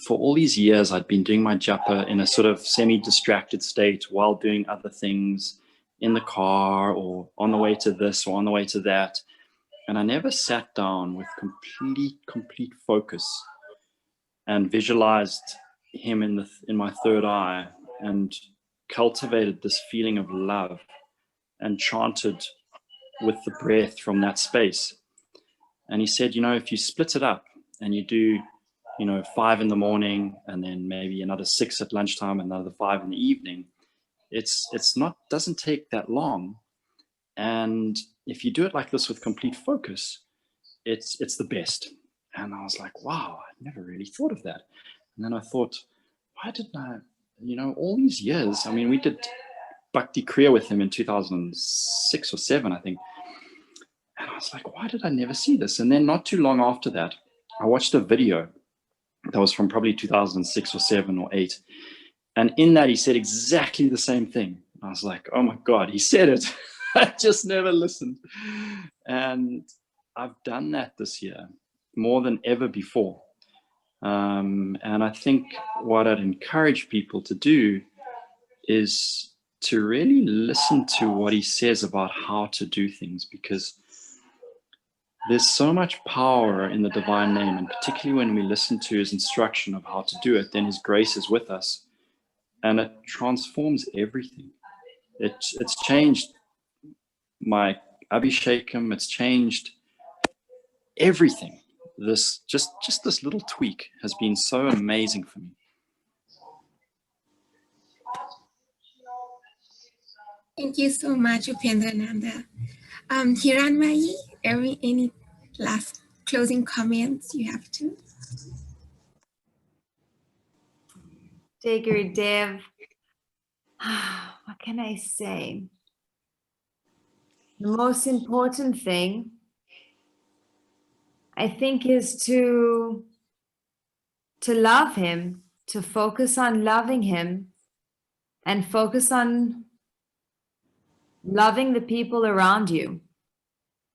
for all these years, I'd been doing my japa in a sort of semi-distracted state while doing other things in the car or on the way to this or on the way to that. And I never sat down with complete focus and visualized him in my third eye and cultivated this feeling of love and chanted with the breath from that space. And he said, you know, if you split it up and you do, you know, 5 in the morning and then maybe another 6 at lunchtime, another 5 in the evening, doesn't take that long. And if you do it like this with complete focus, it's the best. And I was like, wow, I never really thought of that. And then I thought, why didn't I, you know, all these years, I mean, we did Bhakti Kriya with him in 2006 or 7, I think. And I was like, why did I never see this? And then not too long after that, I watched a video that was from probably 2006 or 7 or 8. And in that, he said exactly the same thing. I was like, oh my God, he said it. I just never listened. And I've done that this year more than ever before. And I think what I'd encourage people to do is to really listen to what he says about how to do things, because there's so much power in the divine name, and particularly when we listen to his instruction of how to do it, then his grace is with us, and it transforms everything. It's changed my Abhishekam, it's changed everything. This just this little tweak has been so amazing for me. Thank you so much, Upendrananda. Hiranmayi, any last closing comments you have to? Take your Dev. What can I say? The most important thing, I think, is to love him, to focus on loving him, and focus on loving the people around you.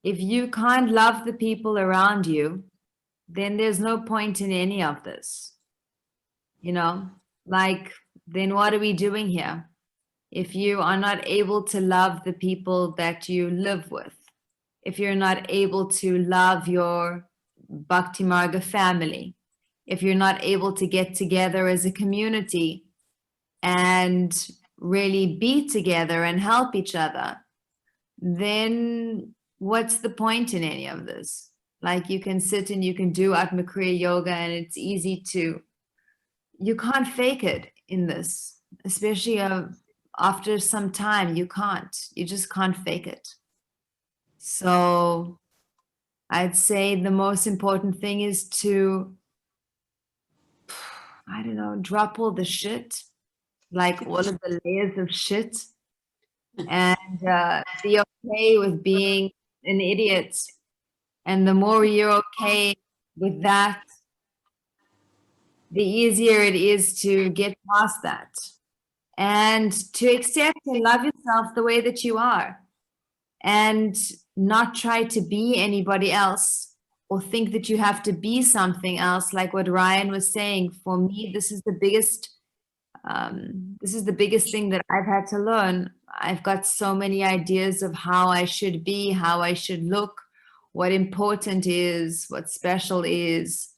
If you can't love the people around you, then there's no point in any of this. You know, like, then what are we doing here? If you are not able to love the people that you live with, if you're not able to love your Bhakti Marga family, if you're not able to get together as a community and really be together and help each other, then what's the point in any of this? Like, you can sit and you can do Atmakriya yoga and it's easy to, you can't fake it in this, especially after some time. You just can't fake it. So I'd say the most important thing is to, I don't know, drop all the shit, like all of the layers of shit, and be okay with being an idiot. And the more you're okay with that, the easier it is to get past that and to accept and love yourself the way that you are, and not try to be anybody else or think that you have to be something else. Like what Ryan was saying, for me, this is the biggest thing that I've had to learn. I've got so many ideas of how I should be, how I should look, what important is, what special is.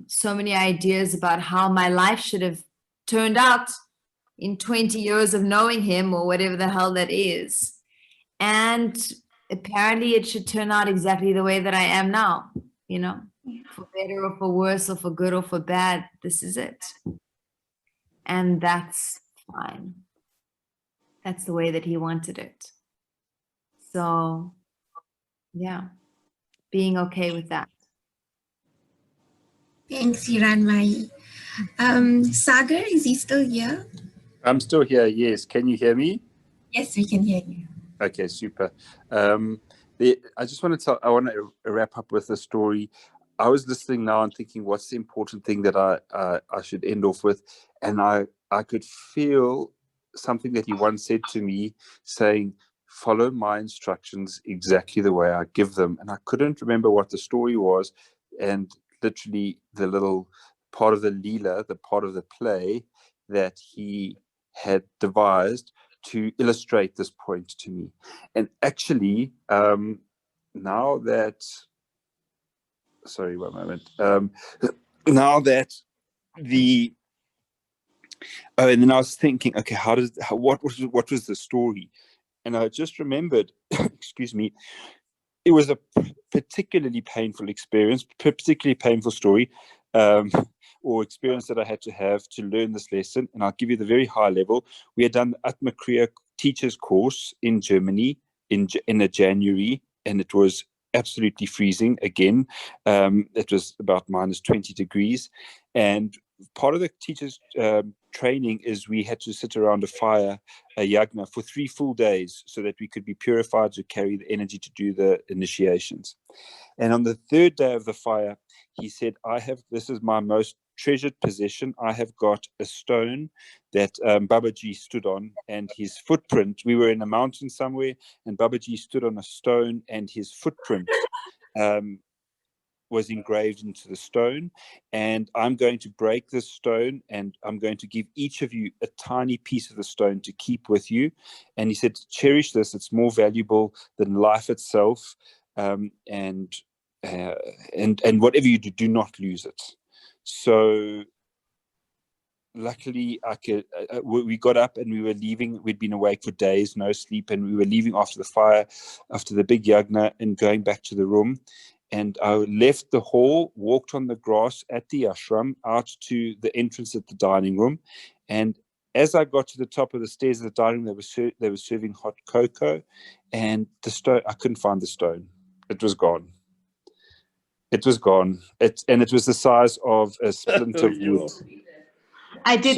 So many ideas about how my life should have turned out in 20 years of knowing him, or whatever the hell that is. And apparently it should turn out exactly the way that I am now, you know, for better or for worse, or for good or for bad. This is it. And that's fine. That's the way that he wanted it. So, yeah, being okay with that. Thanks, Hiranmayi. Sagar, is he still here? I'm still here, yes. Can you hear me? Yes, we can hear you. Okay, super. I just want to I want to wrap up with a story. I was listening now and thinking, what's the important thing that I should end off with? And I could feel something that he once said to me, saying, follow my instructions exactly the way I give them. And I couldn't remember what the story was. And literally the little part of the Leela, the part of the play that he had devised to illustrate this point to me. And actually, now that, sorry, one moment. Now that and then I was thinking, okay, what was the story? And I just remembered, excuse me, it was a particularly painful experience, particularly painful story, or experience that I had to have to learn this lesson. And I'll give you the very high level. We had done the Atmakriya teacher's course in Germany in January, and it was absolutely freezing again. It was about -20 degrees. And part of the teacher's training is we had to sit around a fire, a yagna, for 3 full days so that we could be purified to carry the energy to do the initiations. And on the 3rd day of the fire, he said, this is my most treasured possession. I have got a stone that Babaji stood on, and his footprint, we were in a mountain somewhere, and Babaji stood on a stone, and his footprint was engraved into the stone. And I'm going to break this stone, and I'm going to give each of you a tiny piece of the stone to keep with you. And he said, cherish this. It's more valuable than life itself. And whatever you do not lose it. So luckily we got up and we were leaving. We'd been awake for days, no sleep, and we were leaving after the fire, after the big yagna, and going back to the room. And I left the hall, walked on the grass at the ashram out to the entrance at the dining room. And as I got to the top of the stairs of the dining room, they were serving hot cocoa, and the stone, I couldn't find the stone. It was gone. It was gone. And it was the size of a splint of wood. I did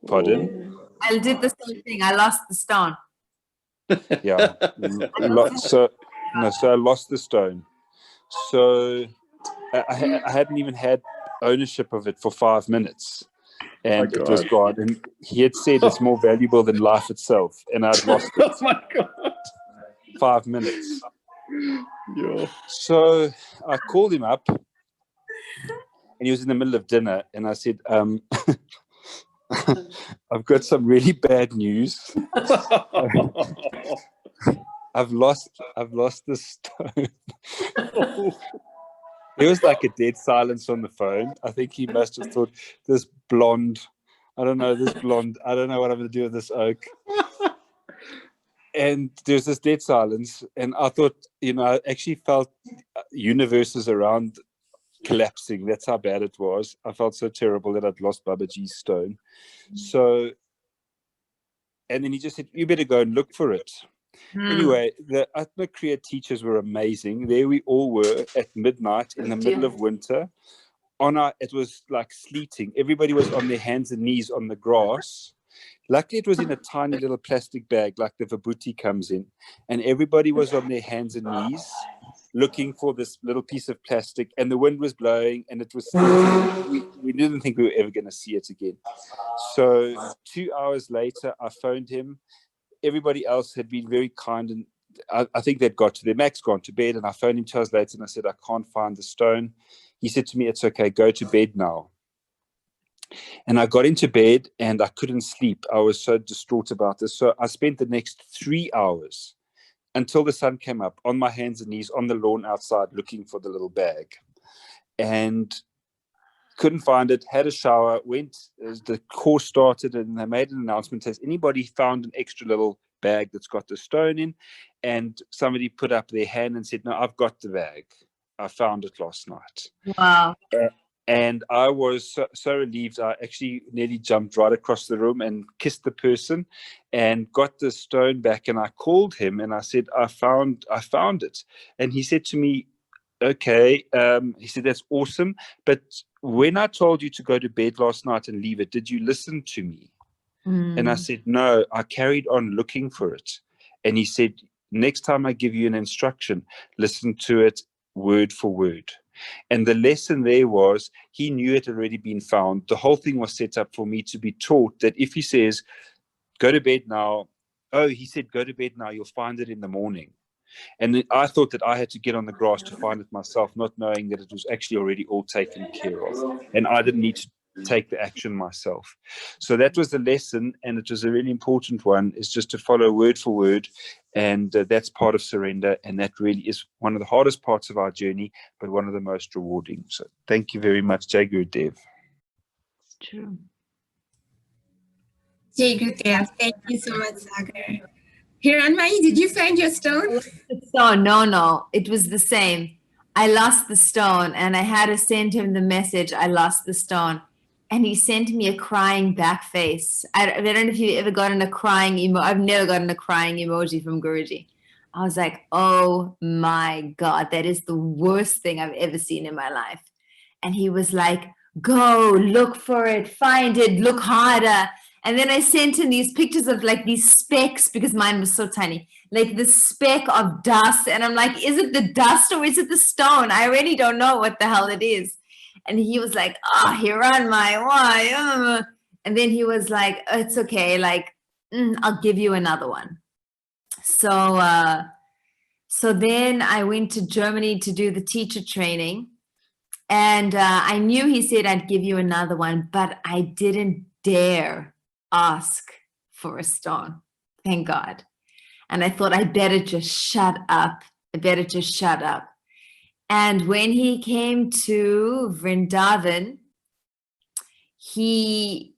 Pardon? I did the same thing. I lost the stone. Yeah. So I lost the stone. So I hadn't even had ownership of it for 5 minutes. And it was gone. And he had said it's more valuable than life itself. And I'd lost it. Oh my God. 5 minutes. Yeah. So I called him up, and he was in the middle of dinner, and I said, I've got some really bad news. I've lost the stone. There was like a dead silence on the phone. I think he must have thought, this blonde, I don't know what I'm going to do with this oak. And there's this dead silence, and I thought, I actually felt universes around collapsing. That's how bad it was. I felt so terrible that I'd lost Babaji's stone. So, and then he just said, you better go and look for it. Anyway, the Atma Kriya teachers were amazing. There we all were at midnight in the middle of winter. It was like sleeting. Everybody was on their hands and knees on the grass. Luckily, it was in a tiny little plastic bag, like the vibhuti comes in. And everybody was on their hands and knees looking for this little piece of plastic. And the wind was blowing, and it was we didn't think we were ever going to see it again. So 2 hours later, I phoned him. Everybody else had been very kind, and I think they'd got to their max, gone to bed. And I phoned him 2 hours later, and I said, I can't find the stone. He said to me, it's okay, go to bed now. And I got into bed and I couldn't sleep. I was so distraught about this. So I spent the next 3 hours until the sun came up on my hands and knees on the lawn outside looking for the little bag. And couldn't find it, had a shower, went, as the course started, and they made an announcement, has anybody found an extra little bag that's got the stone in? And somebody put up their hand and said, no, I've got the bag. I found it last night. Wow. And I was so relieved. I actually nearly jumped right across the room and kissed the person and got the stone back. And I called him and I said, I found it. And he said to me, okay. He said, that's awesome. But when I told you to go to bed last night and leave it, did you listen to me? And I said, no, I carried on looking for it. And he said, next time I give you an instruction, listen to it word for word. And the lesson there was, he knew it had already been found. The whole thing was set up for me to be taught that if he says, go to bed now, he said, go to bed now, you'll find it in the morning. And then I thought that I had to get on the grass to find it myself, not knowing that it was actually already all taken care of. And I didn't need to take the action myself. So that was the lesson, and it was a really important one, is just to follow word for word. And that's part of surrender, and that really is one of the hardest parts of our journey, but one of the most rewarding. So thank you very much, Jai Gurudev. It's true. Jai Gurudev, thank you so much, Sagar. Hiranmayi, did you find your stone? No, it was the same. I lost the stone, and I had to send him the message, I lost the stone. And he sent me a crying back face. I don't know if you've ever gotten a crying emoji. I've never gotten a crying emoji from Guruji. I was like, oh my God, that is the worst thing I've ever seen in my life. And he was like, go, look for it, find it, look harder. And then I sent him these pictures of like these specks, because mine was so tiny, like the speck of dust. And I'm like, is it the dust or is it the stone? I really don't know what the hell it is. And he was like, oh, Hiranmayi, why? And then he was like, oh, it's okay. Like, I'll give you another one. So, so then I went to Germany to do the teacher training. And I knew he said I'd give you another one, but I didn't dare ask for a stone. Thank God. And I thought I better just shut up. I better just shut up. And when he came to Vrindavan, he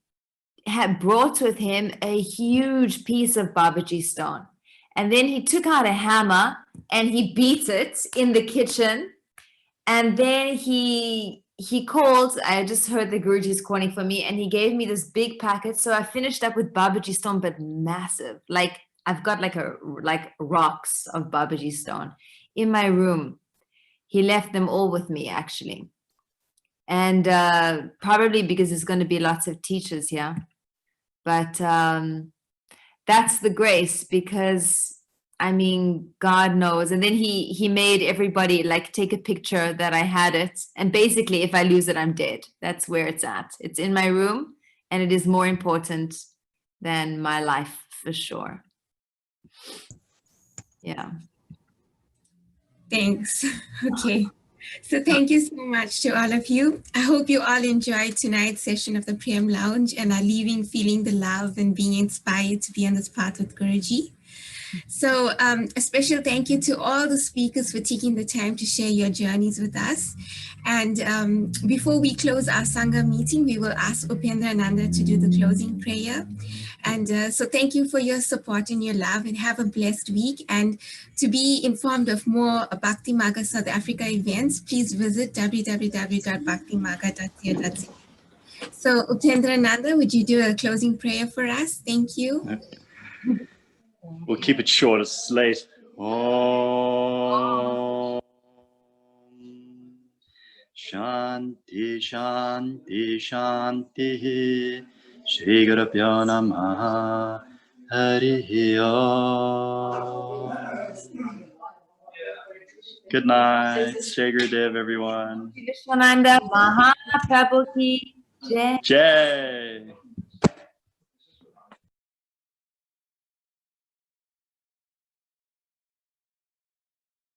had brought with him a huge piece of Babaji stone. And then he took out a hammer and he beat it in the kitchen. And then he called, I just heard the Guruji's calling for me, and he gave me this big packet. So I finished up with Babaji stone, but massive. Like I've got like rocks of Babaji stone in my room. He left them all with me, actually. And probably because there's going to be lots of teachers here. But that's the grace, because I mean, God knows. And then he made everybody like take a picture that I had it. And basically, if I lose it, I'm dead. That's where it's at. It's in my room, and it is more important than my life, for sure. Yeah. Thanks. Okay. So thank you so much to all of you. I hope you all enjoyed tonight's session of the Prem Lounge and are leaving feeling the love and being inspired to be on this path with Guruji. So a special thank you to all the speakers for taking the time to share your journeys with us. And before we close our Sangha meeting, we will ask Upendrananda to do the closing prayer. And so thank you for your support and your love, and have a blessed week. And to be informed of more Bhakti Marga South Africa events, please visit www.bhaktimarga.co.za. So Upendrananda, would you do a closing prayer for us? Thank you. We'll keep it short, it's late. Om Shanti Shanti Shanti Shri Gurubhyo Namaha Hari Om. Good night, Shri Gurudev, everyone. Vishwananda Mahaprabhu ki jai. Jai.